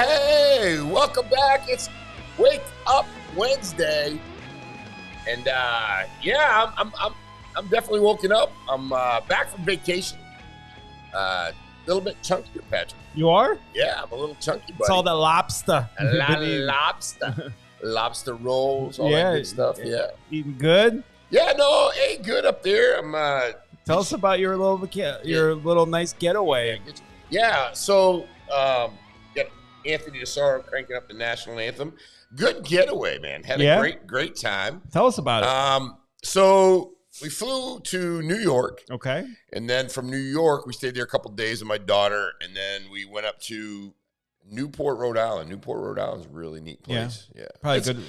Hey, welcome back. It's Wake Up Wednesday, and I'm definitely woken up. I'm back from vacation. A little bit chunkier, Patrick. You are? Yeah, I'm a little chunky, buddy. It's all the lobster. Lobster rolls, all that good stuff. Yeah, eating good. Yeah, no, ain't good up there. Tell us about your little nice getaway. Yeah, so got Anthony DeSaro cranking up the national anthem. Good getaway, man. Had a great time. Tell us about it. So we flew to New York. Okay. And then from New York, we stayed there a couple of days with my daughter, and then we went up to Newport, Rhode Island. Newport, Rhode Island is a really neat place. Yeah. Probably good.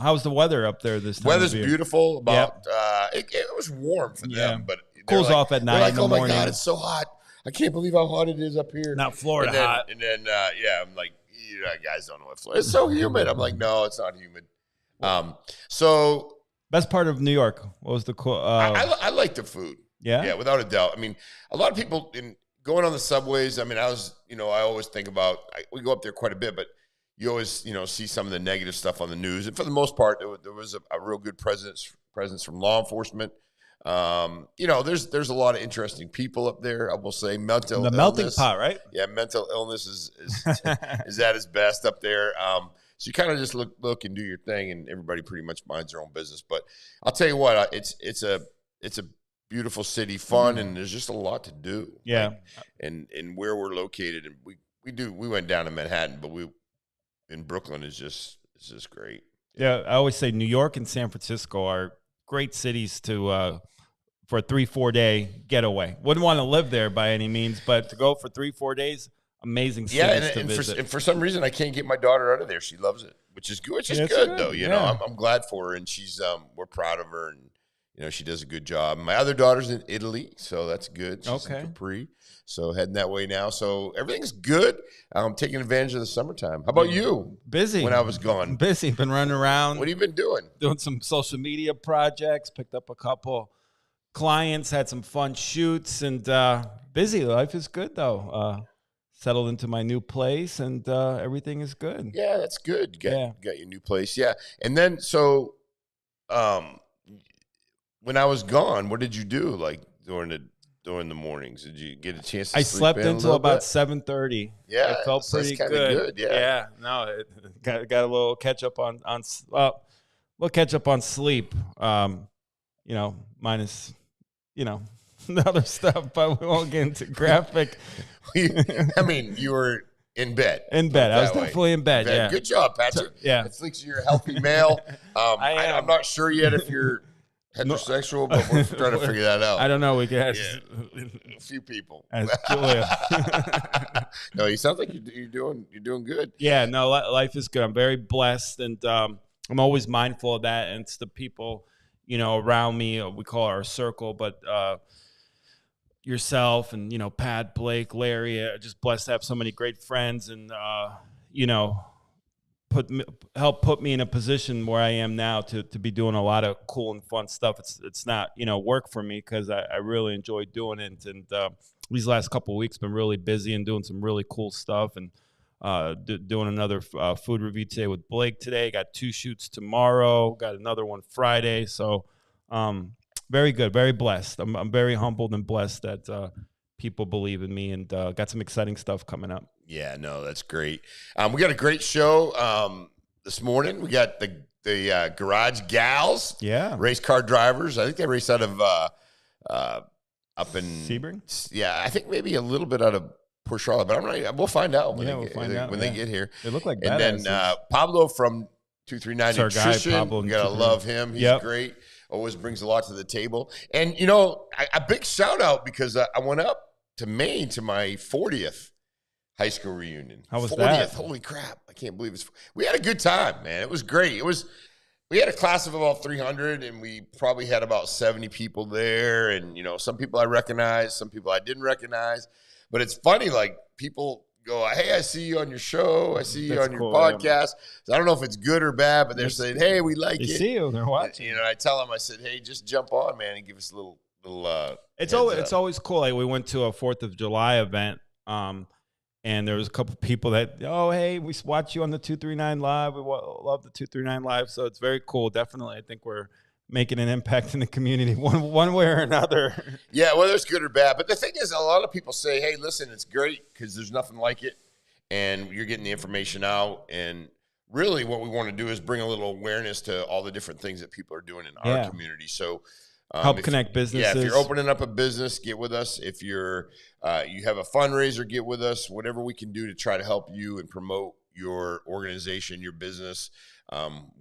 How's the weather up there this time? Weather's beautiful. It was warm for them, but cools off at night. Like, in the morning. My God, it's so hot. I can't believe how hot it is up here. Not Florida hot. And then I'm like, guys don't know what Florida. It's so humid. I'm like, no, it's not humid. So best part of New York. What was the cool? I like the food. Yeah, without a doubt. I mean, a lot of people going on the subways. I mean, I always think about. We go up there quite a bit, but you always see some of the negative stuff on the news. And for the most part, there was a real good presence from law enforcement. There's a lot of interesting people up there. I will say mental illness. Melting pot, right? Yeah, mental illness is is at its best up there. So you kind of just look and do your thing, and everybody pretty much minds their own business. But I'll tell you what, it's a beautiful city, fun, and there's just a lot to do. Yeah, and where we're located, and we went down to Manhattan, but in Brooklyn is just great. Yeah, I always say New York and San Francisco are great cities to for a 3-4 day getaway. Wouldn't want to live there by any means, but to go for 3-4 days, amazing cities to visit. And for some reason, I can't get my daughter out of there. She loves it, which is good. Which is good though. I'm glad for her, and she's we're proud of her, and she does a good job. My other daughter's in Italy, so that's good. She's in Capri, so heading that way now. So everything's good. I'm taking advantage of the summertime. How about you? Busy. When I was gone. Busy. Been running around. What have you been doing? Doing some social media projects. Picked up a couple clients. Had some fun shoots, and busy. Life is good though. Settled into my new place, and everything is good. Yeah, that's good. You got your new place. Yeah, and then so, when I was gone, what did you do? Like during the mornings, did you get a chance to sleep slept until about 7:30. Yeah, it felt pretty good. Yeah. No, got a little catch up on sleep. Minus the other stuff, but we won't get into graphic. I mean, you were in bed. I was definitely in bed. Yeah. Good job, Patrick. Yeah. It thinks you're a healthy male. I'm not sure yet if you're heterosexual, but we're trying to figure that out. I don't know. We can ask a few people. Ask Julia. No, you sound like you're doing good. Yeah, no, life is good. I'm very blessed, and I'm always mindful of that. And it's the people, around me. We call our circle, but yourself and Pat, Blake, Larry. Just blessed to have so many great friends, and help put me in a position where I am now to be doing a lot of cool and fun stuff. It's not work for me because I really enjoy doing it, and these last couple of weeks been really busy and doing some really cool stuff, and doing another food review today with Blake today. Got 2 shoots tomorrow, got another one Friday, so very good, very blessed. I'm very humbled and blessed that people believe in me, and got some exciting stuff coming up. Yeah, no, that's great. We got a great show this morning. We got the Garage Gals, race car drivers. I think they race out of up in Sebring. Yeah, I think maybe a little bit out of Port Charlotte, but I'm not. We'll find out when they get here. They look like badasses. And then Pablo from 239 Nutrition. Pablo, you gotta love him. He's great. Always brings a lot to the table. And a big shout out because I went up to Maine to my 40th high school reunion. How was 40th? that? Holy crap! I can't believe it's. We had a good time, man. It was great. We had a class of about 300, and we probably had about 70 people there. And some people I recognized, some people I didn't recognize. But it's funny, like people go, "Hey, I see you on your show. I see you on your podcast." Yeah. So I don't know if it's good or bad, but they're saying, "Hey, we like it." They see you. They're watching. I tell them, I said, "Hey, just jump on, man, and give us a little." It's always cool. Like we went to a 4th of July event, And there was a couple people that, oh, hey, we watch you on the 239 Live. We love the 239 Live. So it's very cool. Definitely, I think we're making an impact in the community one way or another. Yeah, whether it's good or bad. But the thing is, a lot of people say, hey, listen, it's great because there's nothing like it. And you're getting the information out. And really what we want to do is bring a little awareness to all the different things that people are doing in our community. So help connect businesses. Yeah, if you're opening up a business, get with us. If you're you have a fundraiser, get with us. Whatever we can do to try to help you and promote your organization, your business,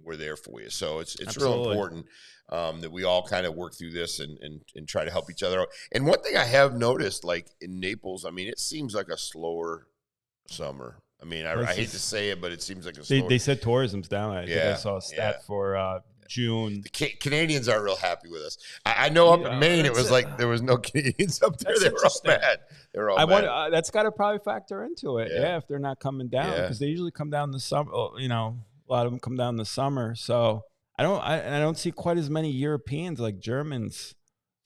we're there for you. So it's real important that we all kind of work through this and try to help each other out. And one thing I have noticed, like in Naples, I mean, it seems like a slower summer. I mean, I hate to say it, but it seems like a slower. They said tourism's down. I think I saw a stat for June. The Canadians aren't real happy with us. I know up in Maine, it was like there was no Canadians up there. They were all mad. They were all mad. That's got to probably factor into it. Yeah, if they're not coming down, because they usually come down in the summer. You know, a lot of them come down in the summer. So I don't see quite as many Europeans like Germans.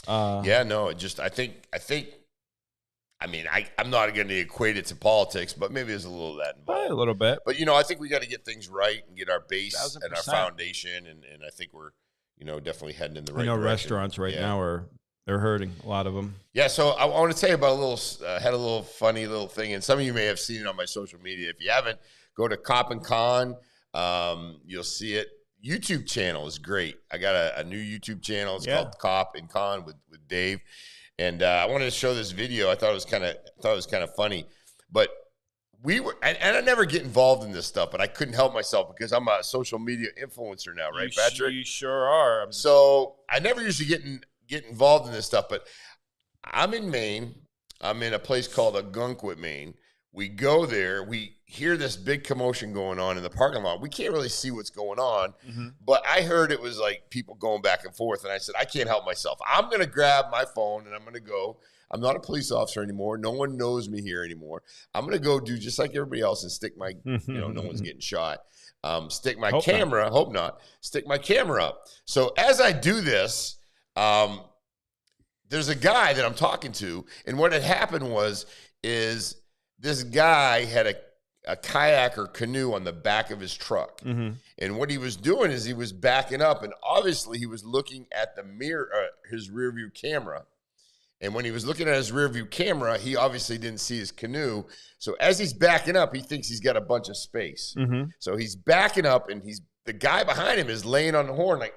I think. I mean, I'm not going to equate it to politics, but maybe there's a little of that involved. Probably a little bit. But, I think we got to get things right and get our base 1,000%. And our foundation, and I think we're, definitely heading in the right direction. I know restaurants now they're hurting, a lot of them. Yeah, so I want to tell you about had a little funny little thing, and some of you may have seen it on my social media. If you haven't, go to Cop and Con. You'll see it. YouTube channel is great. I got a new YouTube channel. It's called Cop and Con with Dave. And I wanted to show this video. I thought it was kind of funny, but we were, and I never get involved in this stuff, but I couldn't help myself because I'm a social media influencer now, right, Patrick? You sure are. So I never usually get involved in this stuff, but I'm in Maine. I'm in a place called Algonquin, Maine. We go there. We hear this big commotion going on in the parking lot. We can't really see what's going on, but I heard it was like people going back and forth, and I said, I can't help myself. I'm going to grab my phone, and I'm going to go. I'm not a police officer anymore. No one knows me here anymore. I'm going to go do just like everybody else and stick my, no one's getting shot. Stick my camera. Hope not. Stick my camera up. So as I do this, there's a guy that I'm talking to, and what had happened is this guy had a kayak or canoe on the back of his truck. And what he was doing is he was backing up, and obviously he was looking at the mirror, his rear view camera. And when he was looking at his rear view camera, he obviously didn't see his canoe. So as he's backing up, he thinks he's got a bunch of space. So he's backing up, and the guy behind him is laying on the horn like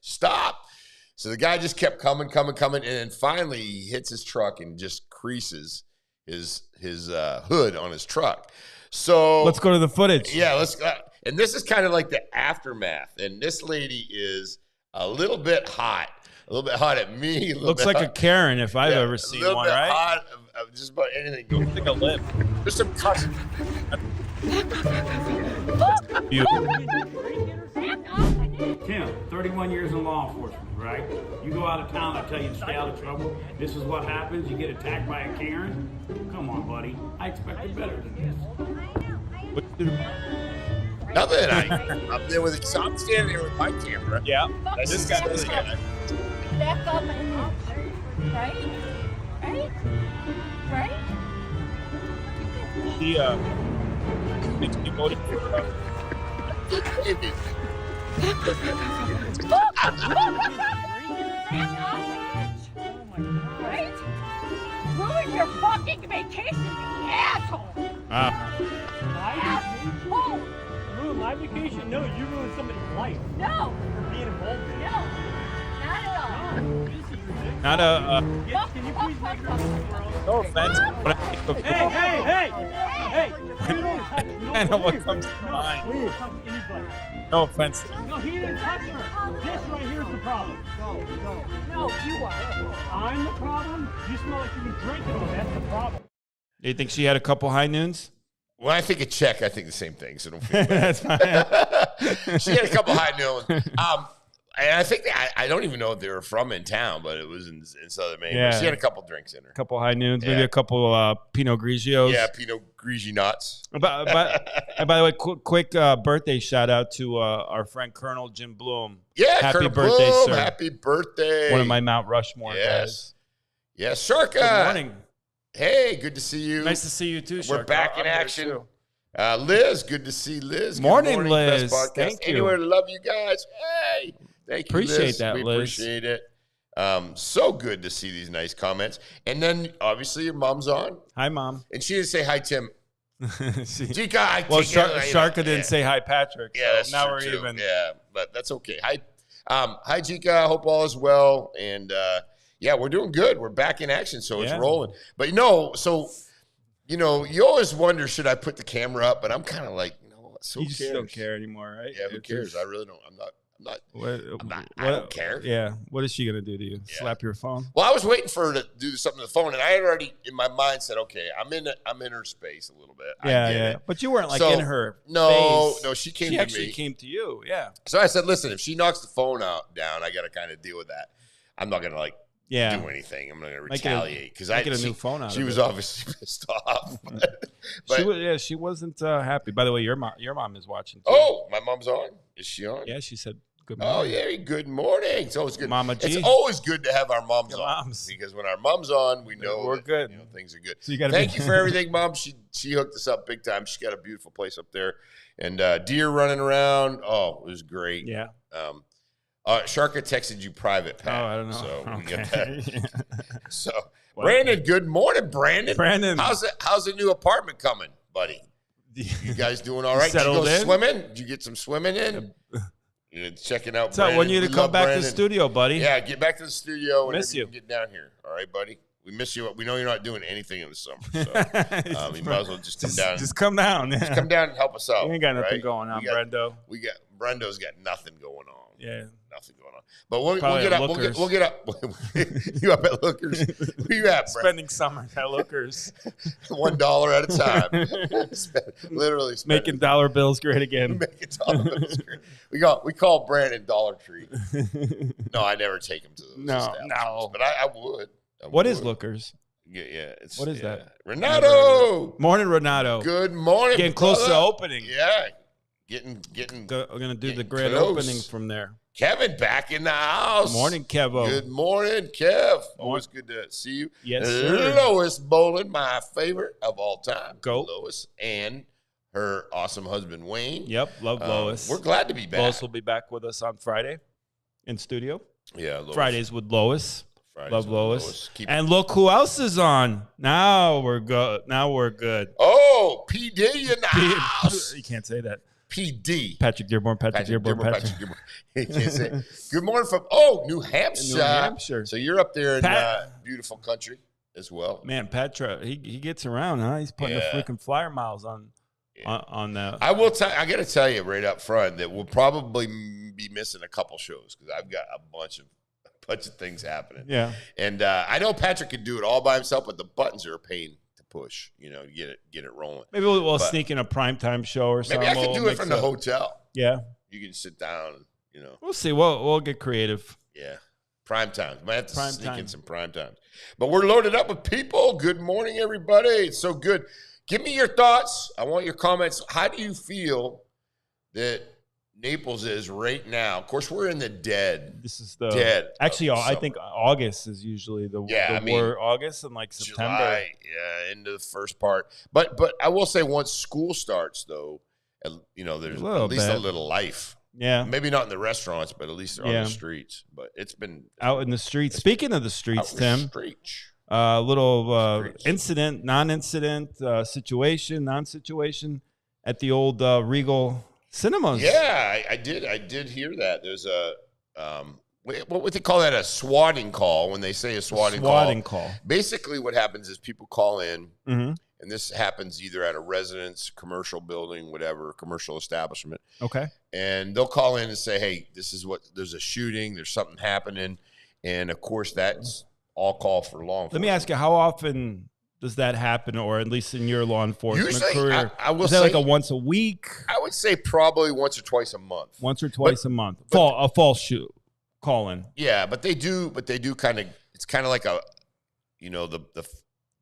stop. So the guy just kept coming, and then finally he hits his truck and just creases his hood on his truck. So let's go to the footage. Yeah, let's go. And this is kind of like the aftermath. And this lady is a little bit hot at me. Looks like a Karen if I've ever seen one, right? Hot of just about anything. Looks like a lip. There's some cuts. Tim, 31 years in law enforcement, right? You go out of town, I tell you to stay out of trouble. This is what happens. You get attacked by a Karen. Come on, buddy. I expected better than this. Nothing. I'm there with it. I'm standing there with my camera. Yeah. This guy. Back up and up. Right? Makes me motivated. Right? Ruin your fucking vacation, you asshole! Asshole! Ruin my vacation? No, you ruined somebody's life. No! For being involved in it. No! Not at all. No, this is ridiculous. Not a. Can you please make her somewhere No offense, but I think of Hey! You don't touch I know what comes to mind. Please touch anybody. No offense. No, he didn't touch her. This right here is the problem. No, you are. I'm the problem? You smell like you've been drinking on. That's the problem. Do you think she had a couple high noons? When I think of Czech, I think the same thing. So don't feel bad. That's fine. She had a couple high noons. And I think I don't even know if they were from in town, but it was in Southern Maine. Yeah. She had a couple drinks in her. A couple high noons, maybe a couple Pinot Grigios. Yeah, Pinot Grigio nuts. And by the way, quick birthday shout out to our friend Colonel Jim Bloom. Yeah, happy Colonel birthday, Bloom, sir! Happy birthday! One of my Mount Rushmore guys. Yes, Sharka. Good morning. Hey, good to see you. Nice to see you too, We're Shark. back in action. Liz, good to see Liz. Morning, Good Liz. Best podcast Thank you. anywhere. Love you guys. Hey, thank you, Appreciate Liz. that, we Liz. appreciate it. So good to see these nice comments. And then, obviously, your mom's on. Hi, Mom. And she didn't say hi, Tim. Chica, well, Sharka didn't say hi, Patrick. Yeah, that's now true we're too. even. Yeah, but that's okay. Hi, Chica. Hope all is well. And yeah, we're doing good. We're back in action, so it's rolling. But you always wonder, should I put the camera up? But I'm kind of like, so you just don't care anymore, right? Yeah, who cares? I really don't. I don't care. Yeah. What is she gonna do to you? Yeah. Slap your phone? Well, I was waiting for her to do something to the phone, and I had already in my mind said, okay, I'm in her space a little bit. Yeah. But you weren't like in her. No, space. No, she came. She actually came to you. Yeah. So I said, listen, if she knocks the phone down, I got to kind of deal with that. I'm not gonna do anything. I'm not gonna retaliate because I get a new phone out. She was obviously pissed off. But she wasn't happy. By the way, your mom is watching too. Oh, my mom's on. Is she on? Yeah, she said good morning. Oh yeah, good morning. It's always good. Mama G. It's always good to have our moms on because when our mom's on, we know we're good. Things are good. So you got thank you for everything, Mom. She hooked us up big time. She's got a beautiful place up there, and deer running around. Oh, it was great. Yeah. Sharka texted you private, Pat. Oh, I don't know. So okay. we get that. So, Brandon, good morning, Brandon. Brandon, how's the new apartment coming, buddy? You guys doing all right? Did you go swimming? Did you get some swimming in? You're checking out. So when you to come back to the studio, buddy? Yeah, get back to the studio. Miss you. Get down here. All right, buddy. We miss you. We know you're not doing anything in the summer, so you might as well just come down. Just come down. Just come down and help us out. We ain't got nothing going on, Brendo. Brendo's got nothing going on. Yeah, nothing going on. But we'll get up. We'll get up. You up at Lookers? Where you at, Brent? Spending summer at Lookers. $1 at a time. Literally making dollar bills great again. Making dollar bills great. We call Brandon Dollar Tree. No, I never take him to those establishments. But I would. What is Lookers? Yeah. What is that? Renato. Morning, Renato. Good morning. Getting close to opening. Yeah. Getting. We're gonna do the grand opening from there. Kevin back in the house. Morning, Kevo. Good morning, Kev. Always good to see you. Yes, sir. Lois Bolin, my favorite of all time. Go Lois and her awesome husband Wayne. Yep, love Lois. We're glad to be back. Lois will be back with us on Friday in studio. Yeah, Lois. Fridays with Lois. Love Lois. And look who else is on. Now we're good. Oh, PD in the house. You can't say that. PD. Patrick Dearborn. He can't say it. Good morning from New Hampshire. New Hampshire. So you're up there in beautiful country as well. Man, Patra, he gets around, huh? He's putting the freaking flyer miles on that. I will tell. I got to tell you right up front that we'll probably be missing a couple shows because I've got a bunch of things happening. Yeah. And I know Patrick could do it all by himself, but the buttons are a pain to push. Get it rolling. Maybe we'll sneak in a primetime show or something. Maybe I can do it from the hotel. Yeah. You can sit down. We'll see. We'll get creative. Yeah. Prime times. Might have to sneak in some prime times. But we're loaded up with people. Good morning, everybody. It's so good. Give me your thoughts. I want your comments. How do you feel that Naples is right now? Of course, we're in the dead. This is the dead. Actually, I think August is usually the August and like September. July, into the first part. But I will say once school starts, though, there's at least a little life. Yeah, maybe not in the restaurants, but at least on the streets. But it's been out in the streets. Speaking of the streets, Tim, little incident, non-incident, situation, non-situation at the old Regal Cinemas. Yeah, I did hear that. There's a what would they call that? A swatting call. When they say a swatting call. Basically, what happens is people call in, and this happens either at a residence, commercial building, whatever, commercial establishment. Okay. And they'll call in and say, "Hey, there's a shooting. There's something happening," and of course, that's all call for law enforcement. Let me ask you, how often does that happen, or at least in your law enforcement career? I will say, like a once a week? I would say probably once or twice a month. Once or twice a month. A false shoot call in. Yeah, but they do kind of. It's kind of like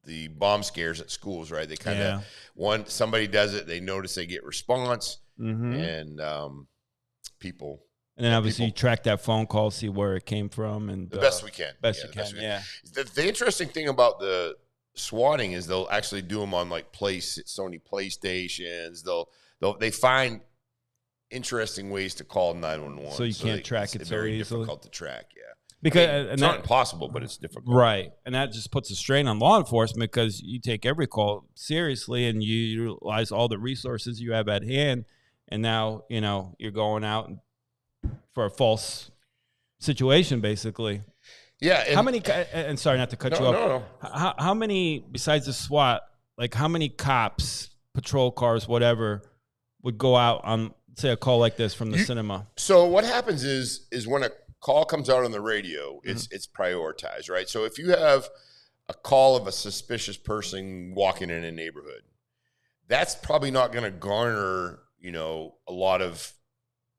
the bomb scares at schools, right? They kind of somebody does it, they notice they get response, and people. And then obviously you track that phone call, see where it came from, and the best we can. Best you can. Yeah. The interesting thing about the swatting is they'll actually do them on like Sony PlayStations. They find interesting ways to call 911. So you can't track it so very easily. Difficult to track, yeah. Because it's not impossible, but it's difficult. Right. And that just puts a strain on law enforcement because you take every call seriously and you utilize all the resources you have at hand. And now, you're going out for a false situation, basically. Yeah. How many, and sorry not to cut you off. No. How many, besides the SWAT, like how many cops, patrol cars, whatever, would go out on, say, a call like this from the cinema? So what happens is when a call comes out on the radio, it's prioritized, right? So if you have a call of a suspicious person walking in a neighborhood, that's probably not going to garner, a lot of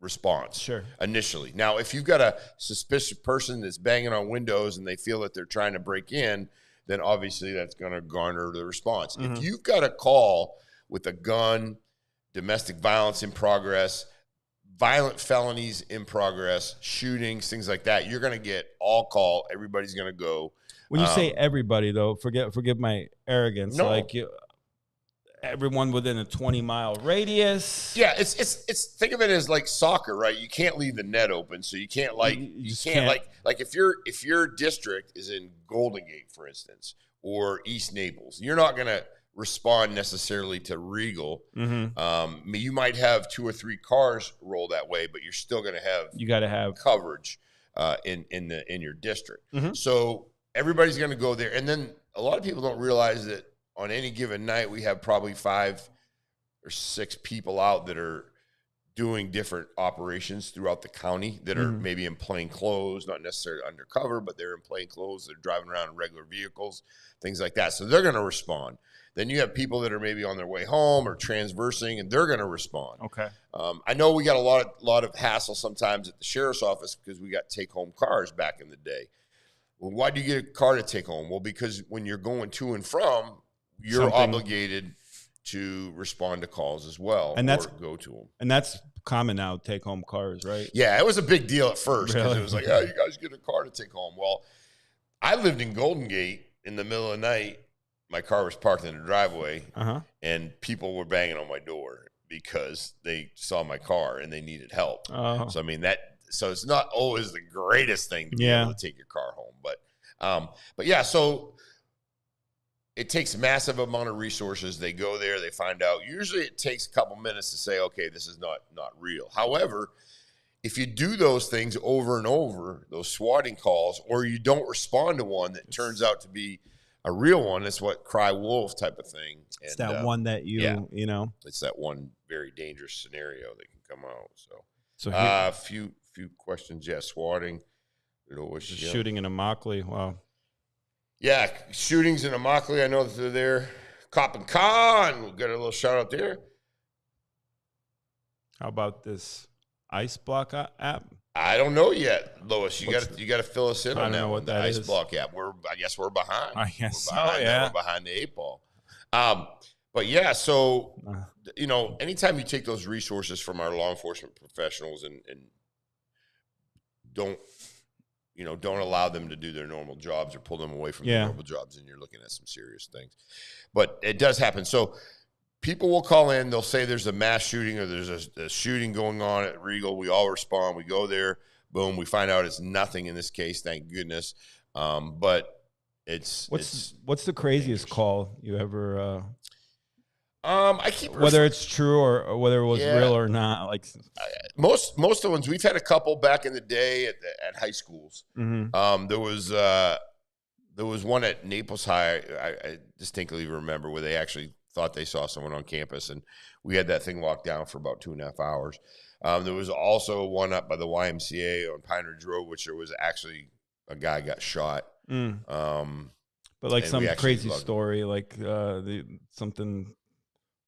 response initially. Now, if you've got a suspicious person that's banging on windows and they feel that they're trying to break in, then obviously that's going to garner the response. If you've got a call with a gun, domestic violence in progress, violent felonies in progress, shootings, things like that, you're going to get all call. Everybody's going to go. When you say everybody, though, forgive my arrogance. No. Like everyone within a 20-mile radius. Yeah, it's think of it as like soccer, right? You can't leave the net open, so you can't you can't if your district is in Golden Gate, for instance, or East Naples, you're not going to respond necessarily to Regal. You might have 2 or 3 cars roll that way, but you're still going to have coverage in your district. So everybody's going to go there, and then a lot of people don't realize that on any given night we have probably 5 or 6 people out that are doing different operations throughout the county that are maybe in plain clothes, not necessarily undercover, but they're in plain clothes. They're driving around in regular vehicles, things like that. So they're going to respond. Then you have people that are maybe on their way home or transversing, and they're going to respond. Okay. I know we got a lot of hassle sometimes at the sheriff's office because we got take-home cars back in the day. Well, why do you get a car to take home? Well, because when you're going to and from, you're obligated to respond to calls as well, and go to them. And that's common now, take-home cars, right? Yeah, it was a big deal at first because it was like, oh, you guys get a car to take home. Well, I lived in Golden Gate in the middle of the night. My car was parked in the driveway, and people were banging on my door because they saw my car and they needed help. So, I mean, so it's not always the greatest thing to be able to take your car home. But yeah, so it takes a massive amount of resources. They go there, they find out. Usually it takes a couple minutes to say, okay, this is not real. However, if you do those things over and over, those swatting calls, or you don't respond to one that turns out to be a real one, it's what cry wolf type of thing. It's that one that it's that one very dangerous scenario that can come out. So a few questions. Yeah, swatting. Shooting in Immokalee. Wow. Yeah, shootings in Immokalee. I know that they're there. Cop and Con. We'll get a little shout out there. How about this Ice Block app? I don't know yet, Lois. You got to fill us in on that one. The Ice Block app. I guess we're behind. I guess so. Yeah, we're behind the 8 ball. But yeah, so anytime you take those resources from our law enforcement professionals and don't allow them to do their normal jobs or pull them away from their normal jobs, and you're looking at some serious things. But it does happen. So people will call in. They'll say there's a mass shooting or there's a shooting going on at Regal. We all respond. We go there. Boom. We find out it's nothing in this case. Thank goodness. But what's the craziest call you ever? I keep whether it's true or whether it was real or not. Like most of the ones, we've had a couple back in the day at high schools. There was one at Naples High. I distinctly remember where they actually thought they saw someone on campus, and we had that thing locked down for about 2.5 hours. There was also one up by the YMCA on Pine Ridge Road, which there was actually a guy got shot. But like some crazy story, like something.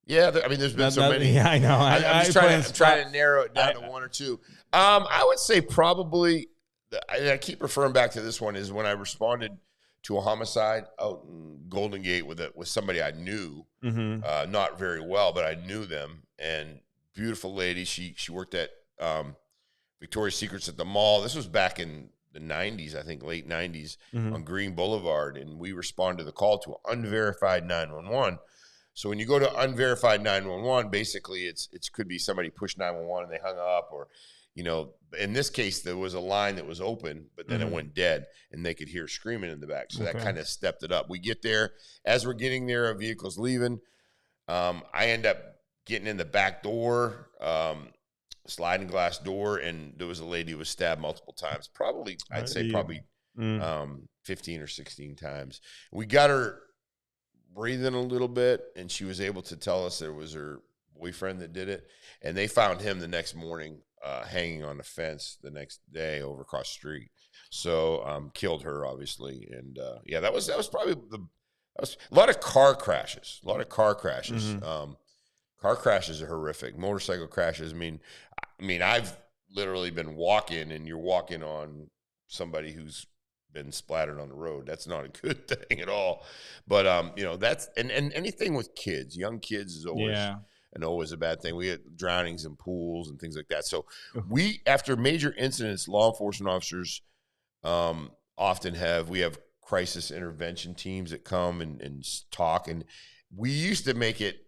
Yeah, there's been so many. Yeah, I know. I'm just trying to narrow it down to 1 or 2. I would say probably, I keep referring back to this one, is when I responded to a homicide out in Golden Gate with somebody I knew, not very well, but I knew them. And beautiful lady. She worked at Victoria's Secrets at the mall. This was back in the 90s, I think late 90s, on Green Boulevard, and we responded to the call to unverified 911. So when you go to unverified 911, basically it could be somebody pushed 911 and they hung up, or, you know, in this case, there was a line that was open, but then it went dead and they could hear screaming in the back. So that kind of stepped it up. We get there. As we're getting there, a vehicle's leaving. I end up getting in the back door, sliding glass door, and there was a lady who was stabbed multiple times. Probably, I'd say probably 15 or 16 times. We got her breathing a little bit, and she was able to tell us it was her boyfriend that did it, and they found him the next morning hanging on the fence the next day over across the street. So killed her, obviously. And yeah, that was probably a lot of car crashes. Car crashes are horrific. Motorcycle crashes. I mean, I've literally been walking, and you're walking on somebody who's been splattered on the road. That's not a good thing at all. But you know, that's and anything with kids, young kids is always a bad thing. We had drownings in pools and things like that. So we, after major incidents, law enforcement officers often have crisis intervention teams that come and talk. And we used to make it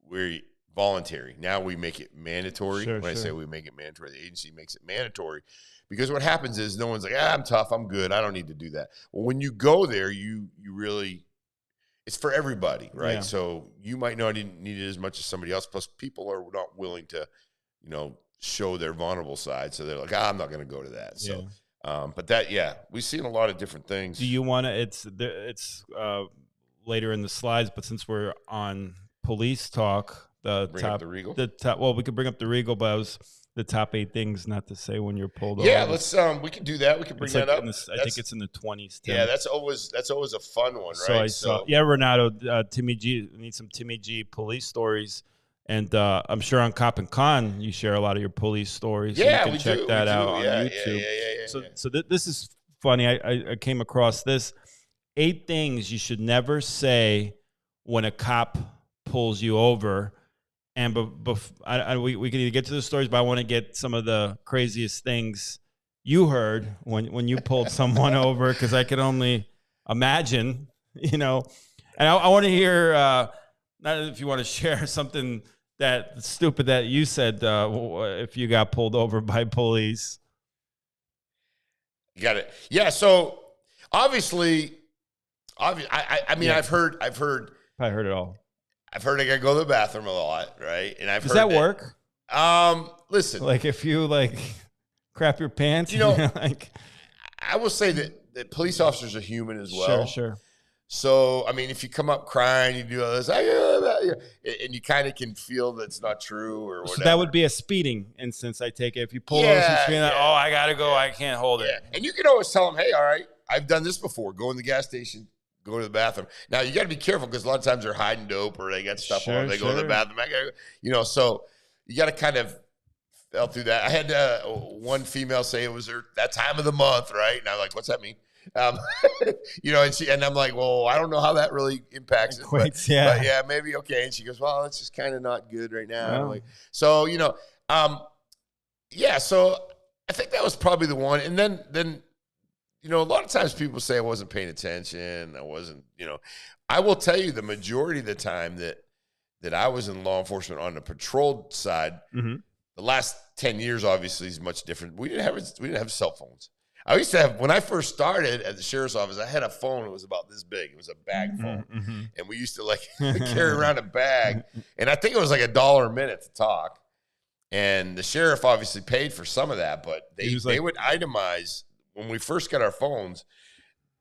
we're voluntary. Now we make it mandatory. I say we make it mandatory, the agency makes it mandatory. Because what happens is no one's like, I'm tough, I'm good, I don't need to do that. Well, when you go there, you really, it's for everybody, right? Yeah. So you might not need it as much as somebody else. Plus, people are not willing to, you know, show their vulnerable side. So they're like, I'm not going to go to that. So, but that, we've seen a lot of different things. Do you want to? It's later in the slides, but since we're on police talk, bring up the Regal. Well, we could bring up the Regal, but I was. The top 8 things not to say when you're pulled over. Yeah, let's we can do that. We can bring that up. I think it's in the 20s. Tim. Yeah, that's always a fun one, right? So Renato, Timmy G, we need some Timmy G police stories, and I'm sure on Cop and Con you share a lot of your police stories. Yeah, so you can check that out on YouTube. So this is funny. I came across this 8 things you should never say when a cop pulls you over. And we can either get to the stories, but I want to get some of the craziest things you heard when you pulled someone over, because I could only imagine, you know. And I want to hear, not if you want to share something that stupid that you said if you got pulled over by police. You got it. Yeah. So obviously, I mean, I've heard. I heard it all. I've heard I gotta go to the bathroom a lot, right? And Does that work? Listen, like if you crap your pants, you know, I will say that police officers are human as well. Sure. So I mean, if you come up crying, you do all this, and you kind of can feel that's not true or whatever. So that would be a speeding instance, I take it. If you pull over some speeding, I gotta go, I can't hold it. And you can always tell them, hey, all right, I've done this before. Go in the gas station. Go to the bathroom. Now you got to be careful because a lot of times they're hiding dope or they got stuff on. They go to the bathroom. You know, so you got to kind of fell through that. I had one female say it was that time of the month, right? And I'm like, what's that mean? You know, and I'm like, well, I don't know how that really impacts it. But yeah, maybe okay. And she goes, well, it's just kind of not good right now. Wow. Like, so you know, so I think that was probably the one. And then. You know, a lot of times people say I wasn't paying attention. I wasn't, you know. I will tell you the majority of the time that I was in law enforcement on the patrol side, the last 10 years obviously is much different. We didn't have cell phones. I used to have, when I first started at the sheriff's office, I had a phone that was about this big. It was a bag phone. And we used to carry around a bag. And I think it was like $1 a minute to talk. And the sheriff obviously paid for some of that, but they would itemize. When we first got our phones,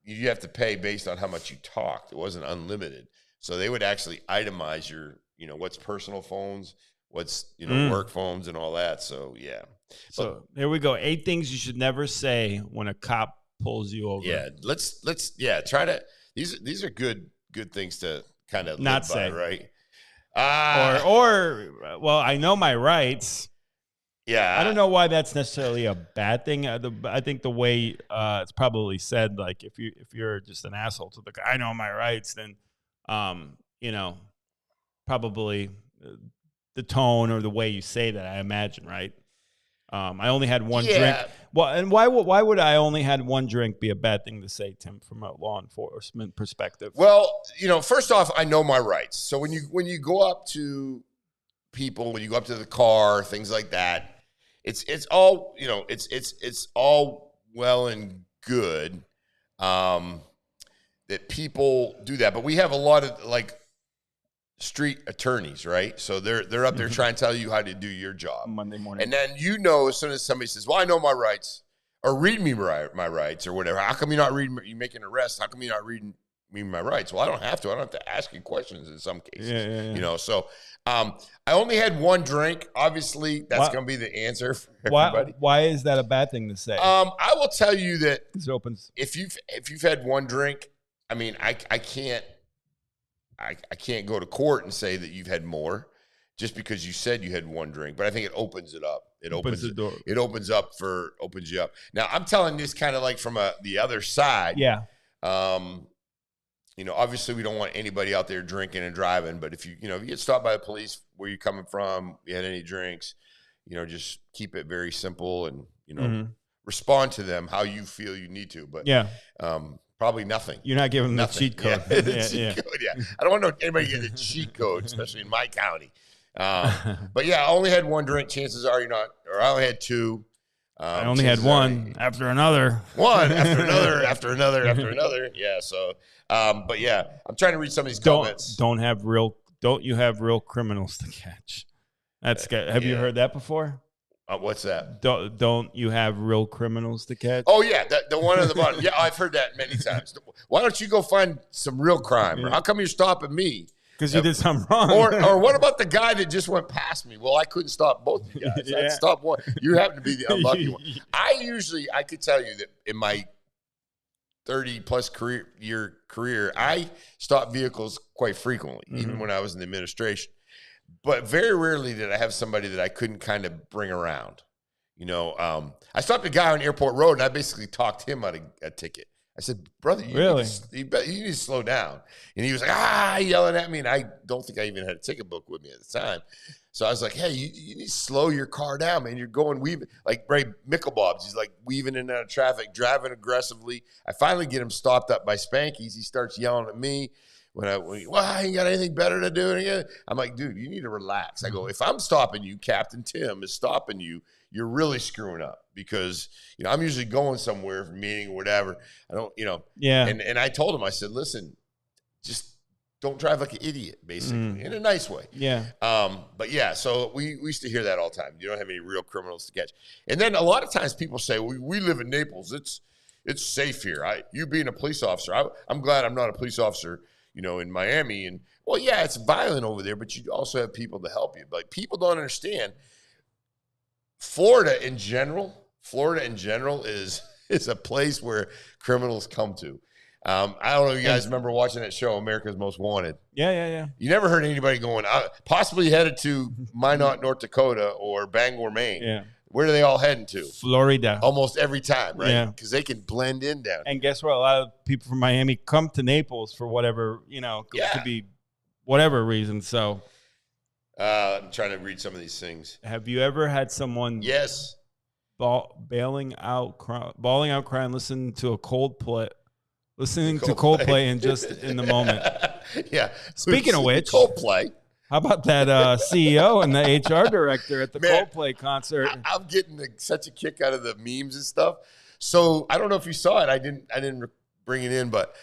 you have to pay based on how much you talked. It wasn't unlimited. So they would actually itemize your, you know, what's personal phones, what's, you know, work phones and all that. So, yeah. So here we go. 8 things you should never say when a cop pulls you over. Yeah. Let's try to, these are good things to kind of not say, right? Well, I know my rights. Yeah, I don't know why that's necessarily a bad thing. I think the way it's probably said, like if you're just an asshole to the guy, I know my rights, then you know, probably the tone or the way you say that, I imagine, right? I only had one drink. Well, and why would I only had one drink be a bad thing to say, Tim, from a law enforcement perspective? Well, first off, I know my rights. So when you go up to people, when you go up to the car, things like that, it's all, it's all well and good that people do that. But we have a lot of like street attorneys, right? So they're up there trying to tell you how to do your job Monday morning. And then as soon as somebody says, well, I know my rights, or read me my rights or whatever, how come you're not reading, you make an arrest, how come you're not reading me my rights? Well, I don't have to ask you questions in some cases. Yeah. So I only had one drink. Obviously that's going to be the answer for everybody. Why is that a bad thing to say? I will tell you that it opens. If you've had one drink, I mean, I can't go to court and say that you've had more just because you said you had one drink, but I think it opens it up. It opens the door. It opens you up. Now I'm telling this kind of like from the other side. Yeah. Obviously we don't want anybody out there drinking and driving, but if you get stopped by the police, where you coming from, you had any drinks, just keep it very simple and, respond to them how you feel you need to. But probably nothing. You're not giving them the cheat code. Cheat code, yeah. I don't want anybody to get a cheat code, especially in my county. But yeah, I only had one drink. Chances are you're not, or I only had two. I only had one after another. One after another, after another, after another. Yeah. So, but yeah, I'm trying to read some of these comments. Don't you have real criminals to catch? That's good. Have you heard that before? What's that? Don't you have real criminals to catch? Oh yeah, the one at the bottom. Yeah, I've heard that many times. Why don't you go find some real crime? Or how come you're stopping me? Because you did something wrong. Or what about the guy that just went past me? Well, I couldn't stop both of you guys. I stopped one. You happen to be the unlucky one. I could tell you that in my 30-plus year career, I stopped vehicles quite frequently, even when I was in the administration. But very rarely did I have somebody that I couldn't kind of bring around. I stopped a guy on Airport Road, and I basically talked him out of a ticket. I said, brother, you need to slow down. And he was like, yelling at me. And I don't think I even had a ticket book with me at the time. So I was like, hey, you need to slow your car down, man. You're going weaving. Like Ray Micklebobs, he's like weaving in and out of traffic, driving aggressively. I finally get him stopped up by Spankies. He starts yelling at me. I ain't got anything better to do. I'm like, dude, you need to relax. I go, if I'm stopping you, Captain Tim is stopping you, you're really screwing up because, I'm usually going somewhere for a meeting or whatever. I don't, Yeah. And I told him, I said, listen, just don't drive like an idiot, basically, in a nice way. Yeah. But yeah, so we used to hear that all the time. You don't have any real criminals to catch. And then a lot of times people say, we live in Naples. It's safe here. You being a police officer, I'm glad I'm not a police officer, in Miami. And well, yeah, it's violent over there, but you also have people to help you. Like people don't understand. Florida in general is a place where criminals come to. I don't know if you guys remember watching that show, America's Most Wanted. Yeah. You never heard anybody going, possibly headed to Minot, North Dakota or Bangor, Maine. Yeah. Where are they all heading to? Florida. Almost every time, right? Yeah. Because they can blend in down. And guess what? A lot of people from Miami come to Naples for whatever, could be whatever reason. So I'm trying to read some of these things. Have you ever had someone bawling out crying, listening to Coldplay and just in the moment? Yeah. Speaking of which, Coldplay. How about that CEO and the HR director at the Coldplay concert? I'm getting such a kick out of the memes and stuff. So I don't know if you saw it. I didn't bring it in, but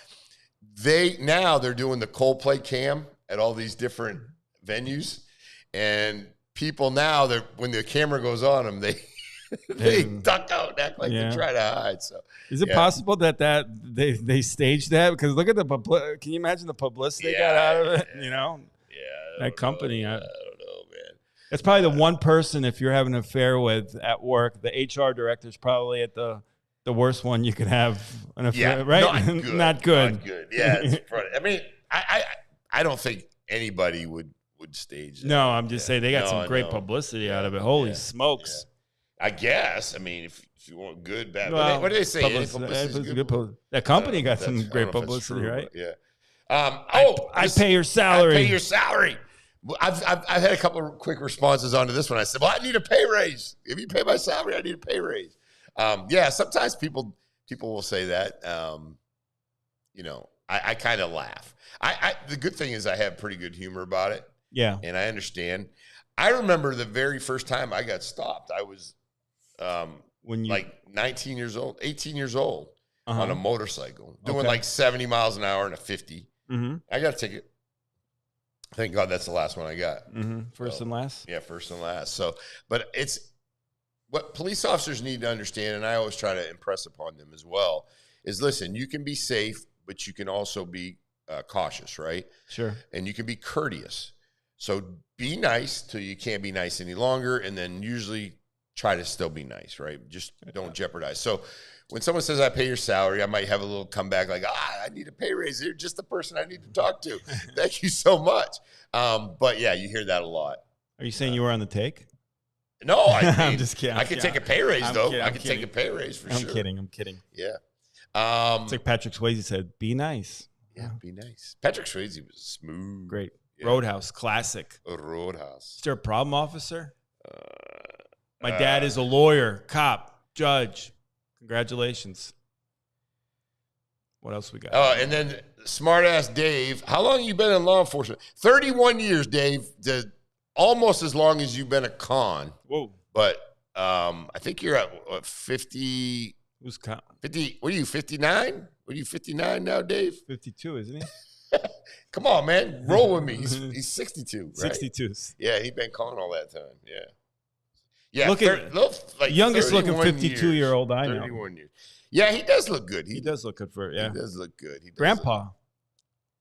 they're doing the Coldplay cam at all these different venues, and people now when the camera goes on them, they duck out and act like they try to hide. So is it possible that they staged that? Because look at the can you imagine the publicity they got out of it? That company. I don't know, man. That's probably the one person, if you're having an affair with at work, the HR director is probably at the worst one you could have an affair, right? Not good. Yeah, it's funny. I mean, I don't think anybody would stage that. No, I'm just saying they got some great publicity out of it. Holy smokes. Yeah. I guess. I mean, if you want good, bad. Well, what do they say? That company got some great publicity, right? Yeah. I pay your salary. I pay your salary. I've had a couple of quick responses onto this one. I said, well, I need a pay raise. If you pay my salary, I need a pay raise. Yeah, sometimes people will say that. You know, I kind of laugh. The good thing is I have pretty good humor about it. Yeah. And I understand. I remember the very first time I got stopped. I was when you like 19 years old, 18 years old on a motorcycle, doing like 70 miles an hour and a 50. I got a ticket. Thank God that's the last one I got. First and last? Yeah, first and last. So, but it's what police officers need to understand, and I always try to impress upon them as well, is listen, you can be safe, but you can also be cautious, right? Sure. And you can be courteous. So be nice till you can't be nice any longer, and then usually try to still be nice, right? Just don't jeopardize. So when someone says I pay your salary, I might have a little comeback like, I need a pay raise. You're just the person I need to talk to. Thank you so much. But yeah, you hear that a lot. Are you saying you were on the take? No, I'm just kidding. I could take a pay raise though. Kidding, I could take a pay raise for sure. I'm kidding. Yeah. It's like Patrick Swayze said, be nice. Yeah, be nice. Patrick Swayze was smooth. Great. Yeah. Roadhouse, classic. Roadhouse. Is there a problem, officer? My dad is a lawyer, cop, judge. Congratulations. What else we got? Oh, and then smart-ass Dave. How long you been in law enforcement? 31 years, Dave. Almost as long as you've been a con. Whoa. But I think you're at what, 50. Who's con? 50. What are you, 59? What are you, 59 now, Dave? 52, isn't he? Come on, man. Roll with me. He's 62, right? 62. Yeah, he's been con all that time. Yeah. Yeah, look at like youngest looking 52-year-old I know. 31 years. Yeah, he does look good. He does look good for it. Yeah, he does look good. Grandpa.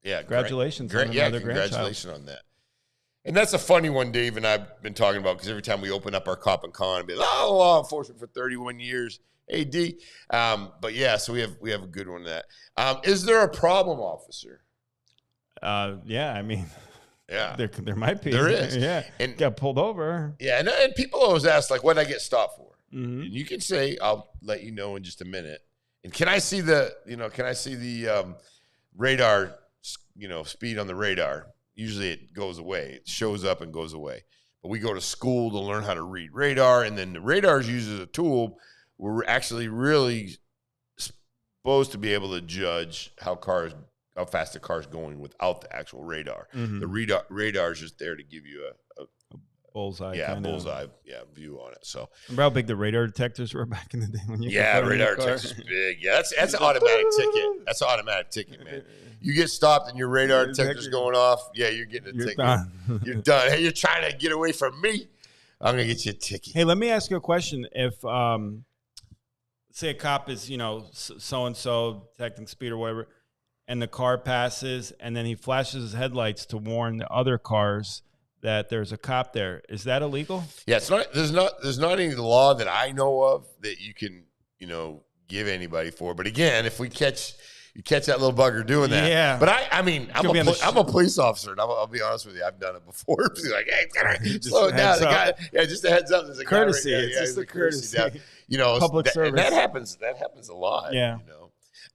Yeah, congratulations on another congratulations on that. And that's a funny one, Dave and I've been talking about because every time we open up our cop and con, be like, law enforcement for 31 years, AD. But yeah, so we have a good one of that. Is there a problem, officer? Yeah, I mean. Yeah, there might be. There is. Yeah, and got pulled over. Yeah, and people always ask like, "What did I get stopped for?" And you can say, "I'll let you know in just a minute." And can I see the radar? Speed on the radar. Usually it goes away. It shows up and goes away. But we go to school to learn how to read radar, and then the radar is used as a tool. We're actually really supposed to be able to judge how fast the car's going without the actual radar. The radar is just there to give you a bullseye. Yeah, bullseye. Yeah, view on it. So remember how big the radar detectors were back in the day when you radar detectors big. Yeah, that's an automatic ticket. That's an automatic ticket, man. You get stopped and your radar detector's going off. Yeah, you're getting a ticket. Done. You're done. Hey, you're trying to get away from me. I'm gonna get you a ticket. Hey, let me ask you a question. If say a cop is so and so detecting speed or whatever, and the car passes, and then he flashes his headlights to warn the other cars that there's a cop there. Is that illegal? Yeah, it's not. There's not any law that I know of that you can give anybody for. But again, if you catch that little bugger doing that, yeah. But I'm a police officer, and I'll be honest with you, I've done it before. Like, hey, slow it down. Just a heads up. There's a courtesy. Guy right it's just a courtesy. Public service. And that happens a lot. Yeah.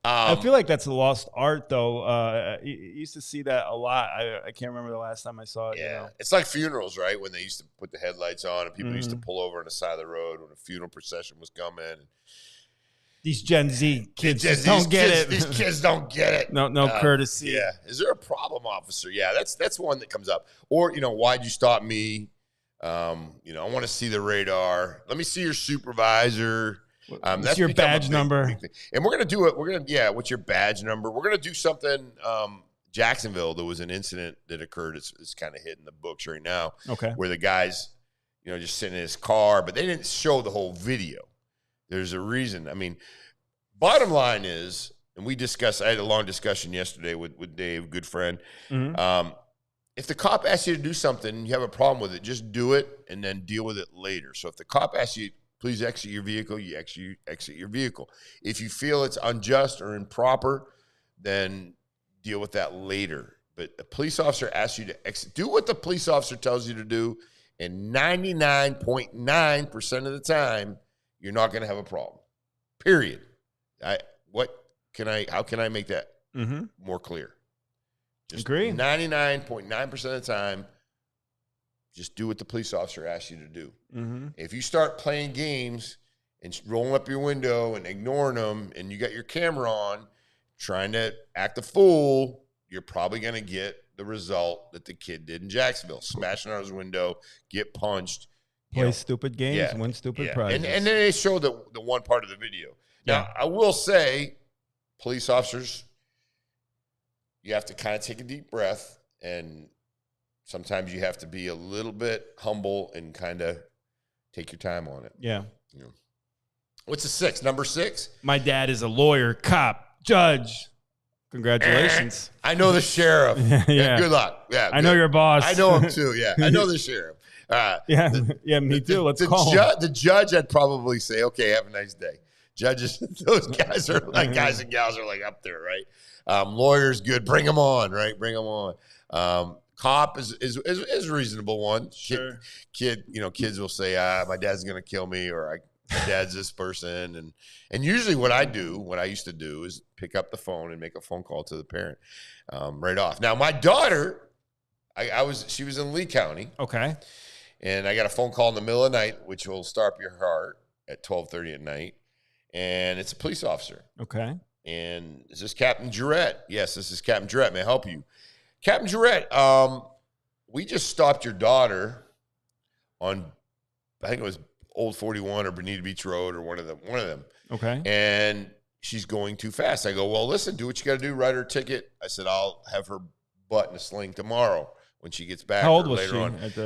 I feel like that's a lost art, though. You used to see that a lot. I can't remember the last time I saw it. Yeah, it's like funerals, right? When they used to put the headlights on, and people used to pull over on the side of the road when a funeral procession was coming. These Gen Z kids don't get it. These kids don't get it. No courtesy. Yeah. Is there a problem, officer? Yeah, that's one that comes up. Or why'd you stop me? I want to see the radar. Let me see your supervisor. What's your badge number? Big thing. And we're gonna do it. What's your badge number? We're gonna do something. Jacksonville, there was an incident that occurred. It's kind of hidden in the books right now. Okay. Where the guy's, just sitting in his car, but they didn't show the whole video. There's a reason. I mean, bottom line is, and I had a long discussion yesterday with Dave, good friend. If the cop asks you to do something, you have a problem with it, just do it and then deal with it later. So if the cop asks you, please exit your vehicle, you exit your vehicle. If you feel it's unjust or improper, then deal with that later. But a police officer asks you to exit. Do what the police officer tells you to do, and 99.9% of the time, you're not going to have a problem. Period. How can I make that more clear? Just agree. 99.9% of the time, just do what the police officer asks you to do. If you start playing games and rolling up your window and ignoring them, and you got your camera on, trying to act a fool, you're probably going to get the result that the kid did in Jacksonville. Smashing out his window, get punched. Play stupid games, win stupid prizes. And then they show the one part of the video. Now, I will say, police officers, you have to kind of take a deep breath, and sometimes you have to be a little bit humble and kind of take your time on it. Yeah. What's the 6? Number 6? My dad is a lawyer, cop, judge. Congratulations. I know the sheriff. Yeah. Good luck. Yeah. I know your boss. I know him too. Yeah. I know the sheriff. Me too. Let's call him. The judge, I'd probably say, okay, have a nice day. Judges, those guys are like, guys and gals are like up there, right? Lawyers, good. Bring them on, right? Bring them on. Cop is a reasonable one. Sure. Kid, kids will say, my dad's going to kill me, or my dad's this person. And usually what I used to do is pick up the phone and make a phone call to the parent right off. Now, my daughter, she was in Lee County. Okay. And I got a phone call in the middle of the night, which will start up your heart at 12:30 at night. And it's a police officer. Okay. And is this Captain Jarrett? Yes, this is Captain Jarrett. May I help you? Captain Jarrett, we just stopped your daughter on, I think it was Old 41 or Bonita Beach Road or one of them. Okay. And she's going too fast. I go, well, listen, do what you got to do. Write her a ticket. I said, I'll have her butt in a sling tomorrow when she gets back. How old was later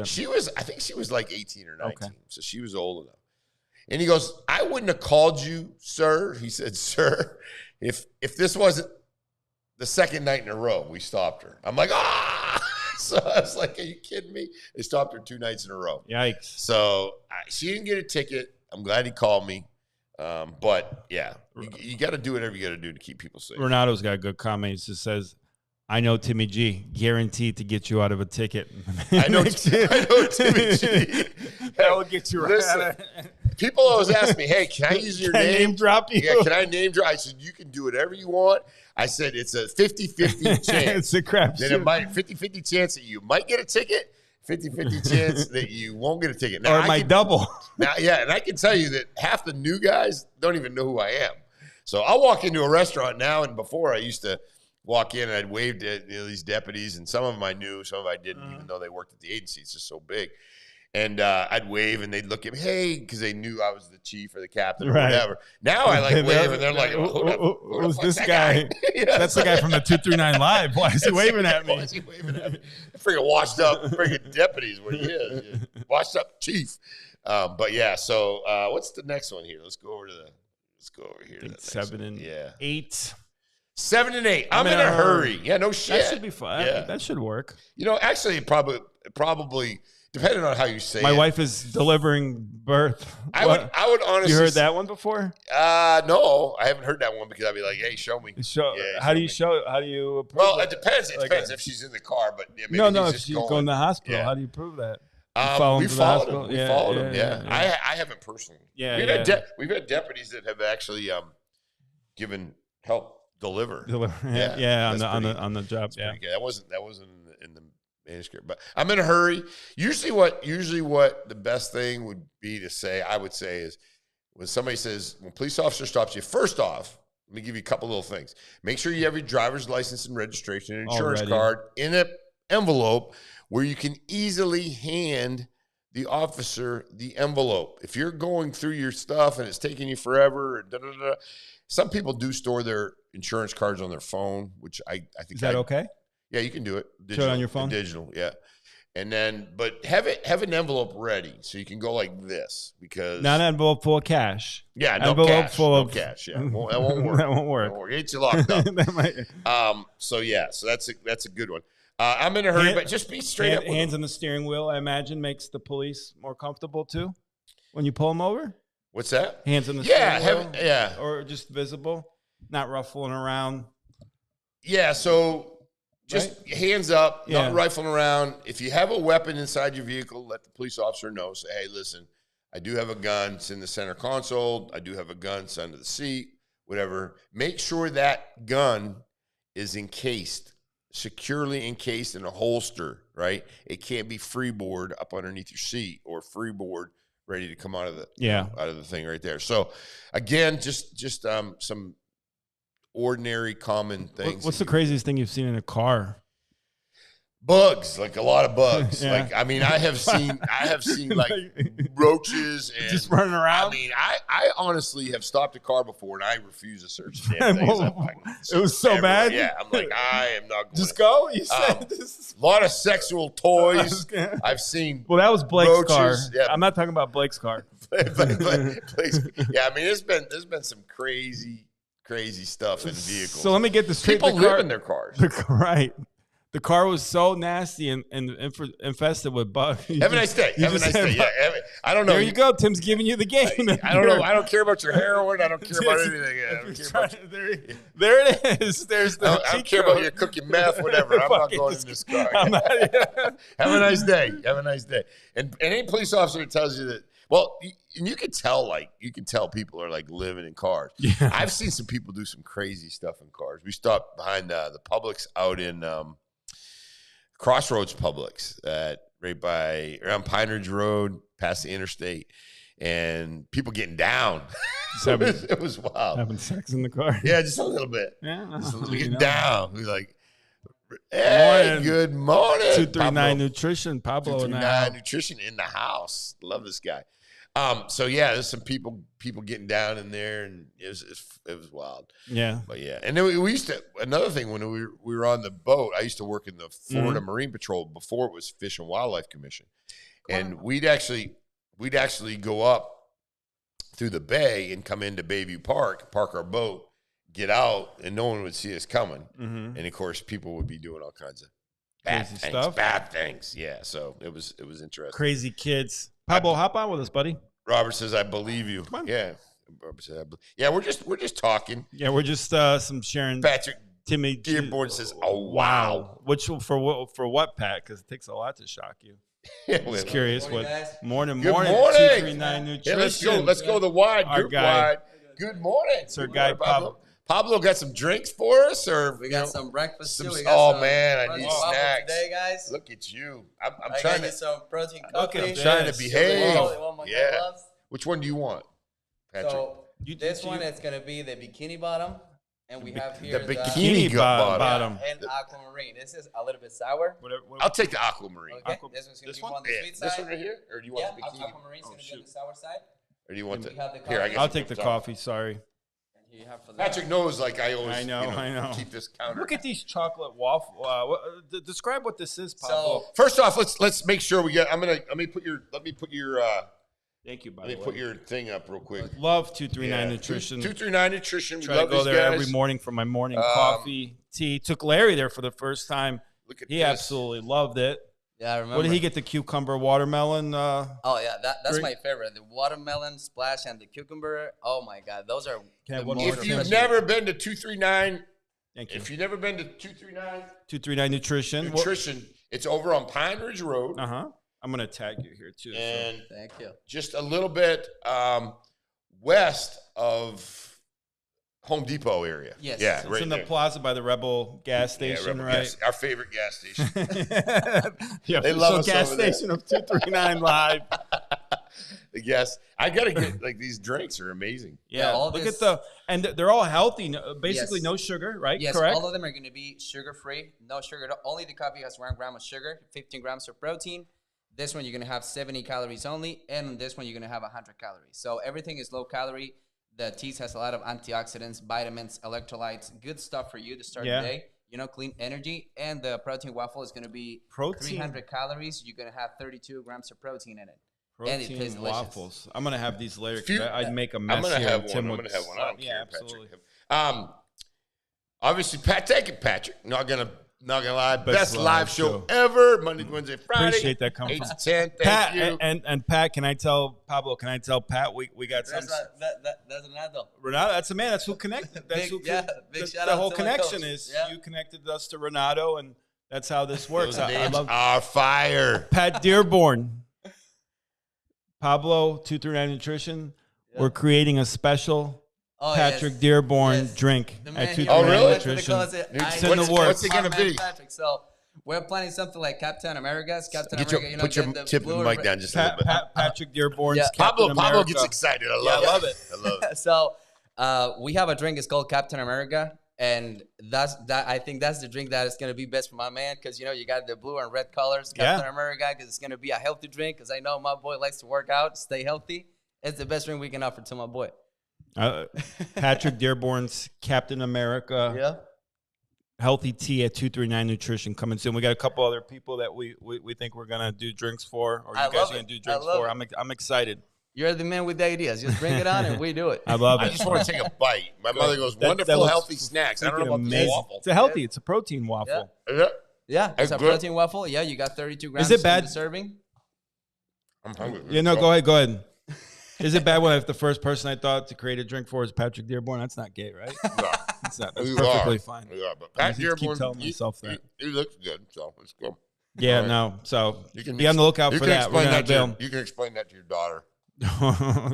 she? On. I think she was like 18 or 19. Okay. So she was old enough. And he goes, I wouldn't have called you, sir. He said, sir, if this wasn't the second night in a row, we stopped her. I'm like, ah! So I was like, are you kidding me? They stopped her 2 nights in a row. Yikes. So she didn't get a ticket. I'm glad he called me. But, yeah, you got to do whatever you got to do to keep people safe. Renato's got a good comment. He just says, I know Timmy G, guaranteed to get you out of a ticket. I know Timmy G. That will get you right out of it. People always ask me, hey, can I use your name? Name drop you? Yeah, can I name drop? I said, you can do whatever you want. I said, it's a 50-50 chance. It's a crap Then it might 50-50 chance that you might get a ticket, 50-50 chance that you won't get a ticket. Now, or it might double. Now, yeah, and I can tell you that half the new guys don't even know who I am. So I'll walk into a restaurant now, and before I used to walk in and I'd wave to these deputies, and some of them I knew, some of them I didn't, even though they worked at the agency. It's just so big. And I'd wave, and they'd look at me, hey, because they knew I was the chief or the captain or whatever. Now I like wave, and they're like, who's this guy? That's the guy from the 239 Live. Why is he waving at me? Why is he waving at me? Freaking washed up freaking deputies what he is. Washed up chief. But yeah, so what's the next one here? Let's go over here. To 7 and 8. 7 and 8. I'm in a hurry. Yeah, no shit. That should be fun. Yeah. That should work. Actually, probably depending on how you say it. My wife is delivering birth. I would honestly. You heard that one before? No, I haven't heard that one because I'd be like, hey, show me. How do you show? How do you prove Well, that? it depends. It depends if she's in the car, but maybe no, if she's going to the hospital, how do you prove that? We followed him. We followed him. Yeah. I haven't personally. We've had deputies that have actually given help deliver. On the job. Yeah, that wasn't in the manuscript. But I'm in a hurry. Usually, what the best thing would be to say, I would say, is when somebody says, when a police officer stops you, first off, let me give you a couple little things. Make sure you have your driver's license and registration and insurance card in an envelope where you can easily hand the officer the envelope. If you're going through your stuff and it's taking you forever, some people do store their insurance cards on their phone, which I think is that okay? Yeah, you can do it. Digital, show it on your phone. Digital, yeah. And then, but have an envelope ready so you can go like this because not an envelope full of cash. Yeah, no envelope cash, full no of cash. Yeah, that won't work. That won't work. It's locked up. So that's a good one. I'm in a hurry, but just be straight up. Hands on the steering wheel, I imagine, makes the police more comfortable too when you pull them over. What's that? Hands on the steering wheel, or just visible, not ruffling around. Yeah, so. Just hands up, not rifling around. If you have a weapon inside your vehicle, let the police officer know. Say, hey, listen, I do have a gun. It's in the center console. I do have a gun. It's under the seat, whatever. Make sure that gun is securely encased in a holster, right? It can't be freeboard up underneath your seat or freeboard ready to come out of the out of the thing right there. So again, just some ordinary common things. What's the craziest thing you've seen in a car? Bugs, like a lot of bugs. Yeah. Like, I mean, I have seen like roaches and just running around. I mean, I honestly have stopped a car before and I refuse to search the damn things. It was so bad. Yeah, I'm like, I am not going. Just go. You said this. A lot of sexual toys. I've seen. Well, that was Blake's roaches. car. Yeah. I'm not talking about Blake's car. Blake's, yeah, I mean, there's been some crazy stuff in vehicles. So let me get this straight. People live in their cars, right? The car was so nasty and infested with bugs. Have a nice day. Have a nice day. Yeah, I don't know. There you go. Tim's giving you the game. I don't know. I don't care about your heroin. I don't care about anything. I don't care about there it is. There's the. I don't care about your cooking meth, whatever. I'm not going in this car. Have a nice day. Have a nice day. And any police officer that tells you that, well, and you can tell people are like living in cars. Yeah. I've seen some people do some crazy stuff in cars. We stopped behind the Publix out in Crossroads Publix right by around Pine Ridge Road, past the interstate, and people getting down. It was wild. Having sex in the car. Yeah, just a little bit. Yeah, just a little getting down. We're like, hey, good morning. 239 Nutrition, Pablo. 239 Nutrition in the house. Love this guy. So yeah, there's some people getting down in there, and it was wild. Yeah, but yeah, and then we used to. Another thing, when we were on the boat, I used to work in the Florida Marine Patrol before it was Fish and Wildlife Commission, and we'd actually go up through the bay and come into Bayview Park, park our boat, get out, and no one would see us coming, and of course people would be doing all kinds of bad things. Yeah, so it was interesting. Crazy kids. Pablo, hop on with us, buddy. Robert says, "I believe you." Come on. Yeah. Robert says, "Yeah, we're just talking." Yeah, we're just some sharing. Patrick Timmy Dearborn says, "Oh wow." Which for what, Pat? Because it takes a lot to shock you. Just curious what. Morning. 239 Nutrition. Yeah, let's go. The wide group wide. Good morning. It's our guy Pablo. Pablo got some drinks for us, or we got some breakfast too. Man, I need snacks today, guys. Look at you. I'm trying to get some protein coffee. I'm trying to behave. Yeah. Which one do you want, Patrick? So this one is gonna be the bikini bottom, and we have here the bikini bottom and aquamarine. This is a little bit sour. I'll take the aquamarine. Okay. This one's gonna be on the sweet side. This one right here, or do you want the bikini? Aquamarine's gonna be on the sour side. Or do you want the? I'll take the coffee. Sorry. Patrick knows, like I always. I know. Keep this counter. Look at these chocolate waffle. Describe what this is, Pablo. So first off, let's make sure we get. Let me put your. Thank you. By let me put your thing up real quick. Love 239 Nutrition. 239 Nutrition. Try to go there every morning for my morning coffee, tea. Took Larry there for the first time. Look at he absolutely loved it. Yeah, I remember. What did he get? The cucumber watermelon? Oh yeah, that's my favorite. The watermelon splash and the cucumber. Oh my god, those are. If you've never been to 239, thank you. If you've never been to 239 Nutrition, it's over on Pine Ridge Road. I'm gonna tag you here too. And thank you. Just a little bit west of Home Depot area. Yes. Yeah, it's right in the plaza by the Rebel gas station, Rebel right? Our favorite gas station. They love us gas station of 239 Live. The gas. I gotta get like these drinks are amazing. Yeah, look at and they're all healthy. Basically, no sugar, right? Yes, correct. All of them are going to be sugar free. No sugar. Only the coffee has 1 gram of sugar, 15 grams of protein. This one you're going to have 70 calories only, and this one you're going to have 100 calories. So everything is low calorie. The teas has a lot of antioxidants, vitamins, electrolytes, good stuff for you to start the day. Clean energy. And the protein waffle is going to be 300 calories. You're going to have 32 grams of protein in it. Protein and it waffles. I'm going to have these later. I'd make a mess. I'm going to have one. I'm going to have one. I don't care, absolutely. Patrick. Obviously, take it, Patrick. Not gonna lie. Best live show ever. Monday, Wednesday, Friday. Appreciate that coming 8 to 10. Thank Pat, you. And Pat, can I tell Pablo? Can I tell Pat we got some? That's Renato. Renato, that's the man. That's who connected. That's big shout the out whole to connection is. You connected us to Renato, and that's how this works. I love our fire. Pat Dearborn. Pablo 239 Nutrition. Yeah. We're creating a special Patrick Dearborn drink at 239 really? Nutrition. It's in the works. What's it gonna be? Patrick. So We're planning something like Captain America's. Captain Put America, your tip the mic down just a little bit. Patrick Dearborn's Captain Pablo gets excited. I love it. I love it. So we have a drink. It's called Captain America. And I think that's the drink that is going to be best for my man because, you got the blue and red colors, Captain America, because it's going to be a healthy drink because I know my boy likes to work out, stay healthy. It's the best drink we can offer to my boy. Patrick Dearborn's Captain America. Yeah. Healthy tea at 239 Nutrition coming soon. We got a couple other people that we think we're going to do drinks for, or you guys are going to do drinks for. I'm excited. You're the man with the ideas. Just bring it on and we do it. I love it. I just want to take a bite. My mother goes, wonderful, healthy snacks. I don't know about this waffle. It's a healthy. It's a protein waffle. Yeah, it's a protein waffle. Yeah, you got 32 grams. Is it bad? In the serving. I'm hungry. Yeah, no, go ahead. Is it bad when the first person I thought to create a drink for is Patrick Dearborn? That's not gay, right? No. It's not. That's perfectly fine. Yeah, but Pat Dearborn, keep telling myself that. He looks good, so it's cool. Yeah, right. No. So be on the lookout for that. You can explain that to your daughter.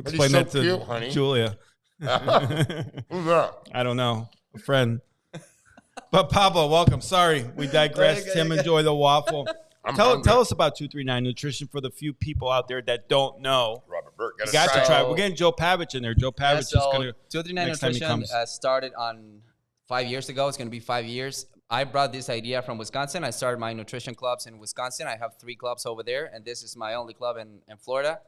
Explain that to cute, honey. Julia. Who's that? I don't know. A friend. But Pablo, welcome. Sorry, we digressed. Tim, enjoy the waffle. Tell us about 239 Nutrition for the few people out there that don't know. Robert Burke. Got to try. We're getting Joe Pavich in there. Joe Pavich is going to. 239 Nutrition started on 5 years ago. It's going to be 5 years. I brought this idea from Wisconsin. I started my nutrition clubs in Wisconsin. I have 3 clubs over there, and this is my only club in Florida.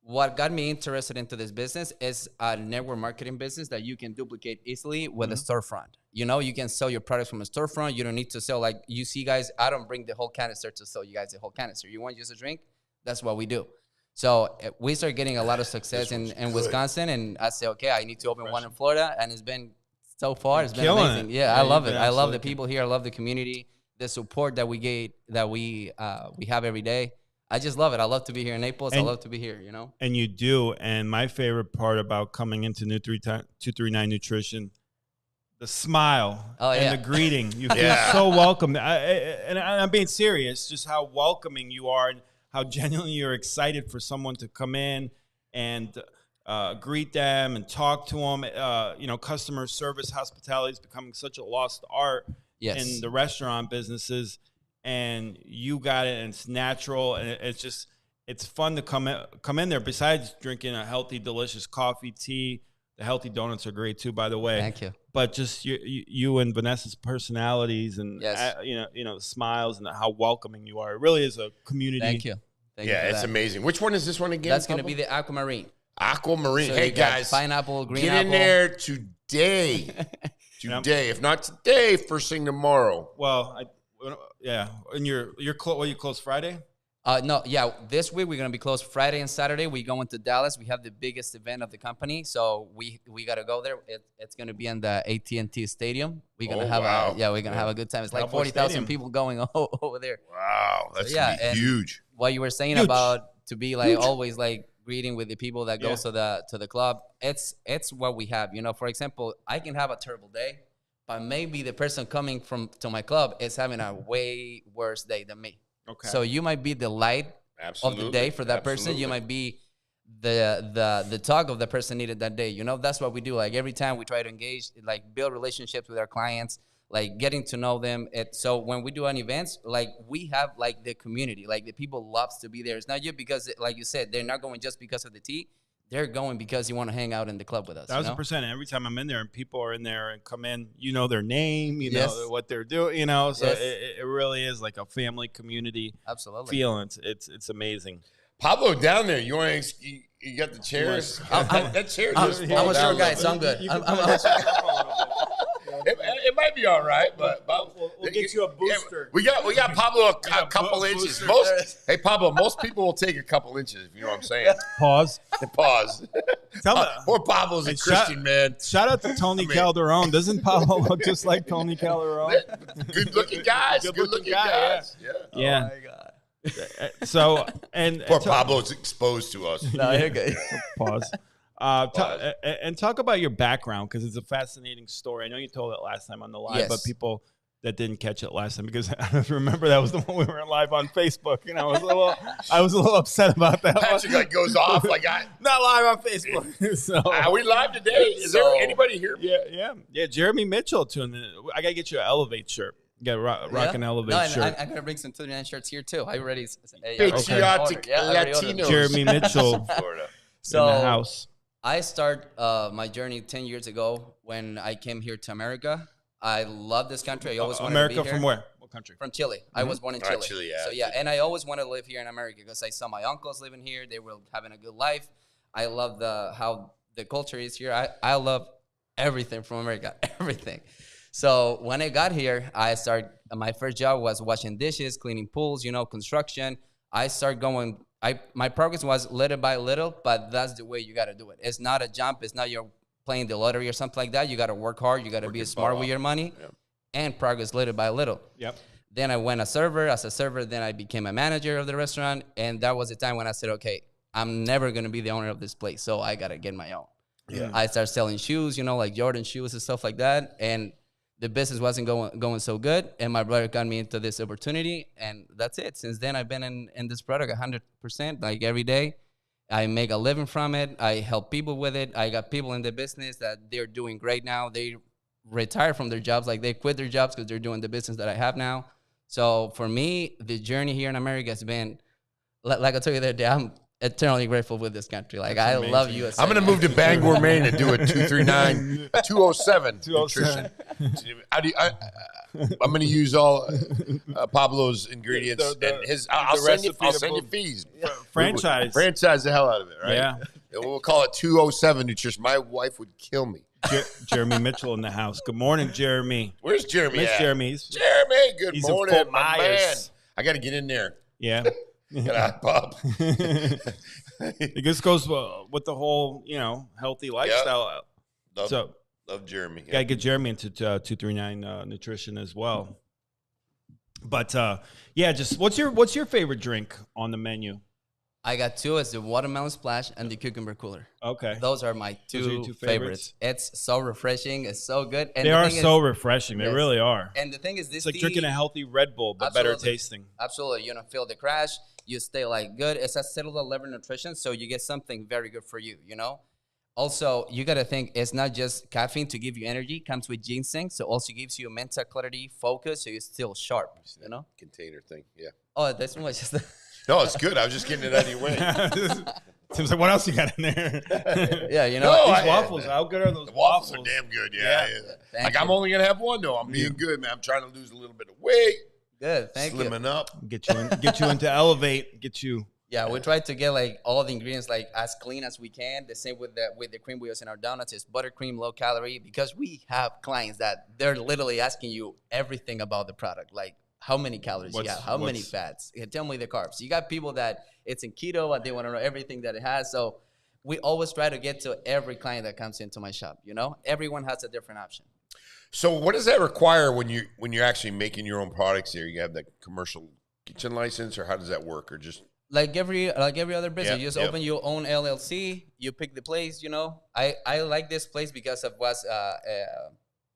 What got me interested into this business is a network marketing business that you can duplicate easily with a storefront. You can sell your products from a storefront. You don't need to sell, like you see guys, I don't bring the whole canister to sell you guys the whole canister. You want just a drink? That's what we do. So we started getting a lot of success in Wisconsin, and I said, okay, I need to open one in Florida, and it's been so far, it's been amazing. Yeah, I love it. I love the people here. I love the community, the support that we have every day. I just love it. I love to be here in Naples. I love to be here, And you do. And my favorite part about coming into 239 Nutrition, the smile and the greeting. You feel so welcome. And I'm being serious, just how welcoming you are and how genuinely you're excited for someone to come in and greet them and talk to them. Customer service, hospitality is becoming such a lost art in the restaurant businesses. And you got it, and it's natural, and it's fun to come in there. Besides drinking a healthy, delicious coffee, tea, the healthy donuts are great too, by the way. Thank you. But just you and Vanessa's personalities, and the smiles, and how welcoming you are. It really is a community. Thank you. It's amazing. Which one is this one again? That's going to be the Aquamarine. Aquamarine. So hey guys, pineapple, green apple. Get in there today. If not today, first thing tomorrow. Well, and you're you close Friday? No, this week we're gonna be closed Friday and Saturday. We going to Dallas. We have the biggest event of the company, so we gotta go there. It's gonna be in the AT&T Stadium. We're gonna have have a good time. It's like 40,000 people going over there. Wow, that's gonna be huge. What you were saying about to be like always like greeting with the people that go to the club. It's what we have. For example, I can have a terrible day, but maybe the person coming to my club is having a way worse day than me. Okay. So you might be the light of the day for that person. You might be the talk of the person needed that day. That's what we do. Like every time we try to engage, like build relationships with our clients, like getting to know them. So when we do an events, like we have like the community, like the people loves to be there. It's not just because, like you said, they're not going just because of the tea. They're going because you want to hang out in the club with us. 1,000%. Every time I'm in there and people are in there and come in, their name, know what they're doing, So it really is like a family community. Absolutely. Feeling. It's amazing. Pablo, down there, you got the chairs? That chair just I'm a short guy, so I'm good. It might be all right, but we'll get you a booster. We got Pablo a couple inches. Hey Pablo, most people will take a couple inches. If you know what I'm saying. Pause. Poor Pablo's a Christian man. Shout out to Tony Calderon. Doesn't Pablo look just like Tony Calderon? Good looking guys. Good looking guys. Yeah. Oh my God. So poor Pablo's exposed to us. No, you're good. Pause. Talk about your background, because it's a fascinating story. I know you told it last time on the live, but people that didn't catch it last time, because I remember that was the one we were live on Facebook, and I was a little upset about that. Patrick goes off like not live on Facebook. So are we live today? Is there anybody here? Yeah. Jeremy Mitchell tuned in. I gotta get you an Elevate shirt. Get rock and elevate no, and shirt. I'm gonna bring some 239 shirts here too. I already Patriotic Latinos. Jeremy Mitchell, Florida. So in the house. I start my journey 10 years ago when I came here to America. I love this country. I always wanted to be America here. from where? What country? From Chile. I was born in Chile. Chile, yeah. So yeah, and I always wanted to live here in America because I saw my uncles living here. They were having a good life. I love how the culture is here. I love everything from America, everything. So when I got here, my first job was washing dishes, cleaning pools, construction. I started going, my progress was little by little, but that's the way you got to do it. It's not a jump. It's not you're playing the lottery or something like that. You got to work hard. You got to be smart with your money and progress little by little. Yep. Then I went as a server. Then I became a manager of the restaurant. And that was the time when I said, okay, I'm never going to be the owner of this place. So I got to get my own. Yeah. I started selling shoes, like Jordan shoes and stuff like that. And the business wasn't going so good, and my brother got me into this opportunity, and that's it. Since then, I've been in this product 100%, like every day. I make a living from it. I help people with it. I got people in the business that they're doing great now. They retire from their jobs, like they quit their jobs because they're doing the business that I have now. So for me, the journey here in America has been, like I told you the other day, I'm eternally grateful with this country. Like, I love USA. I'm going to move to Bangor, Maine and do a 239, 207 nutrition. I'm going to use all Pablo's ingredients and his. I'll send you fees. Franchise the hell out of it, right? Yeah. And we'll call it 207 nutrition. My wife would kill me. Jeremy Mitchell in the house. Good morning, Jeremy. Where's Jeremy? Where's at? Jeremy? Good morning, in my man. I got to get in there. Yeah. Get Bob. It just goes with the whole, healthy lifestyle. Yep. Love Jeremy. Got to get Jeremy into 239 nutrition as well. But just what's your favorite drink on the menu? I got two. It's the watermelon splash and the cucumber cooler. Okay. Those are my two favorites. It's so refreshing. It's so good. And they are so refreshing. They really are. And the thing is, it's like drinking a healthy Red Bull, but better tasting. Absolutely. You don't feel the crash. You stay good. It's a cellular level nutrition, so you get something very good for you, Also, you got to think it's not just caffeine to give you energy. It comes with ginseng, so also gives you mental clarity, focus, so you're still sharp, Container thing, yeah. Oh, that's much. No, it's good. I was just getting it out of your way. Seems like, what else you got in there? Yeah, these waffles. How good are those waffles? Waffles are damn good, yeah. I'm only going to have one, though. I'm being good, man. I'm trying to lose a little bit of weight. Good, thank you. Slimming up. Get you into Elevate. Yeah, we try to get all the ingredients as clean as we can. The same with the cream we use in our donuts. It's buttercream, low calorie, because we have clients that they're literally asking you everything about the product, like how many calories you have, how many fats. Tell me the carbs. You got people that it's in keto and they want to know everything that it has. So we always try to get to every client that comes into my shop. Everyone has a different option. So what does that require when you're actually making your own products here? You have the commercial kitchen license, or how does that work, or just like every other business? You just open your own LLC. You pick the place. I like this place because of what's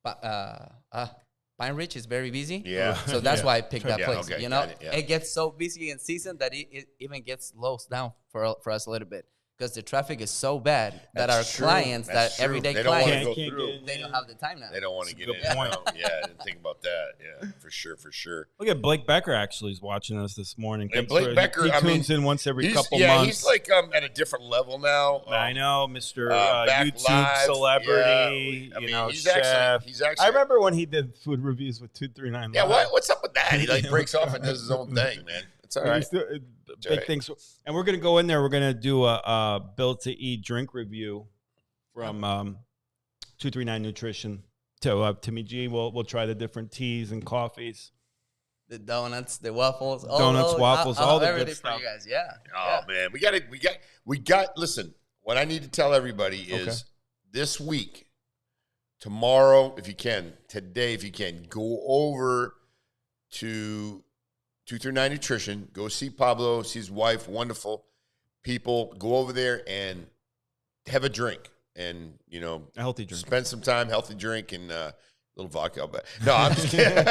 Pine Ridge is very busy. Yeah. So that's why I picked that place. Okay, it gets so busy in season that it even gets slows down for us a little bit. Because the traffic is so bad that our clients, everyday clients, they don't have the time now. They don't want to get in. Yeah, I didn't think about that. Yeah, for sure. Look at Blake Becker actually is watching us this morning. And Blake Becker, he tunes in once every couple months. Yeah, he's like at a different level now. I know, Mr. YouTube celebrity, he's chef. He's actually. I remember when he did food reviews with 239. Yeah, what's up with that? He breaks off and does his own thing, man. It's all right. Big things. And we're going to go in there. We're going to do a Built to Eat drink review from 239 Nutrition. To Timmy G, we'll try the different teas and coffees. The donuts, the waffles. Waffles, all the good stuff. For you guys. Yeah. Oh, man. We got, listen, what I need to tell everybody is this week, tomorrow, if you can, today, if you can, go over to 239 Nutrition. Go see Pablo, see his wife, wonderful people. Go over there and have a drink and, a healthy drink. Spend some time, healthy drink, and little vodka. But no, I'm just kidding.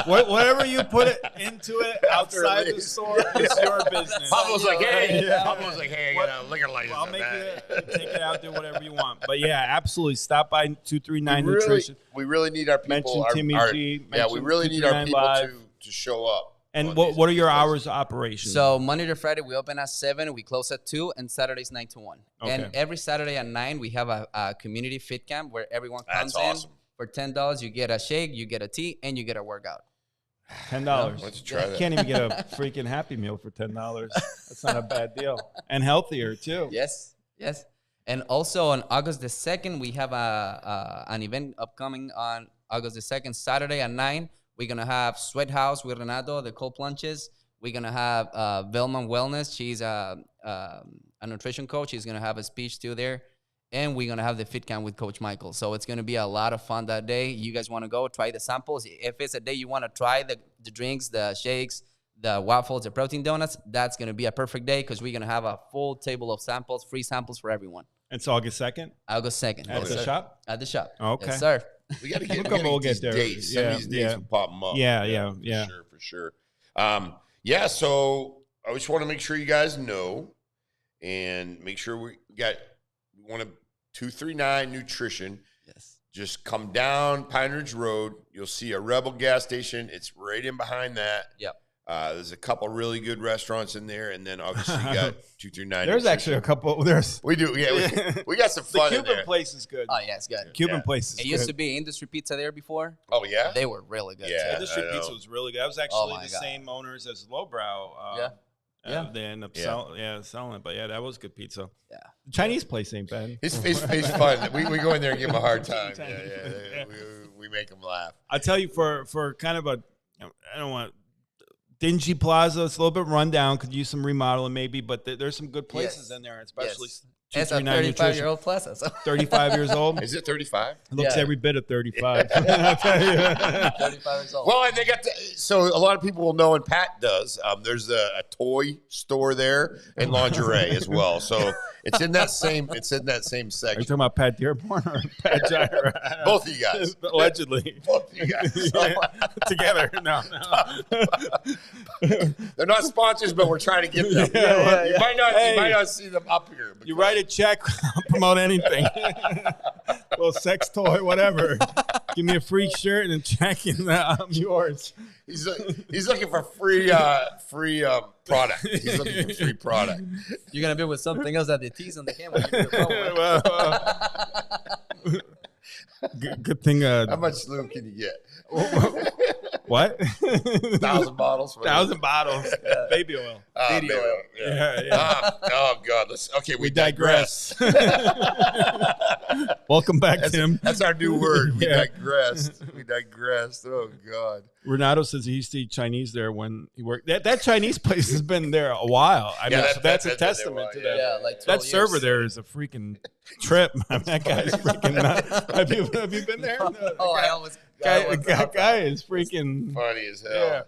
Whatever you put it into it outside the store, it's your business. Pablo's like, hey, I got a liquor license. I'll make it. Take it out, do whatever you want. But yeah, absolutely. Stop by 239 Nutrition. We really need our people. Mention Timmy G. Yeah, we really need our people to show up. And what are your hours of operation? So Monday to Friday, we open at 7, we close at 2, and Saturdays 9 to 1. Okay. And every Saturday at 9, we have a community fit camp where everyone comes in. For $10, you get a shake, you get a tea, and you get a workout. $10. Let's try that. You can't even get a freaking Happy Meal for $10. That's not a bad deal. And healthier, too. Yes. And also on August the 2nd, we have an event upcoming on August the 2nd, Saturday at 9. We're going to have Sweat House with Renato, the cold plunges. We're going to have Velma Wellness. She's a nutrition coach. She's going to have a speech too there. And we're going to have the fit camp with Coach Michael. So it's going to be a lot of fun that day. You guys want to go, try the samples. If it's a day you want to try the drinks, the shakes, the waffles, the protein donuts, that's going to be a perfect day because we're going to have a full table of samples, free samples for everyone. It's August 2nd? August 2nd. At the shop? At the shop. Okay. Yes, sir. We got to get, we'll get there. Dates. Some of these dates will pop them up. Yeah. For sure. So I just want to make sure you guys know and make sure we want to 239 Nutrition. Yes. Just come down Pine Ridge Road. You'll see a Rebel gas station. It's right in behind that. Yep. There's a couple really good restaurants in there, and then obviously you got 239. There's actually a couple. We do. Yeah, we got some fun. The Cuban place is good. Oh yeah, it's good. Cuban place is good. It used to be Industry Pizza there before. Oh yeah, they were really good. Yeah, Industry Pizza was really good. That was actually the same owners as Lowbrow. They end up selling it, but yeah, that was good pizza. Yeah, the Chinese place ain't bad. It's fun. We go in there and give them a hard time. Yeah. We make them laugh. I tell you, for kind of I don't want. Dingy plaza. It's a little bit run down. Could use some remodeling maybe, but there's some good places in there, especially. It's a 35-year-old plaza. So. 35 years old. Is it 35? It looks every bit of 35. 35 years old. Well, and they got so a lot of people will know, and Pat does. There's a toy store there and lingerie as well. So it's in that same section. Are you talking about Pat Dearborn or Pat Gyra? Both of you guys. Allegedly. Both of you guys. Together. No. They're not sponsors, but we're trying to get them. You might not see them up here. You write a check, I'll promote anything. Little sex toy, whatever. Give me a free shirt and a check, and I'm yours. He's looking for free product. He's looking for free product. You're gonna be with something else that they tease on the camera. Good thing. How much lube can you get? What? 1,000 bottles. 1,000 bottles. Baby oil. Baby oil. Yeah. Oh God. We digress. Welcome back, Tim. That's our new word. We digressed. We digressed. Oh God. Renato says he used to eat Chinese there when he worked. That Chinese place has been there a while. I mean, that's a testament to that. Yeah, like 12 that years. Server there is a freaking trip. That guy's freaking nuts. Have you been there? Guy is freaking funny as hell. Yeah.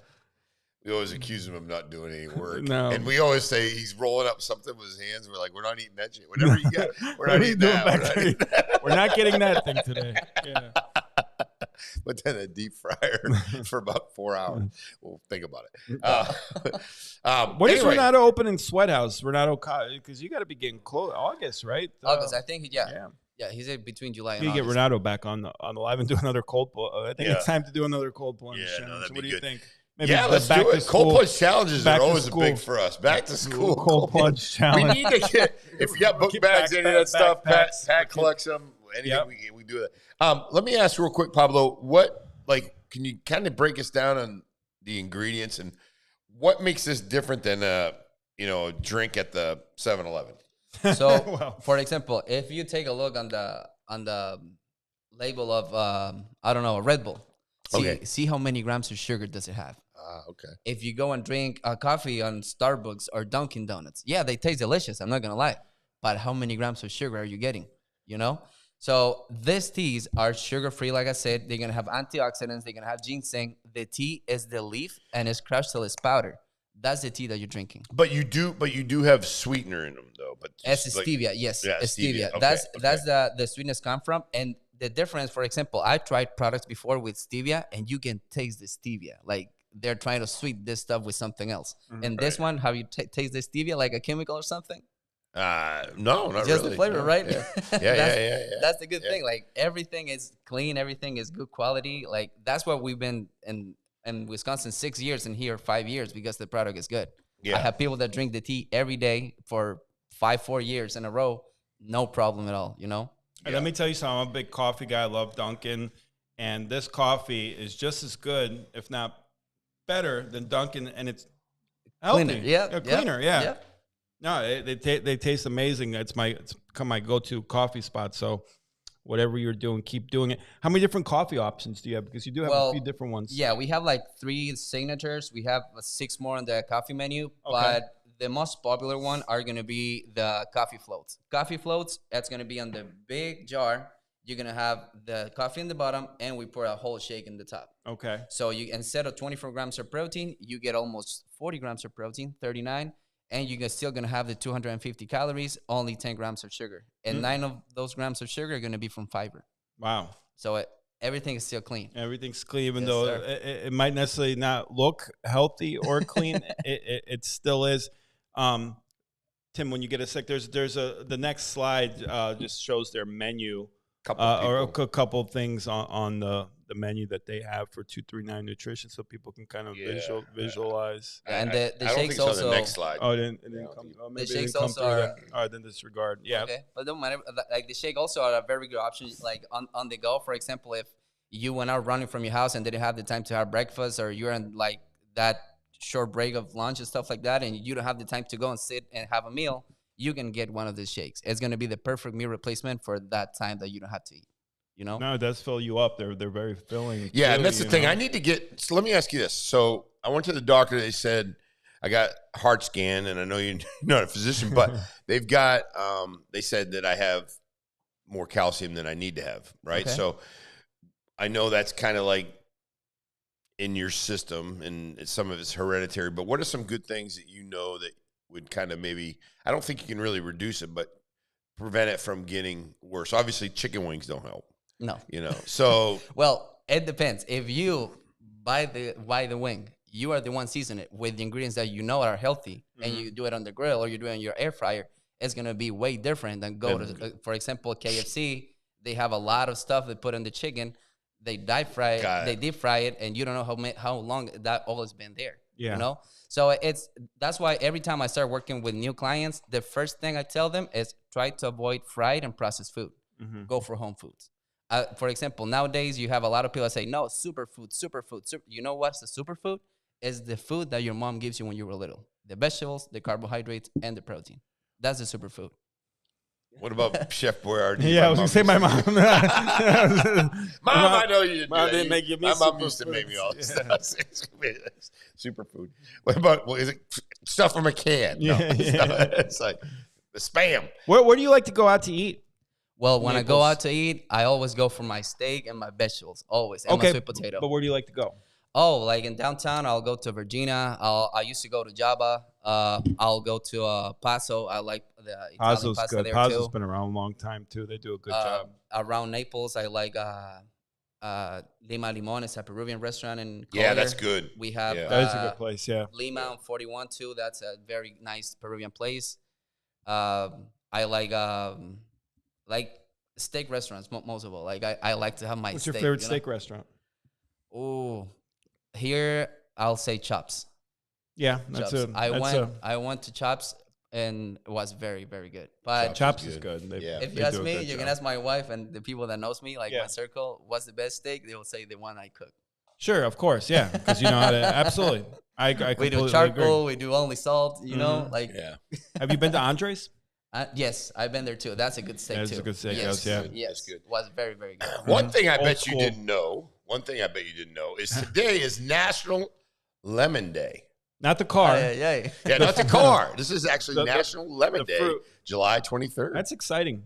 We always accuse him of not doing any work. No. And we always say he's rolling up something with his hands. We're like, we're not eating that shit. Whatever you got, we're not eating that. We're not getting that thing today. Yeah. But then a deep fryer for about 4 hours. We'll think about it. When is Renato opening Sweat House? Renato, because you got to be getting close. August, right? August, I think. Yeah, he's between July and August. You get Renato back on the live and do another cold plunge. I think it's time to do another cold plunge. Yeah, no, what do you think? Maybe let's do it. Cold plunge challenges are always big for us. Back to school. Cold plunge challenge. We need to get, if you got book bags, any of that stuff, Pat collects them. Anything we do that. Let me ask real quick, Pablo, can you kind of break us down on the ingredients and what makes this different than a drink at the 7-Eleven? So, for example, if you take a look on the label of a Red Bull, see how many grams of sugar does it have? Okay. If you go and drink a coffee on Starbucks or Dunkin' Donuts, they taste delicious. I'm not gonna lie, but how many grams of sugar are you getting? So these teas are sugar-free, like I said. They're going to have antioxidants. They're going to have ginseng. The tea is the leaf, and it's crushed till it's powder. That's the tea that you're drinking. But you do have sweetener in them, though. But it's stevia, yes. Yeah, it's stevia. Okay, that's the sweetness come from. And the difference, for example, I tried products before with stevia, and you can taste the stevia. Like they're trying to sweet this stuff with something else. And this one, have you taste the stevia like a chemical or something? No, not just really. The flavor, no. right? Yeah, That's the good thing. Like everything is clean, everything is good quality. Like that's what we've been in Wisconsin 6 years and here 5 years because the product is good. Yeah. I have people that drink the tea every day for 4 years in a row, no problem at all. You know. And let me tell you something. I'm a big coffee guy. I love Dunkin', and this coffee is just as good, if not better, than Dunkin', and it's healthy. Cleaner, yeah, cleaner, yeah. No, they taste amazing. It's become my go-to coffee spot. So whatever you're doing, keep doing it. How many different coffee options do you have? Because you do have a few different ones. Yeah, we have like 3 signatures. We have 6 more on the coffee menu, but the most popular one are going to be the coffee floats. Coffee floats, that's going to be on the big jar. You're going to have the coffee in the bottom, and we pour a whole shake in the top. Okay. So you instead of 24 grams of protein, you get almost 40 grams of protein, 39, and you're still going to have the 250 calories, only 10 grams of sugar. And 9 of those grams of sugar are going to be from fiber. Wow. So everything is still clean. Everything's clean, even though it might necessarily not look healthy or clean. it still is. Tim, when you get a sec, there's the next slide just shows their menu or a couple of things on the menu that they have for 239 Nutrition, so people can kind of visualize. And the shakes also. also. On the next slide. Oh, it didn't come. Oh, maybe the shakes come also through are. that. All right, then disregard. Yeah. Okay, but don't matter. Like the shake also are a very good option. Like on the go, for example, if you went out running from your house and didn't have the time to have breakfast, or you're in like that short break of lunch and stuff like that, and you don't have the time to go and sit and have a meal, you can get one of these shakes. It's going to be the perfect meal replacement for that time that you don't have to eat. You know? No, it does fill you up. They're very filling. Yeah, and that's the thing. I need to get. So let me ask you this. So I went to the doctor. They said I got a heart scan, and I know you're not a physician, but they've got. They said that I have more calcium than I need to have. Right. Okay. So I know that's kind of like in your system, and some of it's hereditary. But what are some good things that you know that would kind of maybe? I don't think you can really reduce it, but prevent it from getting worse. Obviously, chicken wings don't help. No. You know, so. Well, it depends. If you buy the wing, you are the one seasoning it with the ingredients that you know are healthy, and you do it on the grill or you do it in your air fryer, it's going to be way different than go to, for example, KFC. They have a lot of stuff they put in the chicken. They deep fry it, and you don't know how long that all has been there. Yeah. You know? So that's why every time I start working with new clients, the first thing I tell them is try to avoid fried and processed food. Go for home foods. For example, nowadays you have a lot of people that say, no, superfood. You know what's the superfood? It's the food that your mom gives you when you were little. The vegetables, the carbohydrates, and the protein. That's the superfood. What about Chef Boyardee? Yeah, I was going to say my mom. Mom, I know you. Mom didn't make you. My mom used to make me all this stuff. Superfood. What about, is it stuff from a can? No, it's like the Spam. Where do you like to go out to eat? Well, when I go out to eat, I always go for my steak and my vegetables, always, and my sweet potato. But where do you like to go? Oh, like in downtown, I'll go to Virginia. I used to go to Java. I'll go to Paso. I like the Italian Paso's pasta good. there Paso's too. been around a long time too. They do a good job. Around Naples, I like Lima Limon. It's a Peruvian restaurant in Yeah, Collier. that's good. We have That is a good place. Yeah. Lima on 41 too. That's a very nice Peruvian place. I like steak restaurants most of all. Like I like to have my What's steak. your favorite steak restaurant? Oh, here I'll say Chops. Yeah, that's Chops. it. I went to Chops and it was very, very good. But Chops is good. if you ask me, you can ask my wife and the people that knows me, like my circle, what's the best steak? They will say the one I cook. Sure, of course, yeah, because you know how to. Absolutely, I we do completely charcoal. agree. We do only salt. You know, like Have you been to Andres? Yes, I've been there too. That's a good steak too. That's a good steak. Yes, Yeah, yes, That's good. Was very, very good. One thing I Old bet school. you didn't know. One thing I bet you didn't know is today is National Lemon Day. not the car. Yeah. Yeah, not the car. This is actually The- National Lemon the Day, fruit. July 23rd. That's exciting.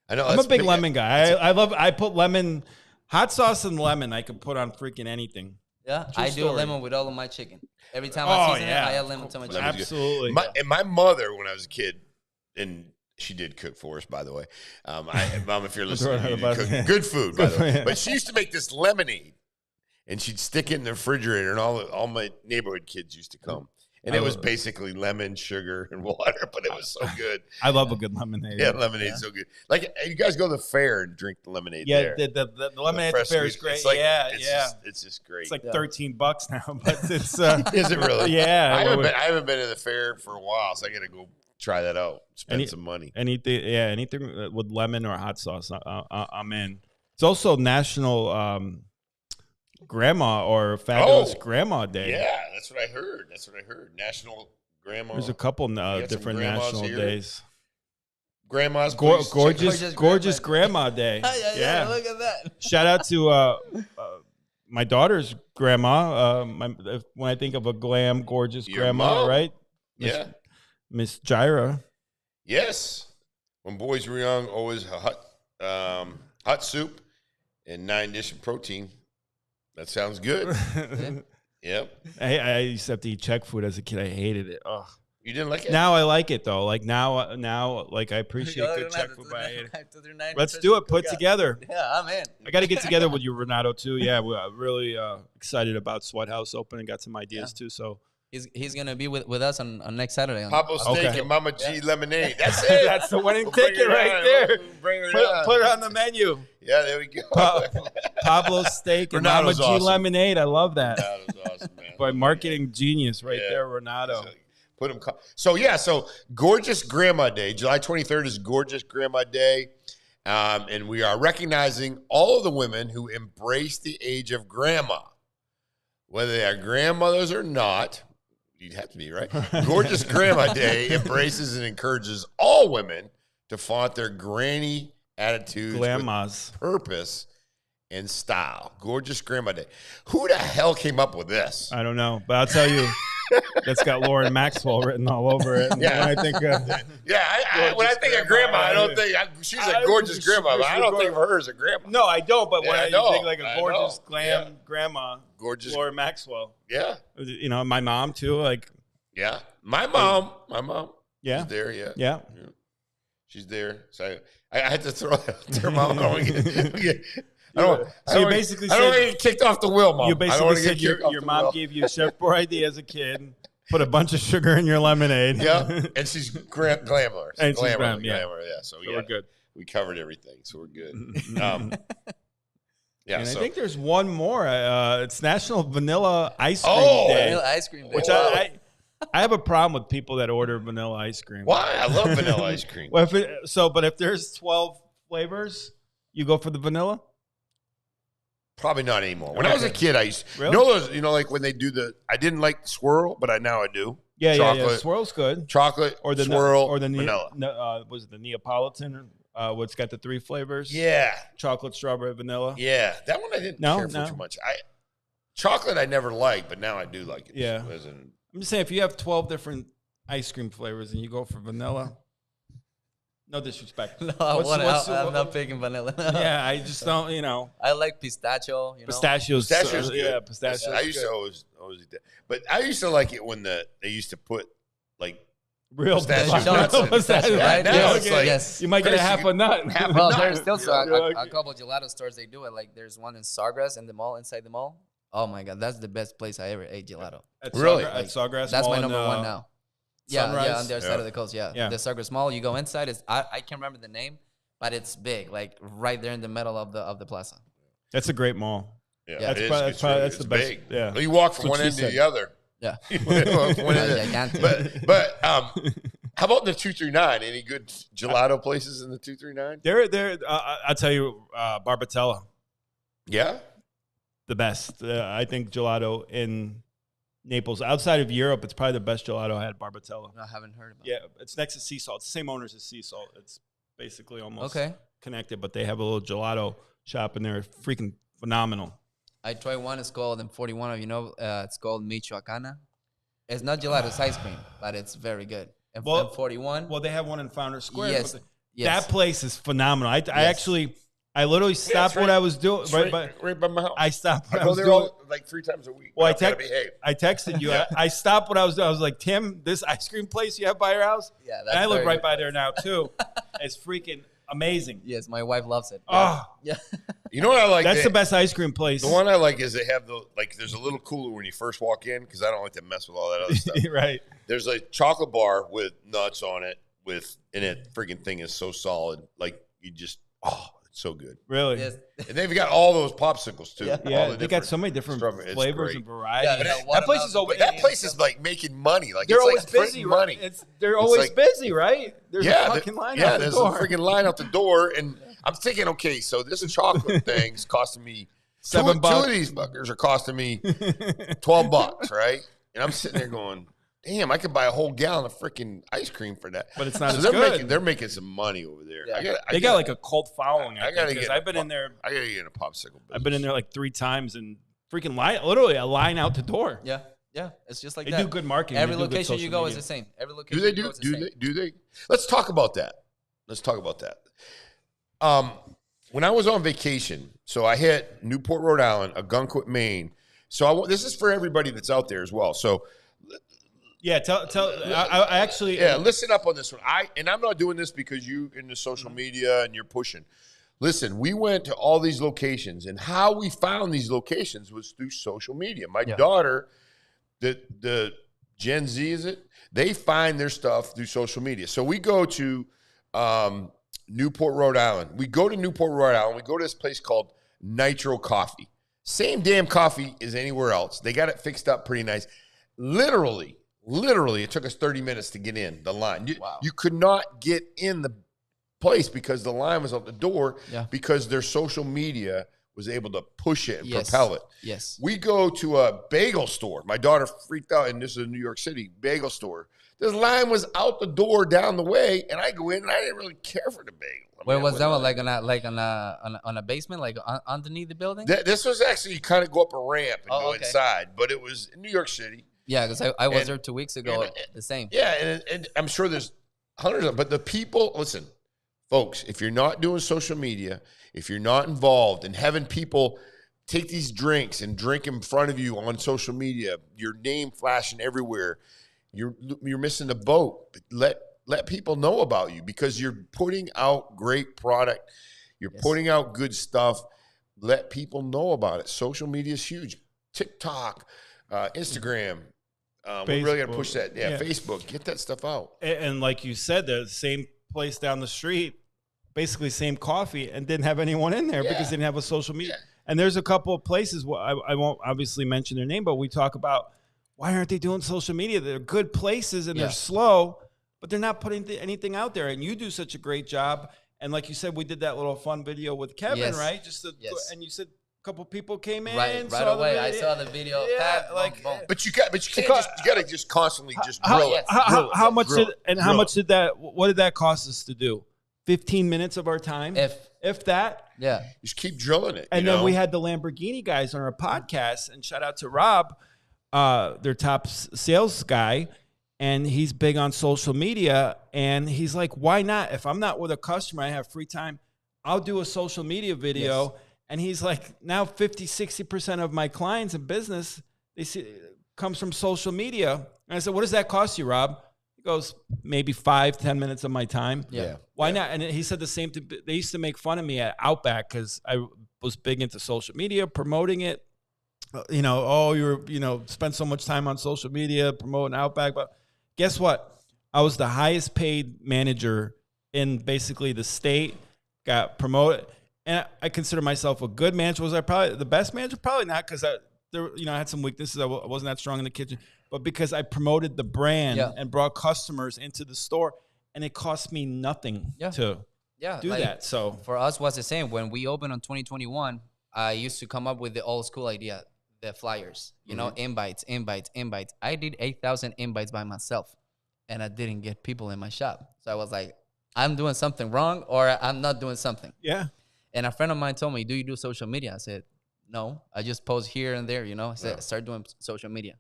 I know. I'm that's a big lemon guy. I put lemon, hot sauce and lemon. I could put on freaking anything. Yeah, True I do story. lemon with all of my chicken. Every time Oh, I season yeah. it, I add lemon to my chicken. Absolutely. And my mother, when I was a kid, and She did cook for us, by the way. Mom, if you're listening, you about did cook that. good food, by the way. But she used to make this lemonade, and she'd stick it in the refrigerator, and all my neighborhood kids used to come. And it was basically lemon, sugar, and water, but it was so good. I love a good lemonade. Yeah, lemonade's so good. Like, you guys go to the fair and drink the lemonade there. Yeah, the lemonade at the fair is great. It's like, yeah. It's just great. It's like $13 now, but it's Is it really? Yeah. I haven't been to the fair for a while, so I got to go try that out. Spend some money. Anything with lemon or hot sauce, I'm in. It's also National Grandma or Fabulous Grandma Day. Yeah, that's what I heard. National Grandma. There's a couple different national days. Grandma's gorgeous Grandma Day. yeah, look at that. Shout out to my daughter's grandma. When I think of a gorgeous Your grandma, mom. right? Miss Jira. Yes. When boys were young, always hot soup and 9-dish of protein. That sounds good. Yep. I used to have to eat Czech food as a kid. I hated it. Ugh. You didn't like it? Now I like it though. Like now, like I appreciate good Czech food. But I hate it. Let's do it. Put together. Yeah, I'm in. I got to get together with you, Renato, too. Yeah, we're really excited about Sweat House opening. Got some ideas too. So he's gonna be with us on next Saturday. Pablo steak and Mama G lemonade. That's it. That's the winning ticket right there. Put it on the menu. Yeah, there we go. Pablo steak and Renato's Mama G awesome. lemonade. I love that. That was awesome, man. By marketing genius right there, Renato. Put him. So Gorgeous Grandma Day. July 23rd is Gorgeous Grandma Day. And we are recognizing all of the women who embrace the age of grandma. Whether they are grandmothers or not, you'd have to be, right? Gorgeous Grandma Day embraces and encourages all women to flaunt their granny attitudes Grandmas. with purpose and style. Gorgeous Grandma Day. Who the hell came up with this? I don't know, but I'll tell you, that's got Lauren Maxwell written all over it. And Yeah. when I think, when I think of grandma, I don't think she's a gorgeous grandma. But I don't think of her as a grandma. no, I don't. But when I think like a I gorgeous know. glam grandma, Gorgeous. Lauren Maxwell. Yeah, You know, my mom too. Like, yeah. My mom. yeah, She's there. Yeah, yeah. She's there. So I had to throw her mom. I don't basically I don't said- want to get kicked off the wheel, Mom. You I don't basically wanna get said kicked off your the mom wheel. gave you a chef idea as a kid. Put a bunch of sugar in your lemonade. Yeah, and she's glamorous. And she's Glamorous, yeah. glamour, yeah. So we're good. We covered everything, so we're good. Yeah, And so I think there's one more. It's National Vanilla Ice Cream Oh! Day, Vanilla ice cream. which I have a problem with people that order vanilla ice cream. why? I love vanilla ice cream. Well, but if there's 12 flavors, you go for the vanilla. Probably not anymore. When I was a kid, I used Really? like when they do I didn't like swirl, but now I do. Yeah, Chocolate, yeah. Swirl's good. chocolate, Or the swirl, or the vanilla. was it the Neapolitan? What's got the 3 flavors? Yeah, Chocolate, strawberry, vanilla. yeah. That one I didn't care for too much. Chocolate I never liked, but now I do like it. Yeah. As in- I'm just saying, if you have 12 different ice cream flavors and you go for vanilla, no disrespect. No, what- I'm not picking vanilla. Yeah, I just don't, I like pistachio. Pistachios. Pistachios good. Yeah, pistachios. I used to always eat that, but I used to like it when they used to put like Real pistachios nuts. nuts in. Pistachio, right? Now Yes, it's like yes. You might get a Chris, half a nut. half a Well, nut. there's still Yeah. a couple of gelato stores they do it. Like there's one in Sawgrass in the mall, inside the mall. Oh my god, that's the best place I ever ate gelato. At Really? At Sawgrass That's Mall my in, number one now. Yeah, Sunrise? on the other side Yeah. of the coast. Yeah, Yeah. the Sawgrass Mall. You go inside. I can't remember the name, but it's big, like right there in the middle of the plaza. That's a great mall. Yeah, Yeah. it is. That's It's probably- really- that's the it's best. big. Yeah. You walk from That's what one she end to said. the other. Yeah. One end to- Gigantic. but how about the 239? Any good gelato places in the 239? I'll tell you, Barbatella, Yeah. the best. I think gelato in Naples, outside of Europe, it's probably the best gelato I had. Barbatella. I haven't heard about. Yeah, it's next to Sea Salt. It's the same owners as Sea Salt. It's basically almost Okay. connected, but they have a little gelato shop in there. Freaking phenomenal. I tried one. It's called in 41. It's called Michoacana. It's not gelato, it's ice cream, but it's very good. And Well- 41. Well, they have one in Founders Square. Yes. but Yes. That place is phenomenal. I actually I literally stopped what I was doing. Right by my house. I stopped what I I go was there doing. like 3 times a week. Well, I behave. texted you. I stopped what I was doing. I was like, Tim, this ice cream place you have by your house? Yeah, and I live right by there now, too. It's freaking amazing. Yes, my wife loves it. Oh, yeah. You know what I like? That's the best ice cream place. The one I like is they have there's a little cooler when you first walk in because I don't like to mess with all that other stuff. Right. There's a chocolate bar with nuts on it and it freaking thing is so solid. Like you just, it's so good. Really? Yes. And they've got all those popsicles too. Yeah, they got so many different flavors and varieties. Yeah, that place is always like making money. Like they're it's always like busy, money. right? They're always busy, right? There's a fucking line out the there's door. a freaking line out the door, and I'm thinking, okay, so this chocolate thing's costing me $7. Two of these fuckers are costing me $12, right? And I'm sitting there going, damn, I could buy a whole gallon of freaking ice cream for that. But it's not as they're good. they're making some money over there. Yeah. They got like a cult following. I gotta get. I've been in there. I gotta get in a popsicle business. I've been in there like 3 times and freaking literally a line out the door. Yeah. Yeah. It's just like They that. do good marketing. Every They do good location you social go media. is the same. Every location Do they you do? go is the same. Do they? Let's talk about that. When I was on vacation, so I hit Newport, Rhode Island, Algonquin, Maine. So this is for everybody that's out there as well. So yeah, I actually listen up on this one. I'm not doing this because you into social media and you're pushing. Listen, we went to all these locations, and how we found these locations was through social media. My daughter, the Gen Z, is it? They find their stuff through social media. So we go to Newport, Rhode Island. We go to Newport, Rhode Island. We go to this place called Nitro Coffee. Same damn coffee as anywhere else. They got it fixed up pretty nice. Literally, it took us 30 minutes to get in the line. You could not get in the place because the line was out the door because their social media was able to push it and propel it. Yes. We go to a bagel store. My daughter freaked out, and this is in New York City, bagel store. This line was out the door down the way, and I go in, and I didn't really care for the bagel. Where was that one? Like on a basement, like underneath the building? This was actually, you kind of go up a ramp and go inside, but it was in New York City. Yeah, because I was there 2 weeks ago, the same. Yeah, and I'm sure there's hundreds of them, but the people, listen, folks, if you're not doing social media, if you're not involved in having people take these drinks and drink in front of you on social media, your name flashing everywhere, you're missing the boat. Let people know about you because you're putting out great product. You're putting out good stuff. Let people know about it. Social media is huge. TikTok, Instagram. We really got to push that. Yeah, Facebook. Get that stuff out. And like you said, the same place down the street, basically same coffee, and didn't have anyone in there because they didn't have a social media. And there's a couple of places where I won't obviously mention their name, but we talk about why aren't they doing social media? They're good places and they're slow, but they're not putting anything out there. And you do such a great job. And like you said, we did that little fun video with Kevin, right? And you said a couple people came in. Right away. I saw the video. But you can't you gotta just constantly just grill it. How much did that? What did that cost us to do? 15 minutes of our time, if that. Yeah, just keep drilling it. And then we had the Lamborghini guys on our podcast, and shout out to Rob, their top sales guy, and he's big on social media. And he's like, "Why not? If I'm not with a customer, I have free time, I'll do a social media video." Yes. And he's like, "Now 50-60% of my clients in business comes from social media." And I said, "What does that cost you, Rob?" He goes, maybe 5-10 minutes of my time. Yeah. Why not? And he said the same thing. They used to make fun of me at Outback because I was big into social media, promoting it. You're spend so much time on social media promoting Outback. But guess what? I was the highest paid manager in basically the state, got promoted. And I consider myself a good manager. Was I probably the best manager? Probably not, because I had some weaknesses. I wasn't that strong in the kitchen. But because I promoted the brand and brought customers into the store, and it cost me nothing to do that. So for us, was the same. When we opened on 2021, I used to come up with the old school idea, the flyers, invites. I did 8,000 invites by myself, and I didn't get people in my shop. So I was like, I'm doing something wrong, or I'm not doing something. Yeah. And a friend of mine told me, "Do you do social media?" I said, "No, I just post here and there." I said, "Start doing social media."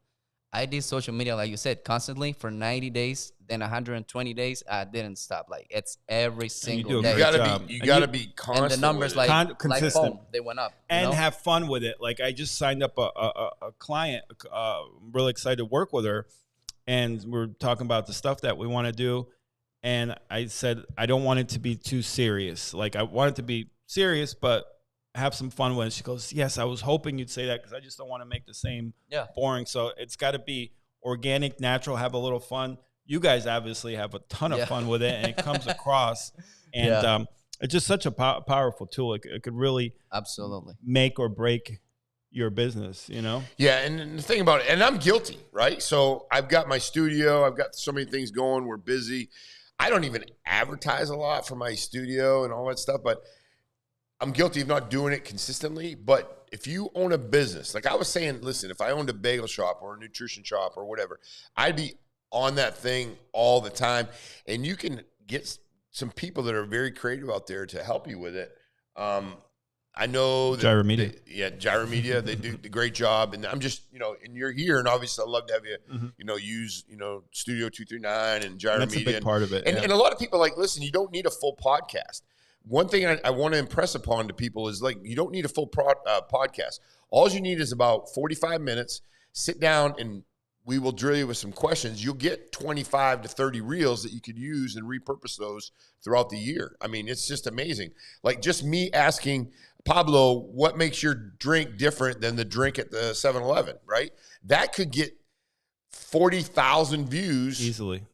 I did social media, like you said, constantly for 90 days, then 120 days. I didn't stop. Like it's every single day. You gotta be constant. And the numbers like consistent. boom, they went up. And have fun with it. Like I just signed up a client. I'm really excited to work with her, and we're talking about the stuff that we want to do. And I said I don't want it to be too serious. Like I want it to be serious, but have some fun with it. She goes, yes, I was hoping you'd say that because I just don't want to make the same boring. So it's got to be organic, natural, have a little fun. You guys obviously have a ton of fun with it, and it comes across. And it's just such a powerful tool. It could really absolutely make or break your business, you know? Yeah, and the thing about it, and I'm guilty, right? So I've got my studio. I've got so many things going. We're busy. I don't even advertise a lot for my studio and all that stuff, but I'm guilty of not doing it consistently. But if you own a business, like I was saying, listen, if I owned a bagel shop or a nutrition shop or whatever, I'd be on that thing all the time. And you can get some people that are very creative out there to help you with it. I know that Gyro Media. Gyro Media, they do a great job. And I'm just, and you're here, and obviously I'd love to have you, use, Studio 239 and Gyro That's Media. That's a big part of it. And a lot of people are like, listen, you don't need a full podcast. One thing I want to impress upon to people is like, you don't need a full podcast. All you need is about 45 minutes. Sit down and we will drill you with some questions. You'll get 25 to 30 reels that you could use and repurpose those throughout the year. I mean, it's just amazing. Like just me asking Pablo, what makes your drink different than the drink at the 7-Eleven, right? That could get 40,000 views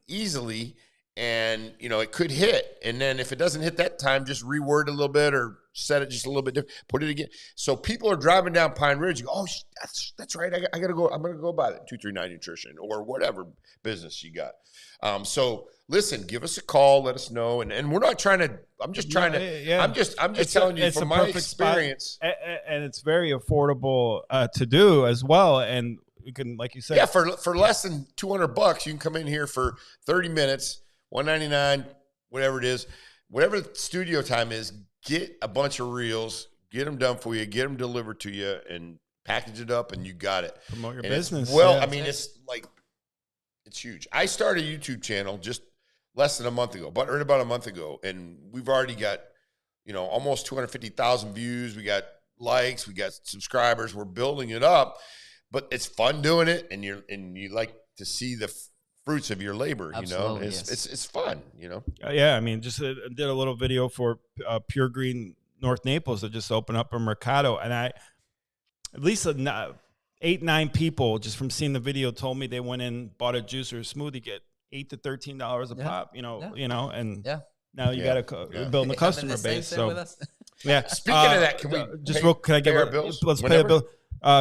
easily. And, it could hit. And then if it doesn't hit that time, just reword it a little bit or set it just a little bit different, put it again. So people are driving down Pine Ridge. You go, oh, that's right. I got to go. I'm going to go buy that 239 Nutrition or whatever business you got. So listen, give us a call. Let us know. And we're not trying to, I'm just trying to, yeah. I'm just telling you from my experience. And it's very affordable to do as well. And we can, like you said. Yeah, for less than $200, you can come in here for 30 minutes. $199, whatever it is, whatever the studio time is, get a bunch of reels, get them done for you, get them delivered to you, and package it up, and you got it. Promote your business. It's huge. I started a YouTube channel just less than a month ago, about a month ago, and we've already got, almost 250,000 views. We got likes, we got subscribers. We're building it up, but it's fun doing it, and you like to see the fruits of your labor. Absolutely, it's fun. Yeah, I mean, just did a little video for Pure Green North Naples that just opened up in Mercado, and at least 8-9 people just from seeing the video told me they went in, bought a juice or a smoothie, get $8 to $13 a pop. And now you got to build a customer base. So yeah. Speaking of that, can I get our bills? Let's pay a bill.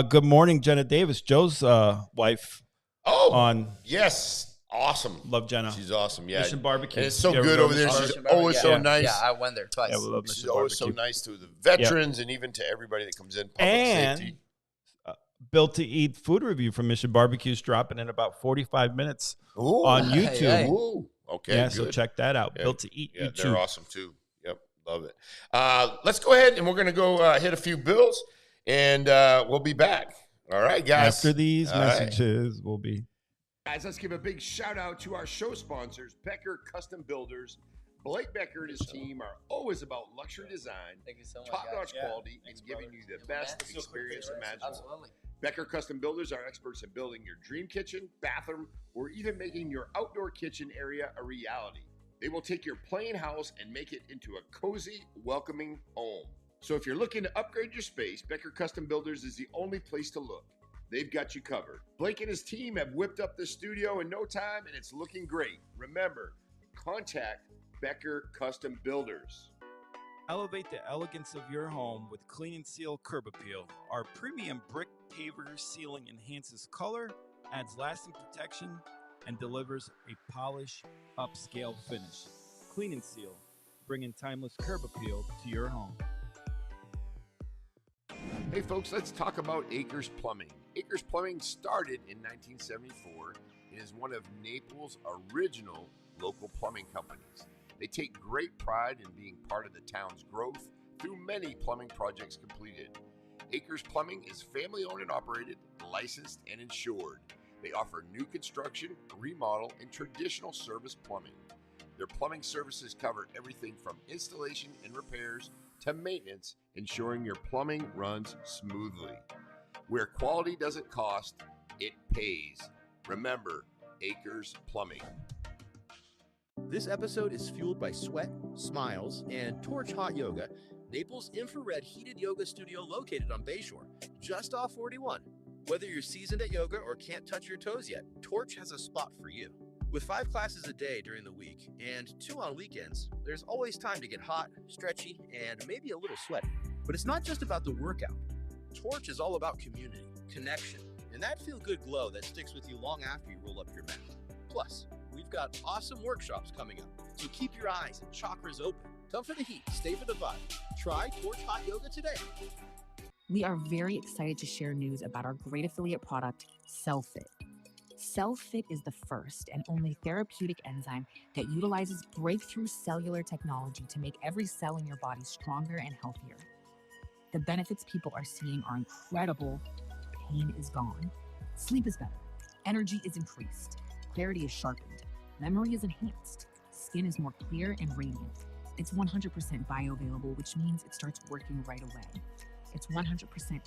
Good morning, Jenna Davis, Joe's wife. Oh, yes. Awesome. Love Jenna. She's awesome. Yeah. Mission Barbecue. And it's so good over there. She's always so nice. Yeah, I went there twice. Yeah, we love She's Mission always Barbecue. so nice to the veterans and even to everybody that comes in. Public safety. Built to Eat food review from Mission Barbecue is dropping in about 45 minutes on YouTube. Hey. Ooh. Okay. Yeah, good. so check that out. Yeah. Built to Eat. Yeah, YouTube. they're awesome too. Yep. Love it. Let's go ahead and we're going to go hit a few bills and we'll be back. All right, guys. After these messages, we'll be. Guys, let's give a big shout out to our show sponsors, Becker Custom Builders. Blake Becker and his team are always about luxury design, Thank you so much, top-notch guys. quality, and giving you the best experience imaginable. Absolutely. Becker Custom Builders are experts in building your dream kitchen, bathroom, or even making your outdoor kitchen area a reality. They will take your plain house and make it into a cozy, welcoming home. So if you're looking to upgrade your space, Becker Custom Builders is the only place to look. They've got you covered. Blake and his team have whipped up the studio in no time, and it's looking great. Remember, contact Becker Custom Builders. Elevate the elegance of your home with Clean and Seal Curb Appeal. Our premium brick paver ceiling enhances color, adds lasting protection, and delivers a polished, upscale finish. Clean and Seal, bringing timeless curb appeal to your home. Hey folks, let's talk about Acres Plumbing. Acres Plumbing started in 1974 and is one of Naples' original local plumbing companies. They take great pride in being part of the town's growth through many plumbing projects completed. Acres Plumbing is family owned and operated, licensed and insured. They offer new construction, remodel, and traditional service plumbing. Their plumbing services cover everything from installation and repairs to maintenance, ensuring your plumbing runs smoothly. Where quality doesn't cost, it pays. Remember, Acres Plumbing. This episode is fueled by Sweat, Smiles, and Torch Hot Yoga, Naples' infrared heated yoga studio located on Bayshore, just off 41. Whether you're seasoned at yoga or can't touch your toes yet, Torch has a spot for you. With 5 classes a day during the week and 2 on weekends, there's always time to get hot, stretchy, and maybe a little sweaty. But it's not just about the workout. Torch is all about community, connection, and that feel-good glow that sticks with you long after you roll up your mat. Plus, we've got awesome workshops coming up, so keep your eyes and chakras open. Come for the heat, stay for the vibe. Try Torch Hot Yoga today. We are very excited to share news about our great affiliate product, CellFit. CellFit is the first and only therapeutic enzyme that utilizes breakthrough cellular technology to make every cell in your body stronger and healthier. The benefits people are seeing are incredible. Pain is gone. Sleep is better. Energy is increased. Clarity is sharpened. Memory is enhanced. Skin is more clear and radiant. It's 100% bioavailable, which means it starts working right away. It's 100%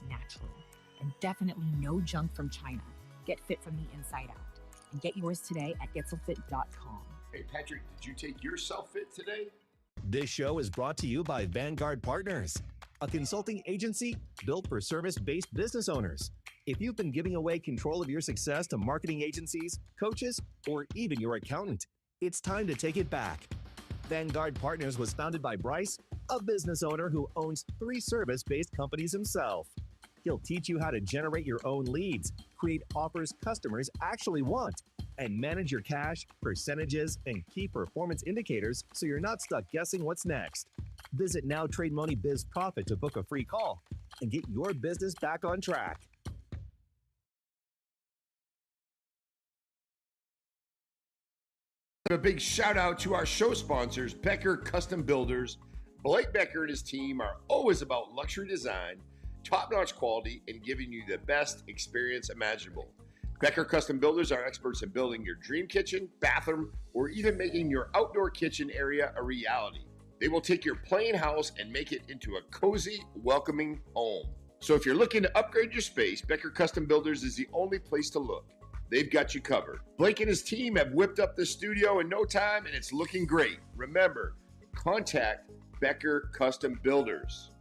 natural and definitely no junk from China. Get fit from the inside out and get yours today at getselfit.com. Hey, Patrick, did you take your CellFit today? This show is brought to you by Vanguard Partners, a consulting agency built for service-based business owners. If you've been giving away control of your success to marketing agencies, coaches, or even your accountant, it's time to take it back. Vanguard Partners was founded by Bryce, a business owner who owns 3 service-based companies himself. He'll teach you how to generate your own leads, create offers customers actually want, and manage your cash, percentages, and key performance indicators so you're not stuck guessing what's next. Visit Now Trade Money Biz Profit to book a free call and get your business back on track. A big shout out to our show sponsors, Becker Custom Builders. Blake Becker and his team are always about luxury design, top-notch quality, and giving you the best experience imaginable. Becker Custom Builders are experts in building your dream kitchen, bathroom, or even making your outdoor kitchen area a reality. They will take your plain house and make it into a cozy, welcoming home. So if you're looking to upgrade your space, Becker Custom Builders is the only place to look. They've got you covered. Blake and his team have whipped up the studio in no time, and it's looking great. Remember, contact Becker Custom Builders.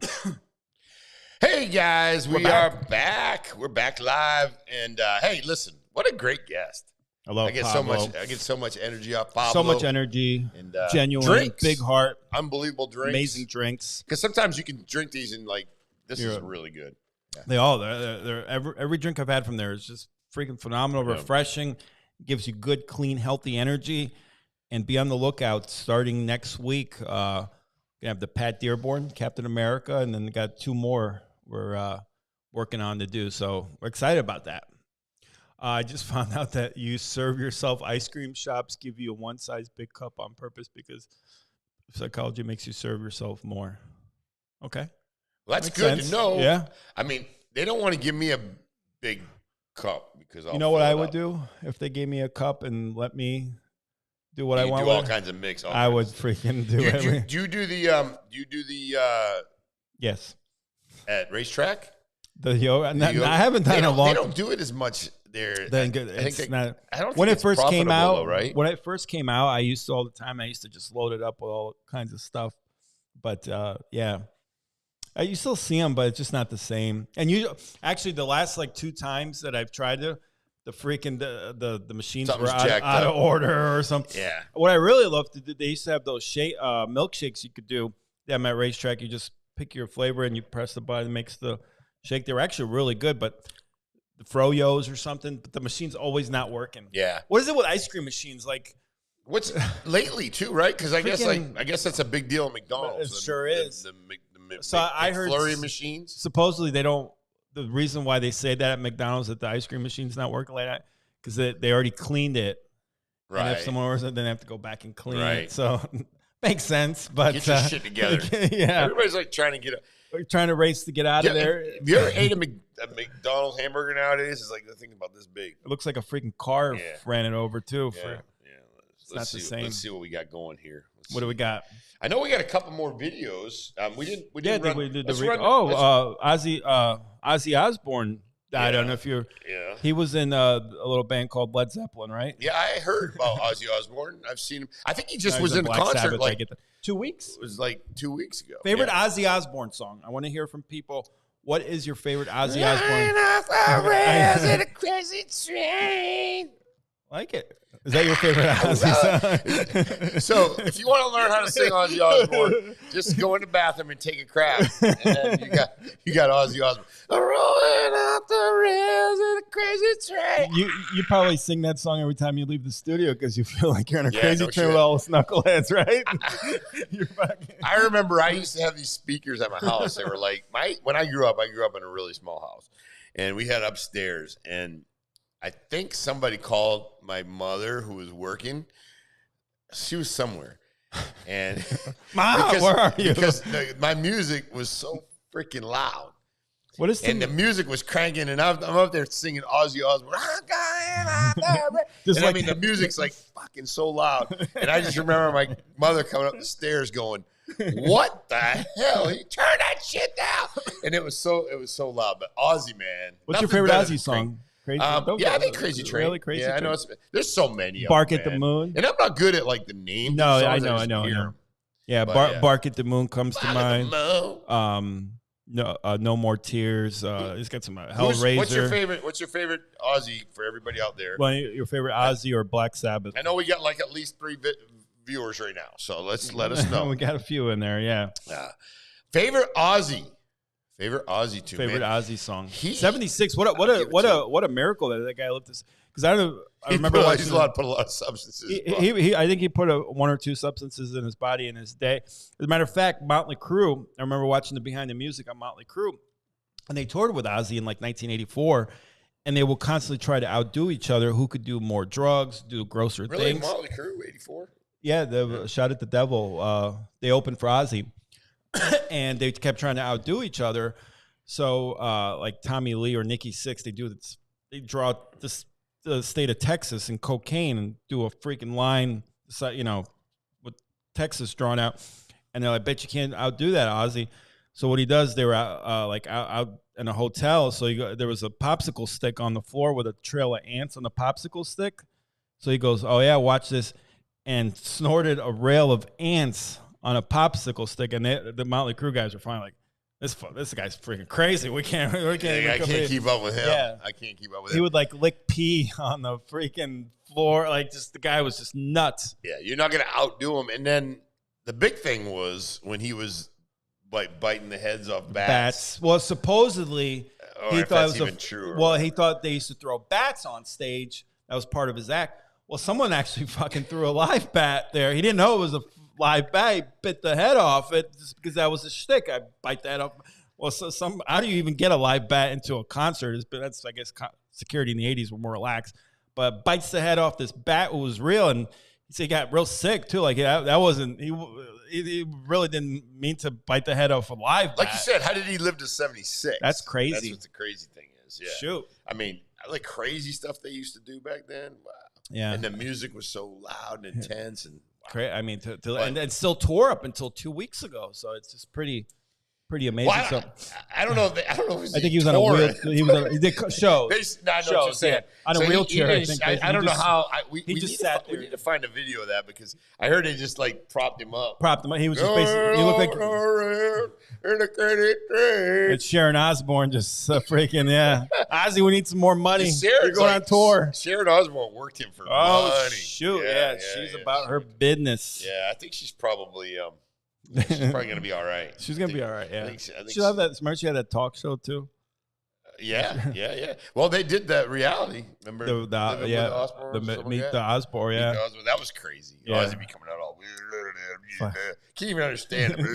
Hey, guys, we are back. We're back live. And, hey, listen, what a great guest. I love Pablo. I get so much energy off Pablo. So much energy, and genuine, drinks. Big heart. Unbelievable drinks. Amazing drinks. Because sometimes you can drink these and, like, this is really good. Yeah. They're every drink I've had from there is just freaking phenomenal, refreshing, gives you good, clean, healthy energy. And be on the lookout starting next week. Gonna have the Pat Dearborn, Captain America, and then we got 2 more we're working on to do. So we're excited about that. I just found out that you serve yourself. Ice cream shops give you a one-size big cup on purpose because psychology makes you serve yourself more. Okay. Well, that's good to know. Yeah. I mean, they don't want to give me a big cup because I'll you know what I would do if they gave me a cup and let me do what I want. Do all kinds of mix. I would freaking do it. Do you do the yes at racetrack? The yoga. I haven't done a long. They don't do it as much there. I don't think when it first came out, though, right? When it first came out, I used to all the time. I used to just load it up with all kinds of stuff. But yeah. You still see them, but it's just not the same. And you actually, the last like 2 times that I've tried to, the freaking the machines were out of order or something. Yeah. What I really love to do, they used to have those milkshakes you could do. Them at racetrack, you just pick your flavor and you press the button, it makes the shake. They were actually really good, but the Froyos or something, but the machine's always not working. Yeah. What is it with ice cream machines? Like, what's lately too, right? Because I guess that's a big deal at McDonald's. It sure is. So I heard flurry machines. Supposedly they don't. The reason why they say that at McDonald's that the ice cream machine's not working like that because they already cleaned it. Right. And if someone orders it, then they have to go back and clean it. So Makes sense, but get your shit together. Yeah, everybody's like trying to race to get out of there. Have you ever ate a McDonald's hamburger nowadays? It's like the thing about this big. It looks like a freaking car ran it over too. It's not the same. Let's see what we got going here. What do we got? I know we got a couple more videos. We didn't. Run, we did Ozzy Osbourne. I don't know if you're. Yeah. He was in a little band called Led Zeppelin, right? Yeah, I heard about Ozzy Osbourne. I've seen him. I think he just was in a concert Sabbath, like 2 weeks. It was like 2 weeks ago. Favorite Ozzy Osbourne song? I want to hear from people. What is your favorite Ozzy Osbourne? In a crazy train. Like it. Is that your favorite Ozzy song? So, if you want to learn how to sing Ozzy Osbourne, just go in the bathroom and take a crap, and then you got Ozzy Osbourne. Rolling out the rails in a crazy train. You probably sing that song every time you leave the studio because you feel like you're in a crazy train with all those knuckleheads, right? I remember I used to have these speakers at my house. They were like when I grew up in a really small house, and we had upstairs, and I think somebody called my mother who was working. She was somewhere. And Mom, where are you? Because my music was so freaking loud. What is and the music was cranking, and I'm up there singing Ozzy Osbourne. I mean, the music's like fucking so loud. And I just remember my mother coming up the stairs going, "What the hell? You turn that shit down!" And it was so loud. But Ozzy, man, what's your favorite Ozzy song? Crazy, I think Crazy Train. Really Crazy Train? I know there's so many. Bark at the Moon. And I'm not good at like the names. No, I know. Yeah, Bark at the Moon comes to mind. No More Tears. He's got some Hellraiser. What's your favorite Ozzy for everybody out there? Well, your favorite Ozzy or Black Sabbath? I know we got like at least 3 viewers right now, so let us know. We got a few in there, yeah. Favorite Ozzy. Favorite Ozzy too. Favorite Ozzy song. 76. What a miracle that guy lived this. Because I remember he's put a lot of substances. I think he put 1 or 2 substances in his body in his day. As a matter of fact, Motley Crue. I remember watching the behind the music on Motley Crue, and they toured with Ozzy in like 1984, and they will constantly try to outdo each other. Who could do more drugs, do grosser things? Really, Motley Crue, 84. Yeah, the Shot at the Devil. They opened for Ozzy. And they kept trying to outdo each other. So, like Tommy Lee or Nikki Sixx, they draw the state of Texas and cocaine and do a freaking line, with Texas drawn out. And they're like, "Bet you can't outdo that, Ozzy." So what he does, they were out in a hotel. So there was a popsicle stick on the floor with a trail of ants on the popsicle stick. So he goes, "Oh yeah, watch this," and snorted a rail of ants on a popsicle stick, and the Motley Crue guys were finally like, "This guy's freaking crazy. We can't. I can't keep up with him. Yeah. I can't keep up with him." He would like lick pee on the freaking floor, like just the guy was just nuts. Yeah, you're not gonna outdo him. And then the big thing was when he was like biting the heads off bats. Well, supposedly he thought it was true. Well, he thought they used to throw bats on stage. That was part of his act. Well, someone actually fucking threw a live bat there. He didn't know it was a live bat. He bit the head off it just because that was a shtick. I bite that off. Well, how do you even get a live bat into a concert? That's I guess security in the 80s were more relaxed. But bites the head off this bat was real, and he said he got real sick too. Like that wasn't he really didn't mean to bite the head off a live bat. Like you said, how did he live to 76? That's crazy. That's what the crazy thing is. Yeah. Shoot. I mean, like crazy stuff they used to do back then. Wow. Yeah. And the music was so loud and intense and wow. I mean, and still tore up until 2 weeks ago. So it's just pretty amazing. Well, I don't know. I think he was on a wheel. He did shows. I know what you're saying. On a wheelchair. I don't know how. We need to find a video of that because I heard they just like propped him up. He was just basically. He looked like. It's Sharon Osbourne just freaking Ozzy, we need some more money. You're going on tour. Sharon Osbourne worked him for money. Oh shoot! Yeah, she's about her business. Yeah, I think she's probably. She's probably gonna be all right. She's gonna be all right. Yeah, I think she'll have that. Smart. She had that talk show too. Yeah. Well, they did that reality. Remember? Meet the Osbourne. Yeah, that was crazy. Yeah. Ozzy be coming out all weird. Can't even understand it.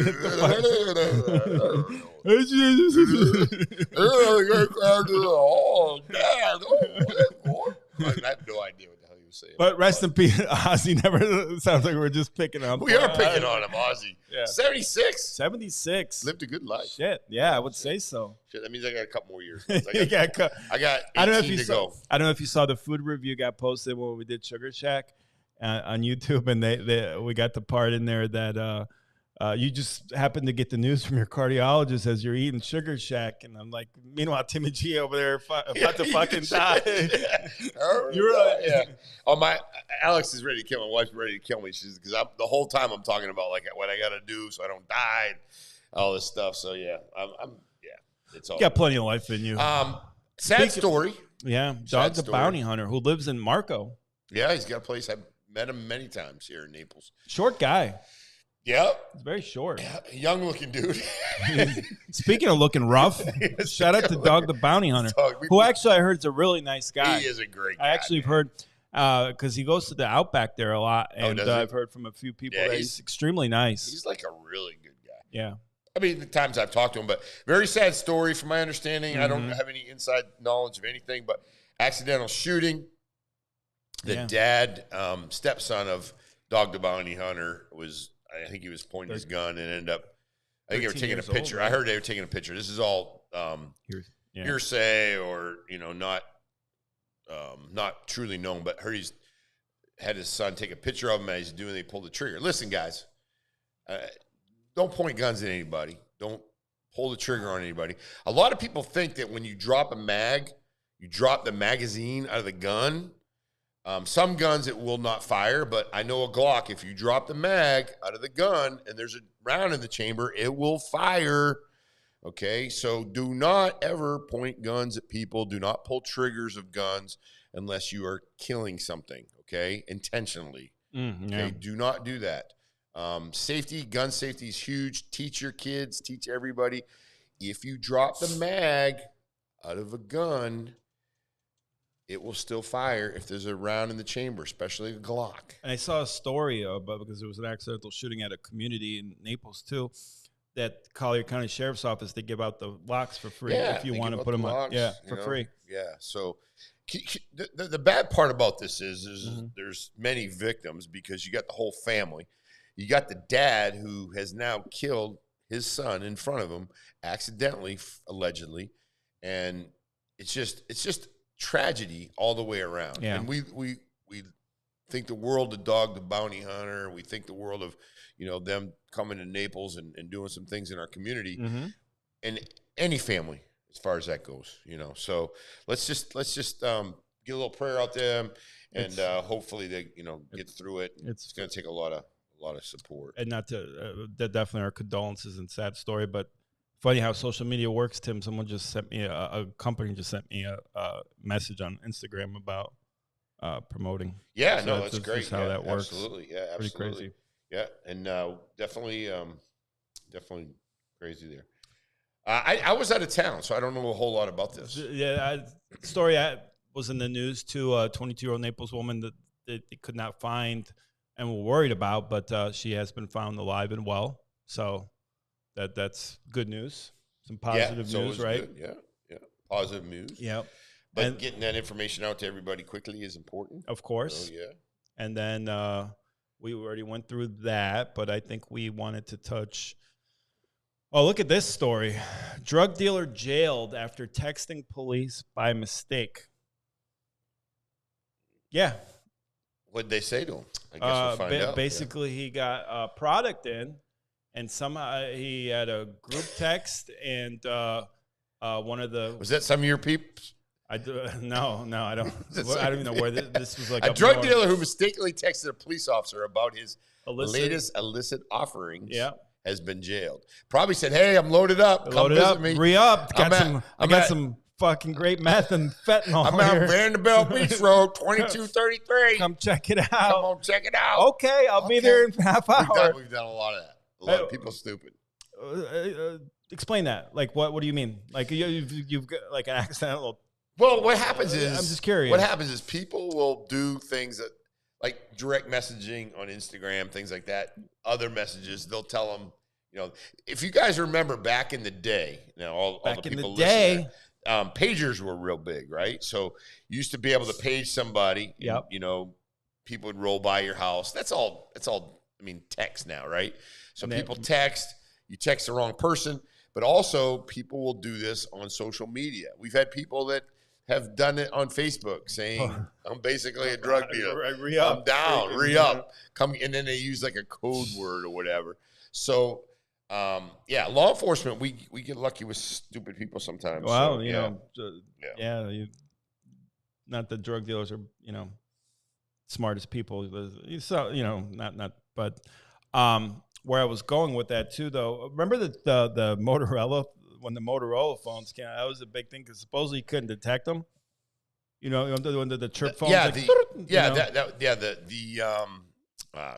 Oh, Dad! I have no idea what the hell he was say. But rest in peace, Ozzy. Never sounds like we're just picking on. We are picking on him, Ozzy. Yeah. 76. 76. Lived a good life. Shit. Yeah, I would say so. Shit, that means I got a couple more years. I got 18 to go. I don't know if you saw the food review got posted when we did Sugar Shack on YouTube, and we got the part in there that you just happened to get the news from your cardiologist as you're eating Sugar Shack, and I'm like, meanwhile, Timmy G over there about to fucking die. You're right. Yeah. Oh, Alex is ready to kill me. My wife's ready to kill me. She's because the whole time I'm talking about like what I got to do so I don't die, and all this stuff. So yeah, it's all. You got plenty of life in you. Sad story. Yeah, Dog the Bounty Hunter who lives in Marco. Yeah, he's got a place. I've met him many times here in Naples. Short guy. Yep. He's very short. Yeah, young looking dude. Speaking of looking rough, shout out to Dog the Bounty Hunter, who actually I heard is a really nice guy. He is a great guy. I actually have heard, because he goes to the Outback there a lot, and I've heard from a few people that he's extremely nice. He's like a really good guy. Yeah. I mean, the times I've talked to him, but very sad story from my understanding. I don't have any inside knowledge of anything, but accidental shooting. The dad, stepson of Dog the Bounty Hunter I think he was pointing his gun and ended up, I think they were taking a picture. I heard they were taking a picture. This is all hearsay or, not truly known, but heard he's had his son take a picture of him as they pulled the trigger. Listen, guys, don't point guns at anybody. Don't pull the trigger on anybody. A lot of people think that when you drop a mag, you drop the magazine out of the gun. Some guns it will not fire, but I know a Glock, if you drop the mag out of the gun and there's a round in the chamber, it will fire. Okay, so do not ever point guns at people. Do not pull triggers of guns unless you are killing something, okay, intentionally. Okay, do not do that. Safety, gun safety is huge. Teach your kids, teach everybody. If you drop the mag out of a gun, it will still fire if there's a round in the chamber, especially a Glock. And I saw a story about, because there was an accidental shooting at a community in Naples too, that Collier County Sheriff's Office, they give out the locks for free if you want to put them on. Yeah, for free. Yeah. So the bad part about this is there's many victims because you got the whole family. You got the dad who has now killed his son in front of him accidentally, allegedly, and it's just tragedy all the way around. Yeah. And we think the world of Dog the Bounty Hunter. We think the world of them coming to Naples and doing some things in our community, and any family as far as that goes. So let's just get a little prayer out there, and hopefully they get through it. It's going to take a lot of support. And not to that definitely our condolences and sad story, but funny how social media works, Tim. Someone just sent me a company just sent me a message on Instagram about promoting. Yeah, so that's great. Just how that works. Absolutely, yeah, absolutely. Pretty crazy. Yeah, and definitely crazy there. I was out of town, so I don't know a whole lot about this. Yeah, story was in the news too. A 22-year-old Naples woman that they could not find and were worried about, but she has been found alive and well. So that's good news. Some positive news, right? Good. Yeah, positive news. Yeah, but getting that information out to everybody quickly is important. Of course. So, yeah. And then we already went through that, but I think we wanted to touch. Oh, look at this story. Drug dealer jailed after texting police by mistake. Yeah. What'd they say to him? I guess we'll find out. Basically, he got a product in, and somehow he had a group text, and one of the... Was that some of your peeps? No, I don't. I don't even know where this was like. A drug dealer who mistakenly texted a police officer about his latest illicit offerings. Yeah. Has been jailed. Probably said, "Hey, I'm loaded up. Come visit me. Re-up. I got some fucking great meth and fentanyl. I'm at Vanderbilt Beach Road, 2233. Come check it out. Come on, check it out. Okay, I'll be there in half hour. We've done a lot of that. A lot of people stupid. Explain that. Like, what do you mean? Like, you've got like an accidental. Well, what happens is, I'm just curious. What happens is people will do things that, like direct messaging on Instagram, things like that, other messages, they'll tell them, if you guys remember back in the day, all the people listening, pagers were real big, right? So you used to be able to page somebody, yep. people would roll by your house. That's all. I mean, text now, right? So people text. You text the wrong person, but also people will do this on social media. We've had people that have done it on Facebook saying, I'm basically a drug dealer. I'm down, re-up. Come, and then they use like a code word or whatever. So, law enforcement, we get lucky with stupid people sometimes. Well, so, you know, not that drug dealers are, you know, smartest people. So, you know, but where I was going with that too, though, remember the Motorola, when the Motorola phones came out, that was a big thing because supposedly you couldn't detect them. You know, when the chirp phones.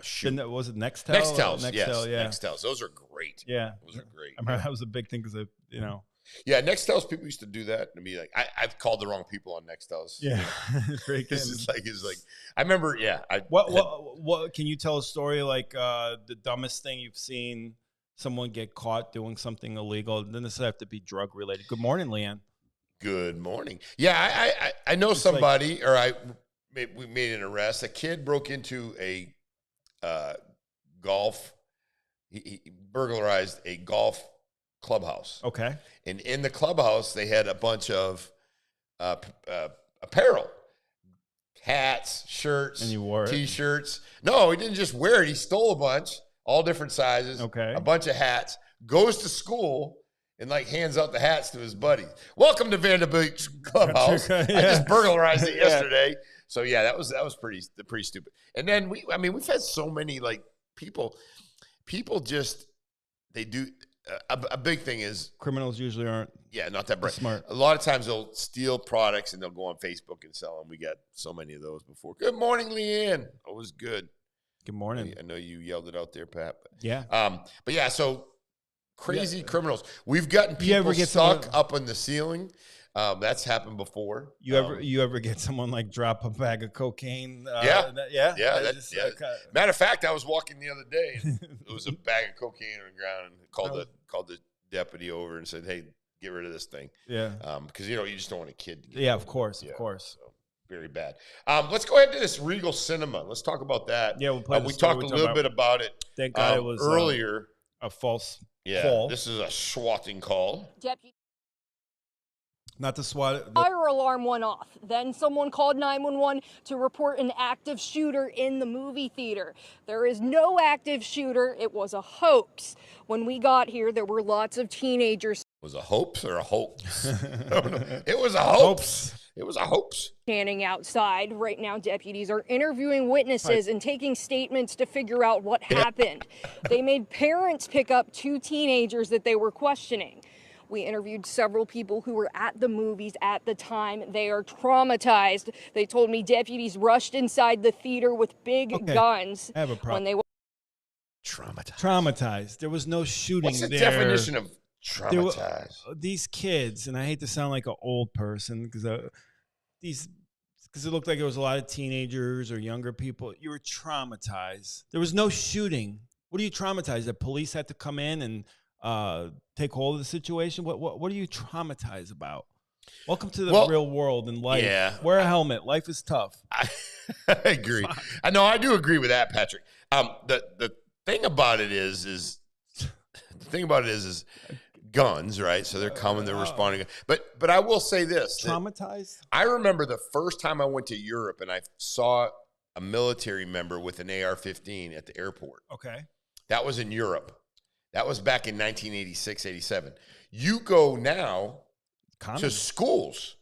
Shoot. Was it Nextel? Nextels, yes. Nextels. Those are great. Yeah. Those are great. I remember that was a big thing because, you know. Yeah, Nextels, people used to do that and be like, I've called the wrong people on Nextels. Yeah. It's like, I remember, What can you tell a story like the dumbest thing you've seen someone get caught doing something illegal? It doesn't have to be drug related. Good morning, Leanne. Good morning. Yeah, I know somebody, we made an arrest. A kid broke into a golf. He burglarized a golf clubhouse. Okay. And in the clubhouse, they had a bunch of apparel, hats, shirts, and you wore T-shirts. No, he didn't just wear it. He stole a bunch, all different sizes. Okay. A bunch of hats. Goes to school and like hands out the hats to his buddies. Welcome to Vanderbilt Clubhouse. I just burglarized it yesterday. So yeah, that was pretty stupid. And then we've had so many like people just they do. A big thing is criminals usually aren't. Yeah, not that bright. Smart. A lot of times they'll steal products and they'll go on Facebook and sell them. We got so many of those before. Good morning, Leanne. Always good. Good morning. I know you yelled it out there, Pat. Yeah. But yeah, so crazy criminals. We've gotten people stuck up on the ceiling. That's happened before. You ever get someone like drop a bag of cocaine? Yeah. Matter of fact, I was walking the other day and it was a bag of cocaine on the ground and called the deputy over and said, "Hey, get rid of this thing." Yeah. Because you just don't want a kid to get it. Of course. So, very bad. Let's go ahead to this Regal Cinema. Let's talk about that. Yeah, we talked a little bit about it. Thank God it was earlier. A false call. This is a swatting call. Deputy. Not the SWAT. Fire alarm went off. Then someone called 911 to report an active shooter in the movie theater. There is no active shooter. It was a hoax. When we got here, there were lots of teenagers. Was a hoax or a hoax? It was a hoax. It was a hoax. Standing outside. Right now, deputies are interviewing witnesses and taking statements to figure out what happened. They made parents pick up 2 teenagers that they were questioning. We interviewed several people who were at the movies at the time. They are traumatized. They told me deputies rushed inside the theater with big guns. I have a problem. When they were traumatized. There was no shooting there. What's the definition of traumatized? These kids, and I hate to sound like an old person because it looked like it was a lot of teenagers or younger people. You were traumatized. There was no shooting. What are you traumatized? The police had to come in and take hold of the situation? What are you traumatized about? Welcome to the real world and life. Yeah. Wear a helmet. Life is tough. I agree. I know. I do agree with that, Patrick. The thing about it is guns, right? So they're coming, they're responding. But I will say this: traumatized. I remember the first time I went to Europe and I saw a military member with an AR-15 at the airport. Okay. That was in Europe. That was back in 1986, 87. You go now to schools.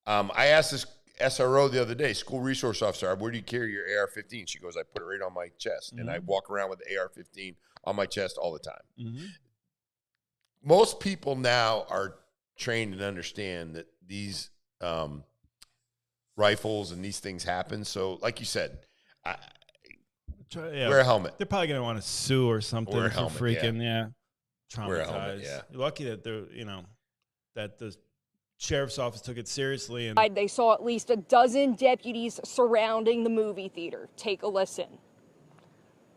I asked this SRO the other day, school resource officer, where do you carry your AR-15? She goes, I put it right on my chest. And I walk around with the AR-15 on my chest all the time. Mm-hmm. Most people now are trained and understand that these rifles and these things happen. So like you said, wear a helmet. They're probably going to want to sue or something for helmet, traumatized. Wear a helmet, You're lucky that that the sheriff's office took it seriously. And they saw at least a dozen deputies surrounding the movie theater. Take a listen.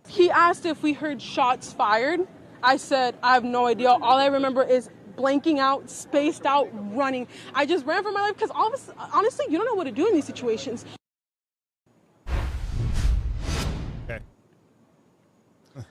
He asked if we heard shots fired. I said, I have no idea. All I remember is blanking out, spaced out, running. I just ran for my life because honestly, you don't know what to do in these situations.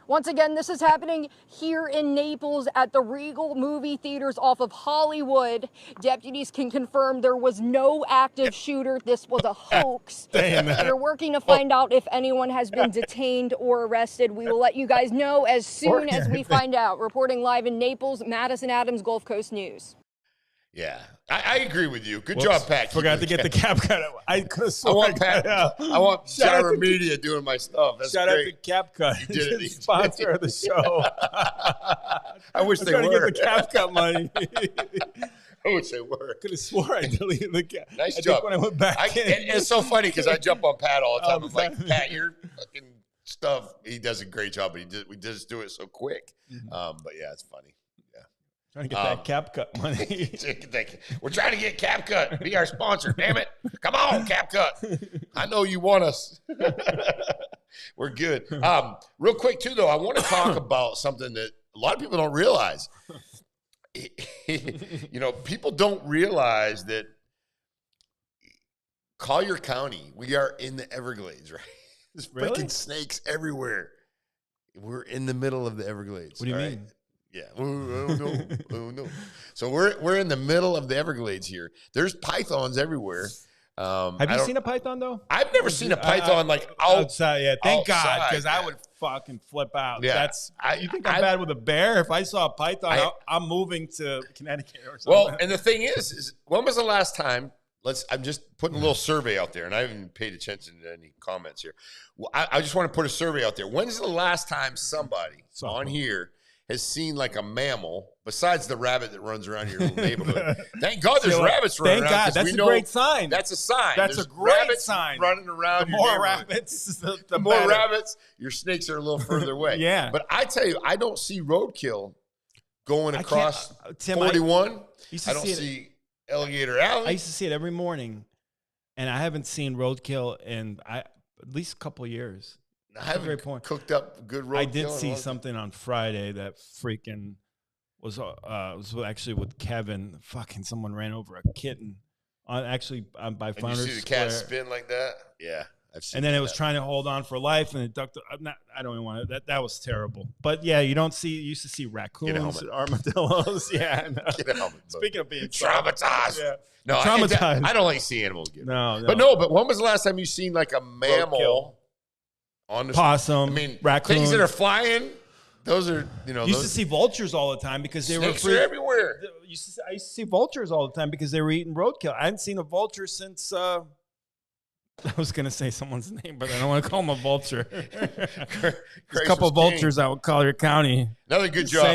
Once again, this is happening here in Naples at the Regal movie theaters off of Hollywood. Deputies can confirm there was no active shooter. This was a hoax. We're working to find out if anyone has been detained or arrested. We will let you guys know as soon as we find out. Reporting live in Naples, Madison Adams, Gulf Coast News. Yeah, I agree with you. Good job, Pat. Forgot to get the cap cut. I could have sworn. I want Gyra Media doing my stuff. That's shout great. out to Cap Cut. You did it. Sponsor of the show. I wish they trying were. to get the cap cut money. I wish they were. Could have swore I deleted the cap. Nice job. When I went back in. It's so funny because I jump on Pat all the time. I'm like, Pat, your fucking stuff. He does a great job, but we just do it so quick. But yeah, it's funny. Trying to get that cap cut money. We're trying to get Cap Cut. Be our sponsor, damn it. Come on, Cap Cut. I know you want us. We're good. Real quick, too, though, I want to talk about something that a lot of people don't realize. People don't realize that Collier County, we are in the Everglades, right? There's freaking snakes everywhere. We're in the middle of the Everglades. What do you mean? Yeah. Oh, no. So we're in the middle of the Everglades here. There's pythons everywhere. Have you seen a python, though? I've never seen a python outside. Yeah, thank God, because yeah. I would fucking flip out. Yeah. You think I'm bad with a bear? If I saw a python, I'm moving to Connecticut or something. Well, and the thing is when was the last time? I'm just putting a little survey out there, and I haven't paid attention to any comments here. Well, I just want to put a survey out there. When's the last time somebody on here has seen like a mammal besides the rabbit that runs around your little neighborhood? Thank God there's rabbits running around. Thank God. That's a great sign. That's a sign. That's there's a great rabbits sign. Running around. The more rabbits, the more better. rabbits, your snakes are a little further away. Yeah. But I tell you, I don't see roadkill going across Tim, 41. I don't see Alligator Alley. I used to see it every morning, and I haven't seen roadkill in at least a couple of years. I haven't cooked up good roadkill. I did see something on Friday that freaking was actually with Kevin. Fucking someone ran over a kitten by Founders Square. You see the cat spin like that? Yeah, I've seen. And then it was trying to hold on for life, and it ducked. I don't even want to. That was terrible. But yeah, you used to see raccoons, armadillos. Yeah. No. Get a helmet. Speaking of being traumatized. Yeah. No, traumatized. I don't like to see animals get. No. But when was the last time you seen like a mammal? Roadkill. On the possum, raccoon. Things that are flying, those are, used to see vultures all the time because they snakes are everywhere. I used to see vultures all the time because they were eating roadkill. I hadn't seen a vulture since, I was going to say someone's name, but I don't want to call him a vulture. There's a couple of vultures out in Collier County. Another good job.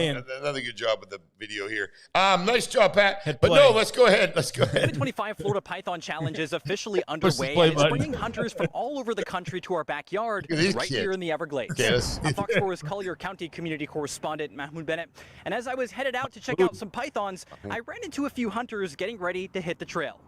Another good job with the video here. Nice job, Pat. No, let's go ahead. The 2025 Florida Python Challenge is officially underway, and it's bringing hunters from all over the country to our backyard here in the Everglades. Yes. Fox 4's Collier County community correspondent Mahmoud Bennett. And as I was headed out to check out some pythons, I ran into a few hunters getting ready to hit the trail.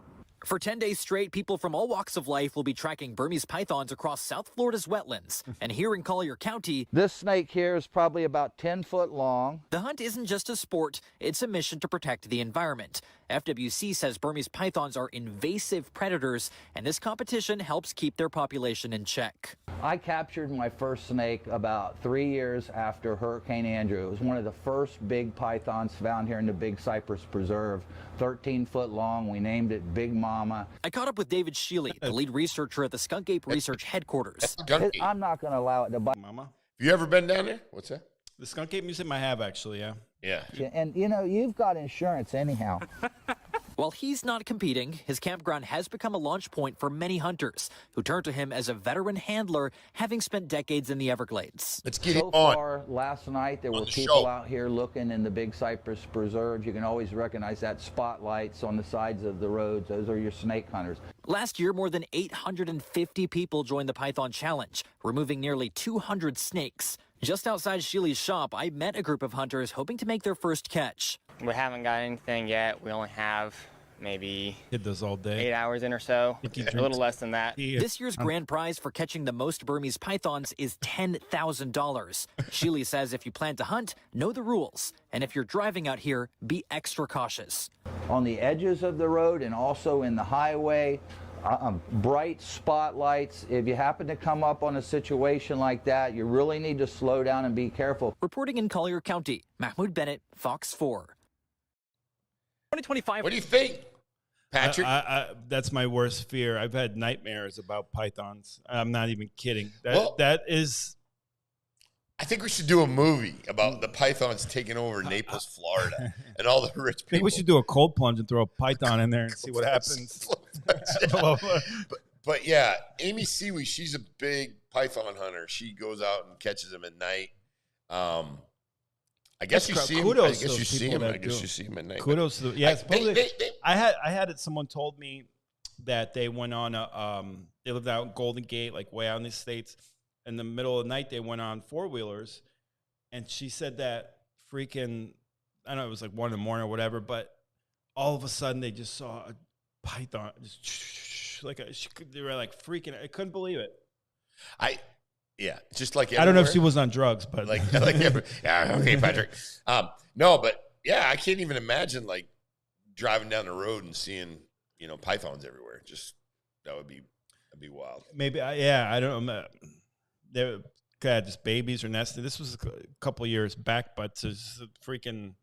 For 10 days straight, people from all walks of life will be tracking Burmese pythons across South Florida's wetlands. And here in Collier County, this snake here is probably about 10 foot long. The hunt isn't just a sport, it's a mission to protect the environment. FWC says Burmese pythons are invasive predators, and this competition helps keep their population in check. I captured my first snake about 3 years after Hurricane Andrew. It was one of the first big pythons found here in the Big Cypress Preserve. 13 foot long. We named it Big Mama. I caught up with David Shealy, the lead researcher at the Skunk Ape Research Headquarters. I'm not going to allow it to bite. Mama. Have you ever been down there? What's that? The Skunk Ape Museum I have, actually, yeah. Yeah. And, you've got insurance anyhow. While he's not competing, his campground has become a launch point for many hunters who turn to him as a veteran handler, having spent decades in the Everglades. Let's get it on. So far, last night, there were people out here looking in the Big Cypress Preserve. You can always recognize that spotlights on the sides of the roads. Those are your snake hunters. Last year, more than 850 people joined the Python Challenge, removing nearly 200 snakes. Just outside Shealy's shop, I met a group of hunters hoping to make their first catch. We haven't got anything yet. We only have maybe did this all day. 8 hours in or so, a little less than that. This year's grand prize for catching the most Burmese pythons is $10,000. Shealy says if you plan to hunt, know the rules. And if you're driving out here, be extra cautious. On the edges of the road and also in the highway, bright spotlights. If you happen to come up on a situation like that, you really need to slow down and be careful. Reporting in Collier County, Mahmoud Bennett, Fox 4. 2025. What do you think, Patrick? That's my worst fear. I've had nightmares about pythons. I'm not even kidding. That is. I think we should do a movie about the pythons taking over Naples, Florida, and all the rich people. I think we should do a cold plunge and throw a python in there and see what happens. But yeah, Amy Seaweed, she's a big python hunter. She goes out and catches them at night. I guess you see them. I guess you see them. I guess you see them at night. Kudos to I had it. Someone told me that they went on they lived out in Golden Gate, like way out in the States. In the middle of the night, they went on 4-wheelers, and she said that freaking, I don't know, it was like 1 in the morning or whatever, but all of a sudden they just saw a python, just they were like freaking, I couldn't believe it. Just like everywhere. I don't know if she was on drugs, but yeah, okay, Patrick. No, but yeah, I can't even imagine like driving down the road and seeing, pythons everywhere. That'd be wild. Maybe, I don't know. They had just babies or nested. This was a couple of years back, but just freaking.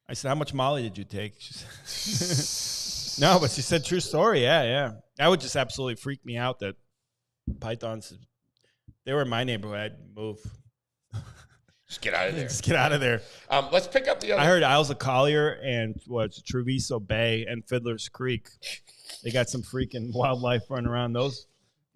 I said, "How much Molly did you take?" She said, no, but she said, "True story." Yeah. That would just absolutely freak me out. That pythons, they were in my neighborhood. I'd move. Just get out of there. Just get out of there. Let's pick up the other. I heard Isles of Collier and Treviso Bay and Fiddler's Creek. They got some freaking wildlife running around those.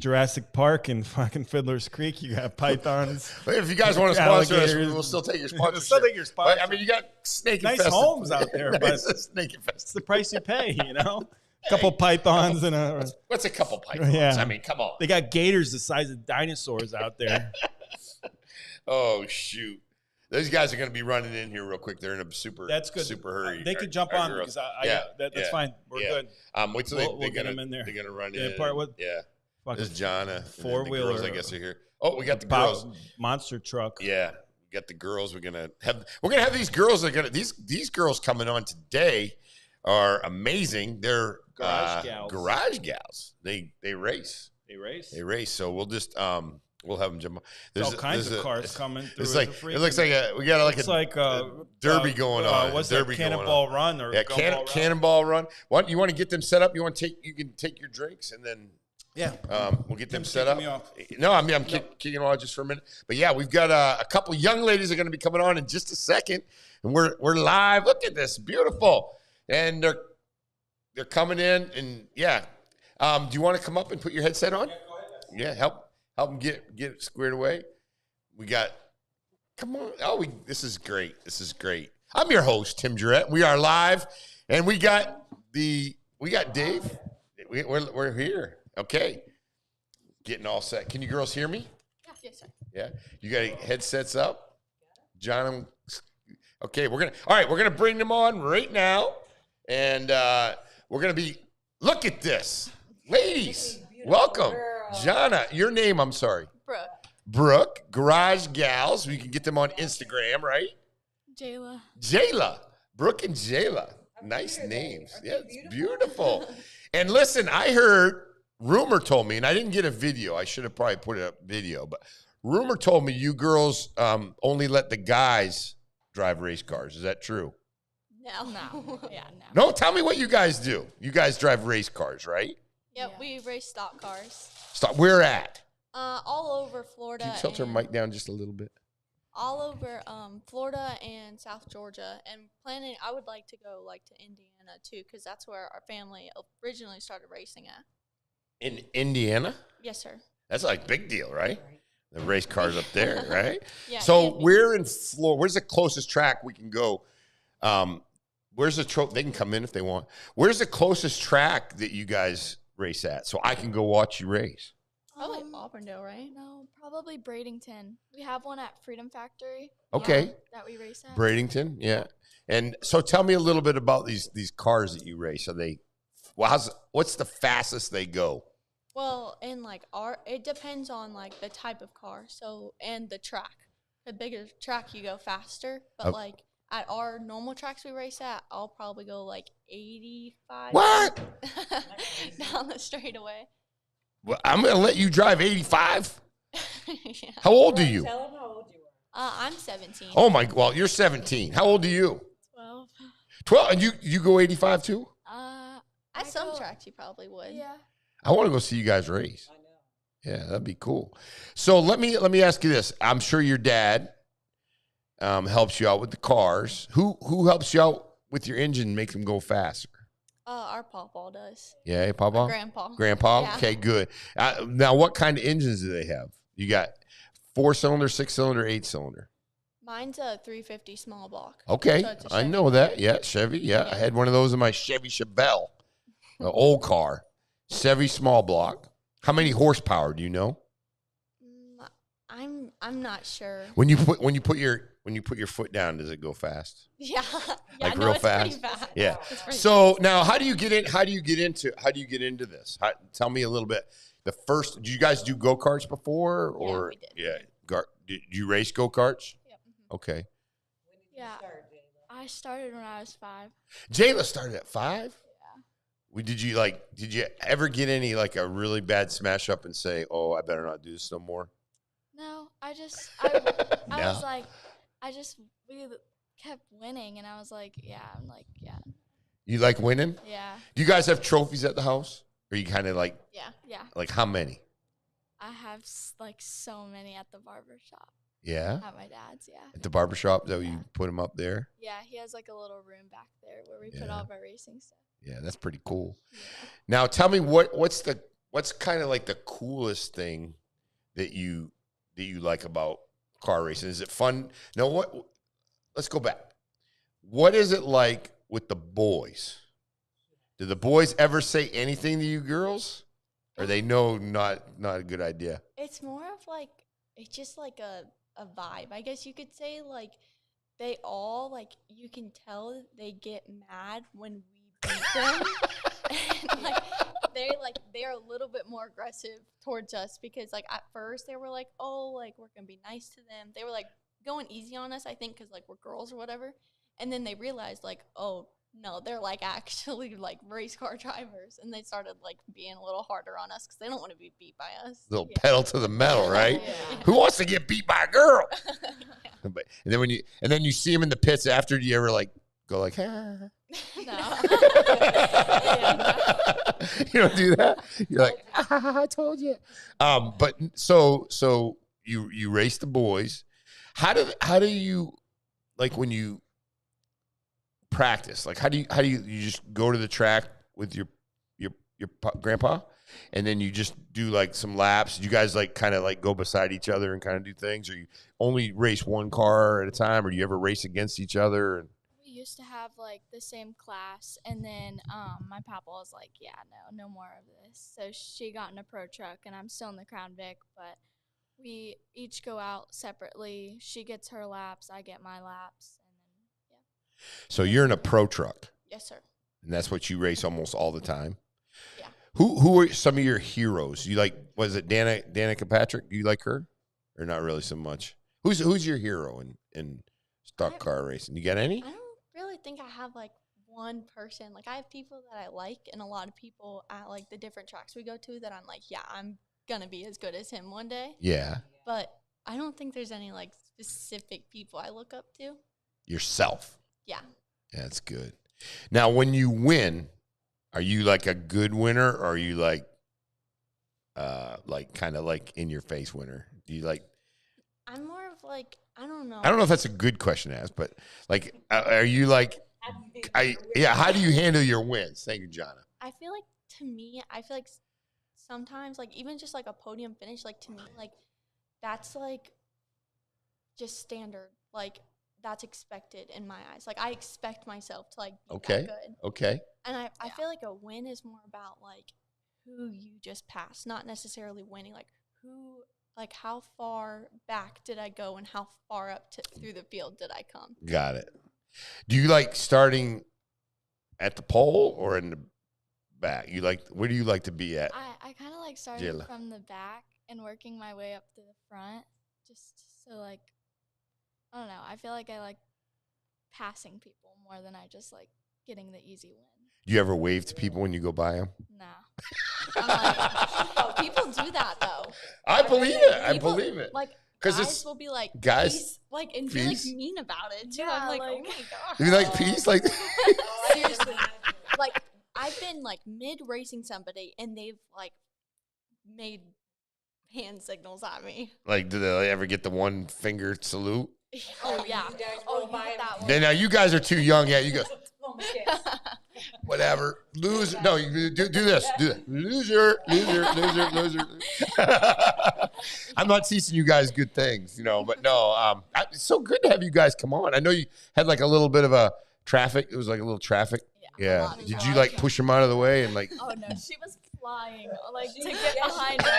Jurassic Park and fucking Fiddler's Creek. You got pythons. If you guys want to sponsor us, we'll still take your sponsorship. We'll still take your sponsorship. I mean, you got snake nice infested. homes out there, but it's the price you pay. A couple pythons and a. What's a couple pythons? Yeah. I mean, come on. They got gators the size of dinosaurs out there. Oh shoot! Those guys are going to be running in here real quick. They're in a super hurry. They could jump on because that's fine. We're good. Wait till we'll get them in there. They're going to run in. Yeah. This is Jonna. 4-wheeler. I guess are here. Oh, we got the girls. Monster truck. Yeah, we got the girls. We're gonna have these girls. These girls coming on today are amazing. They're garage gals. They race. They race. So we'll just we'll have them jump on. There's all kinds of cars coming through. It's like it looks like we got a derby going on. What's that? Cannonball Run or Cannonball Run? You want to get them set up? You can take your drinks and then. Yeah, we'll get them set up. No, I'm kicking off just for a minute. But yeah, we've got a couple young ladies are going to be coming on in just a second, and we're live. Look at this, beautiful, and they're coming in, and yeah. Do you want to come up and put your headset on? Yeah, help them get it squared away. We got. Come on! Oh, this is great. This is great. I'm your host, Tim Jurette. We are live, and we got Dave. We're here. Okay, getting all set. Can you girls hear me? Yes, sir. Yeah, you got headsets up, John. Okay, we're gonna bring them on right now, and we're gonna be. Look at this, ladies. Welcome, Jonna. Your name? I'm sorry. Brooke. Garage Gals. We can get them on Instagram, right? Jayla. Brooke and Jayla. Nice names. Yeah, it's beautiful. And listen, I heard. Rumor told me, and I didn't get a video. I should have probably put up video, but rumor told me you girls only let the guys drive race cars. Is that true? No. Yeah, no. No, tell me what you guys do. You guys drive race cars, right? Yep, we race stock cars. Where at? All over Florida. Can you tilt her mic down just a little bit? All over Florida and South Georgia, and I would like to go to Indiana too, because that's where our family originally started racing at. In Indiana? Yes, sir. That's like big deal, right? The race cars up there, right? Yeah. So we're in Florida. Where's the closest track we can go? Where's the they can come in if they want. Where's the closest track that you guys race at so I can go watch you race? Probably Auburndale, right? No, probably Bradenton. We have one at Freedom Factory. Okay. That we race at. Bradenton, yeah. And so tell me a little bit about these cars that you race. Are they what's the fastest they go? Well, in it depends on the type of car. So and the track. The bigger track you go faster, but at our normal tracks we race at, I'll probably go like 85. What? Down the straightaway. Well, I'm going to let you drive 85. Yeah. How old are you? Tell them how old you are. I'm 17. Oh, my. Well, you're 17. How old are you? 12. 12. And you go 85 too? At some tracks you probably would. Yeah. I want to go see you guys race. I know. Yeah, that'd be cool. So let me ask you this. I'm sure your dad helps you out with the cars. Who helps you out with your engine and makes them go faster? Our pawpaw does. Yeah, Papa? Our grandpa. Grandpa? Yeah. Okay, good. Now, what kind of engines do they have? You got 4-cylinder, 6-cylinder, 8-cylinder? Mine's a 350 small block. Okay, So it's a I Chevy. know that. Yeah, Chevy. Yeah, I had one of those in my Chevy Chevelle, the old car. Chevy small block. How many horsepower do you know? I'm not sure. When you put your foot down, does it go fast? Yeah. Like no, real it's fast? pretty fast. Yeah. It's pretty So now, how do you get into this? Tell me a little bit. Did you guys do go-karts before? Or we did. Yeah. Did you race go-karts? Yep. Okay. Yeah. I started when I was 5. Jayla started at 5? Yeah. Did you ever get any like a really bad smash up and say, "Oh, I better not do this no more"? No, I No. was like, we kept winning, and I was like, yeah. You like winning? Yeah. Do you guys have trophies at the house? Or you kind of like? Yeah. Like how many? I have like so many at the barber shop. Yeah. At my dad's, yeah. At the barbershop, though, you put them up there? Yeah, he has like a little room back there where we put all of our racing stuff. Yeah, that's pretty cool. Yeah. Now, tell me what's kind of like the coolest thing that you like about car racing? Is it fun? No, let's go back. What is it like with the boys? Do the boys ever say anything to you girls? Or they know not a good idea? It's more of like, it's just like a vibe. I guess you could say like they all like, you can tell they get mad when we beat them. And like they're a little bit more aggressive towards us because like at first they were like, oh, like we're gonna be nice to them. They were like going easy on us, I think, because like we're girls or whatever. And then they realized like, oh no, they're like actually like race car drivers, and they started like being a little harder on us because they don't want to be beat by us. Little pedal to the metal, right? Yeah. Who wants to get beat by a girl? And then you see them in the pits after. Do you ever like go like, ah? No. You don't do that. You're like, I told you. But so you race the boys. How do you like when you practice? Like how do you just go to the track with your grandpa, and then you just do like some laps? You guys like kind of like go beside each other and kind of do things, or you only race one car at a time, or do you ever race against each other? We used to have like the same class, and then my papa was like, yeah, no more of this. So she got in a pro truck, and I'm still in the Crown Vic, but we each go out separately. She gets her laps, I get my laps, and then yeah. So you're in a pro truck. Yes, sir. And that's what you race almost all the time. Yeah. Who are some of your heroes? You like, was it Danica Patrick? Do you like her, or not really so much? Who's your hero in stock car racing? You got any? I don't really think I have like one person. Like I have people that I like, and a lot of people at like the different tracks we go to that I'm like, yeah, I'm gonna be as good as him one day. Yeah. But I don't think there's any like specific people I look up to. Yourself. Yeah. Yeah, that's good. Now, when you win, are you like a good winner, or are you like kind of like in your face winner? Do you like? I'm more of like, I don't know. I don't know if that's a good question to ask, but like, are you like? How do you handle your wins? Thank you, Jonna. I feel like to me, sometimes like even just like a podium finish, like to me, like that's like just standard. Like that's expected in my eyes. Like I expect myself to like be that good. Okay. And I feel like a win is more about like who you just passed, not necessarily winning. Like who, like how far back did I go and how far up through the field did I come? Got it. Do you like starting at the pole or in the back? Where do you like to be at? I kind of like starting from the back and working my way up to the front, just so like, I don't know. I feel like I like passing people more than I just like getting the easy win. Do you ever wave to people when you go by them? Nah. I'm like, people do that though. I believe it. I believe it. Like, because guys will be like, guys, peace, like, and be like mean about it too. I'm like, oh my god. You like peace, like seriously, like I've been like mid racing somebody and they've like made hand signals at me. Like, do they ever get the one finger salute? Oh yeah. Oh, you get that one. Then now you guys are too young yet. You go. Whatever. Loser. No, you do this. Do that. Loser. I'm not teaching you guys good things, but no. It's so good to have you guys come on. I know you had like a little bit of a traffic. It was like a little traffic. Yeah. Did you like push them out of the way and like? Oh no, she was flying like to get behind us.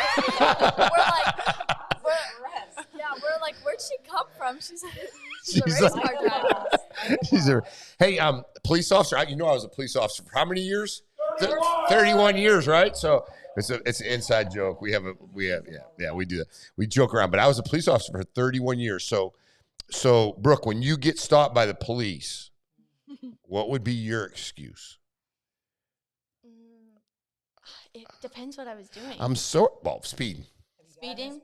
We're like, where'd she come from? She's a race car driver. Hey, police officer. I was a police officer for how many years? 31 years, right? So it's an inside joke. We do that. We joke around, but I was a police officer for 31 years. So Brooke, when you get stopped by the police, what would be your excuse? It depends what I was doing. Speeding. Speeding?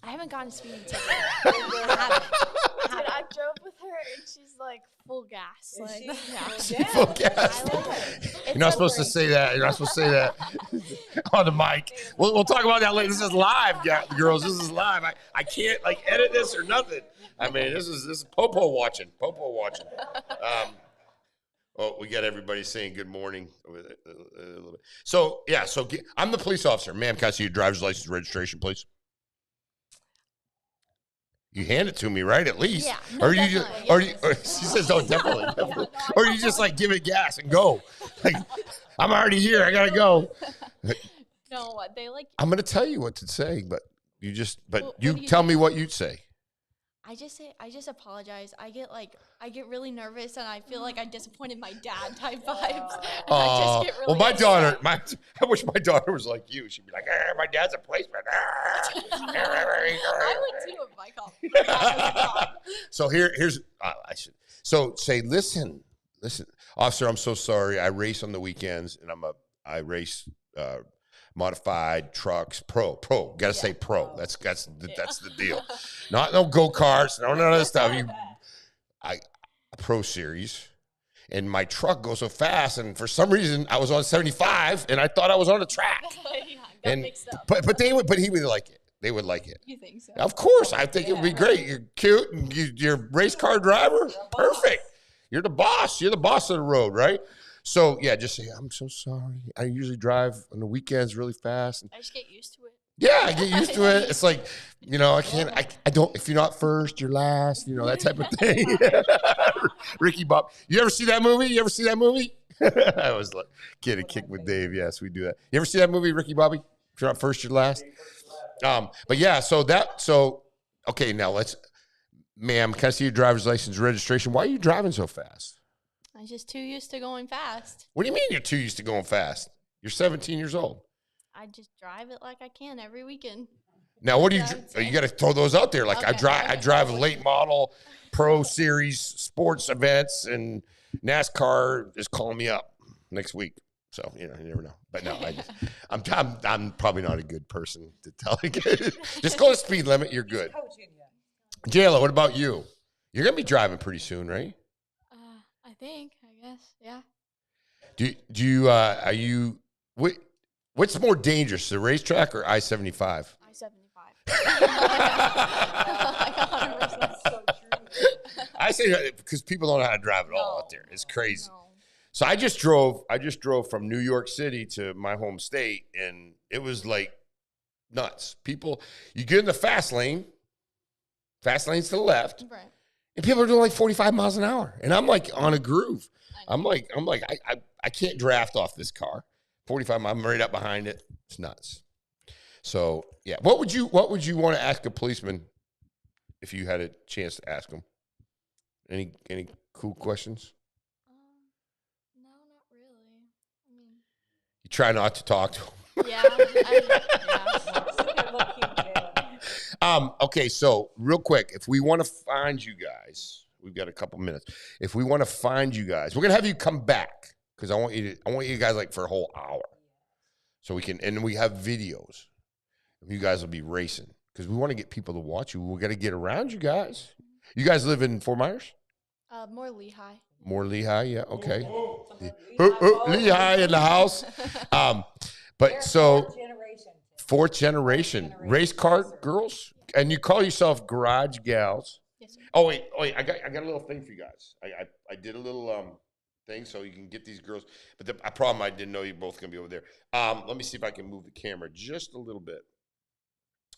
I haven't gotten a speeding ticket. I drove with her and she's like full gas. Like, full gas. You're not supposed to say that. You're not supposed to say that on the mic. We'll talk about that later. This is live, girls. This is live. I can't like edit this or nothing. I mean, this is Popo watching. We got everybody saying good morning. So I'm the police officer. Ma'am, can I see your driver's license registration, please? You hand it to me, right? At least, yeah. No, or she says, "Oh, definitely." Or you just like give it gas and go. Like, I'm already here. I gotta go. No, they like. I'm gonna tell you what to say, but you tell me what you'd say. I just apologize. I get really nervous and I feel like I disappointed my dad type vibes. I just get really my daughter, I wish my daughter was like you. She'd be like, my dad's a policeman. I would too if my cop. So here's So say, listen, officer, I'm so sorry. I race on the weekends and I race modified trucks, pro. Gotta say pro. That's the deal. Not no go-karts, no none of that stuff. A pro series. And my truck goes so fast, and for some reason I was on 75 and I thought I was on a track. But he would like it. They would like it. You think so? Of course. I think it would be great. You're cute and you're a race car driver. Perfect. You're the boss. You're the boss of the road, right? So, yeah, just say, I'm so sorry. I usually drive on the weekends really fast. I just get used to it. Yeah, I get used to it. It's like, I don't, if you're not first, you're last, that type of thing. Ricky Bob. You ever see that movie? I was like, get a kick with Dave. Yes, we do that. You ever see that movie, Ricky Bobby? If you're not first, you're last. But yeah, okay, now ma'am, can I see your driver's license registration? Why are you driving so fast? I'm just too used to going fast. What do you mean you're too used to going fast? You're 17 years old. I just drive it like I can every weekend. Now, what do you got to throw those out there? Like, okay. I drive late model, pro series, sports events, and NASCAR is calling me up next week. So, you never know. But no, I'm probably not a good person to tell. Just go to speed limit. You're good. JLo, what about you? You're going to be driving pretty soon, right? I guess, yeah. Do you, are you, what's more dangerous, the racetrack or I-75? I-75. So true. I say because people don't know how to drive at all out there. It's crazy. No. So I just drove from New York City to my home state, and it was like nuts. People, you get in the fast lane's to the left. Right. And people are doing like 45 miles an hour. And I'm like on a groove. I'm like, I can't draft off this car. 45 miles, I'm right up behind it. It's nuts. So yeah. What would you want to ask a policeman if you had a chance to ask him? Any cool questions? No, not really. I mean, you try not to talk to him. Yeah. Okay, so real quick, if we want to find you guys, we've got a couple minutes. If we want to find you guys, we're gonna have you come back because I want you guys like for a whole hour, so we can, and we have videos. You guys will be racing because we want to get people to watch you. We got to get around you guys. You guys live in Fort Myers? More Lehigh. More Lehigh, yeah, okay. Lehigh in the house. But so fourth generation race car girls, and you call yourself garage gals. Yes, sir. Oh wait, I got a little thing for you guys. I did a little thing so you can get these girls. But the problem, I didn't know you both gonna be over there. Let me see if I can move the camera just a little bit.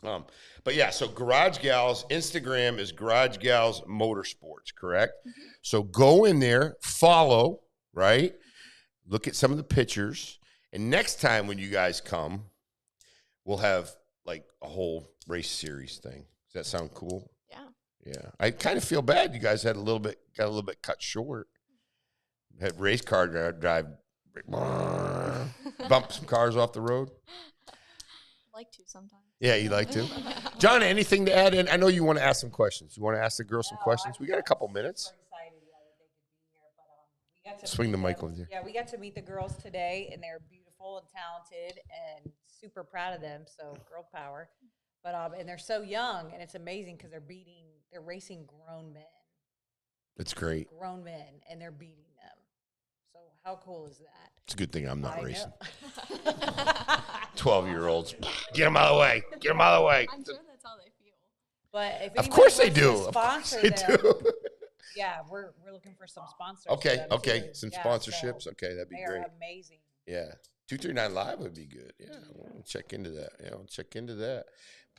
But yeah, so Garage Gals, Instagram is Garage Gals Motorsports, correct? Mm-hmm. So go in there, follow, right? Look at some of the pictures. And next time when you guys come, we'll have like a whole race series thing. Does that sound cool? Yeah. Yeah. I kind of feel bad you guys got a little bit cut short. Had race car drive, bump some cars off the road. Like to sometimes. Yeah, you like to. John, anything to add in? I know you want to ask some questions. You want to ask the girls some questions? We got a couple minutes. Swing the mic over there. Yeah, we got to meet the girls today, and they're beautiful and talented, and super proud of them. So girl power, but and they're so young, and it's amazing because they're racing grown men. It's great. Grown men, and they're beating them. So how cool is that? It's a good thing I'm not racing. 12-year-olds, get them out of the way. Get them out of the way. I'm sure that's how they feel. But if of course they do. Of course they do. Yeah, we're looking for some sponsors. Okay, too. some sponsorships. So okay, that'd be great. They're amazing. Yeah, 239 Live would be good. Yeah, we'll check into that. Yeah, we'll check into that.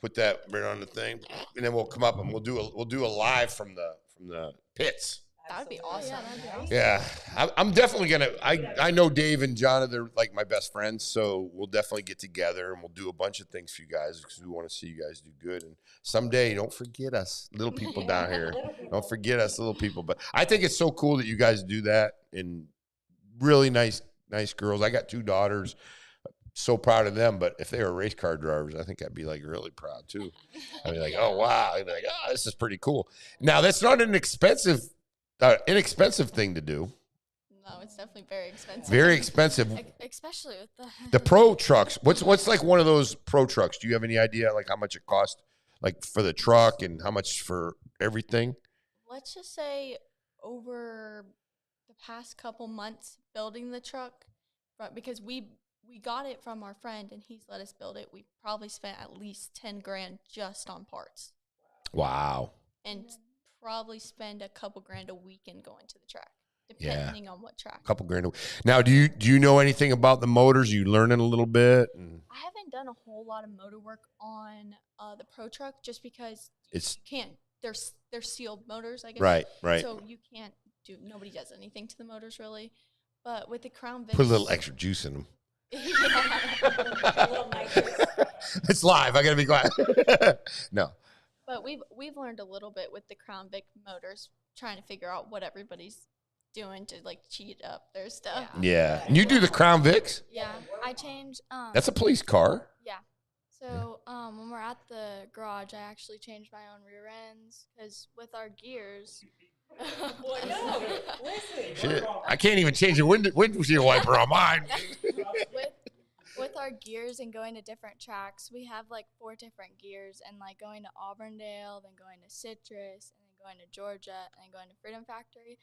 Put that right on the thing, and then we'll come up and we'll do a live from the pits. That would be awesome. Yeah, that'd be awesome. Yeah, I'm definitely gonna. I know Dave and John, they're like my best friends, so we'll definitely get together and we'll do a bunch of things for you guys because we want to see you guys do good. And someday, don't forget us, little people down here. Don't forget us, little people. But I think it's so cool that you guys do that, and really nice girls. I got 2 daughters. So proud of them. But if they were race car drivers, I think I'd be like really proud too. I'd be like, oh wow, I'd be like, oh, this is pretty cool. Now that's not an inexpensive thing to do. No, it's definitely very expensive. Very expensive. Especially with the pro trucks. What's like one of those pro trucks? Do you have any idea like how much it costs, like for the truck and how much for everything? Let's just say over the past couple months building the truck, because we got it from our friend and he's let us build it. We probably spent at least $10,000 just on parts. Wow. And probably spend a couple grand a weekend going to the track, depending on what track. A couple grand. Now, do you know anything about the motors? You learning a little bit? I haven't done a whole lot of motor work on the pro truck just because you can't. They're sealed motors, I guess. Right. So you can't do. Nobody does anything to the motors really. But with the Crown Vic, put a little extra juice in them. It's live. I gotta be quiet. No. But we've learned a little bit with the Crown Vic motors, trying to figure out what everybody's doing to like cheat up their stuff. Yeah. And you do the Crown Vics? Yeah, I change. That's a police car. Yeah. So when we're at the garage, I actually change my own rear ends because with our gears. Well, no, listen. Shit, I can't even change the windshield wiper on mine. With our gears and going to different tracks, we have like 4 different gears, and like going to Auburndale, then going to Citrus, and then going to Georgia, and then going to Freedom Factory,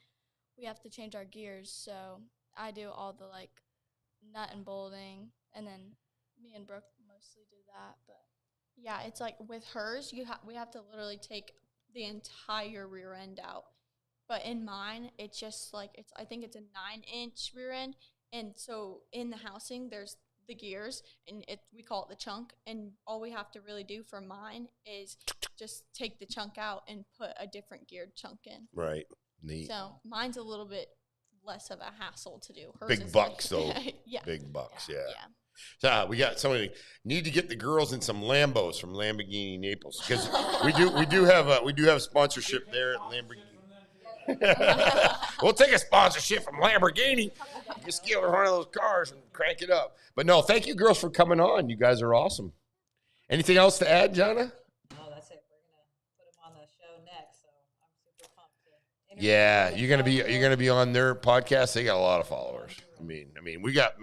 we have to change our gears. So I do all the like nut and bolting, and then me and Brooke mostly do that. But yeah, it's like with hers, we have to literally take the entire rear end out. But in mine, it's just like I think it's a 9-inch rear end, and so in the housing, there's the gears, and we call it the chunk, and all we have to really do for mine is just take the chunk out and put a different geared chunk in. Right. Neat. So mine's a little bit less of a hassle to do. Hers big bucks, though. Yeah. Big bucks, yeah. So we got somebody need to get the girls in some Lambos from Lamborghini Naples because we do have sponsorship there at Lamborghini. We'll take a sponsorship from Lamborghini. Just get one of those cars and crank it up. But no, thank you girls for coming on. You guys are awesome. Anything else to add, Jonna? No, that's it. We're going to put them on the show next, so I'm super pumped to Yeah, you're gonna be on their podcast. They got a lot of followers. I mean, we got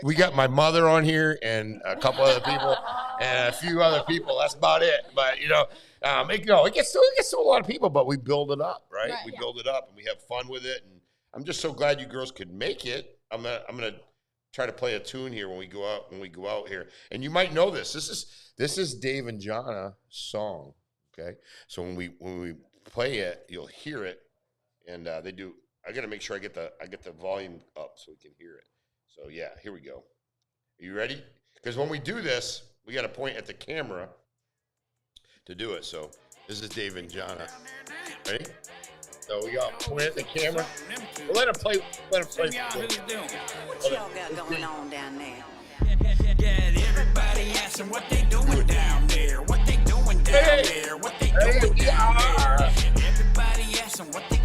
we got my mother on here and a couple other people and a few other people. That's about it. But it gets to a lot of people. But we build it up, right? We build it up and we have fun with it. And I'm just so glad you girls could make it. I'm gonna try to play a tune here when we go out here. And you might know this. This is Dave and Jonna song. Okay, so when we play it, you'll hear it, and they do. I got to make sure I get the volume up so we can hear it. So yeah, here we go. Are you ready? Because when we do this, we got to point at the camera to do it. So this is Dave and Jonna. Ready? So we got point at the camera. Well, let him play. What y'all got going on down there? Everybody asking what they doing down there. What they doing down there. What they doing down there. Everybody asking what they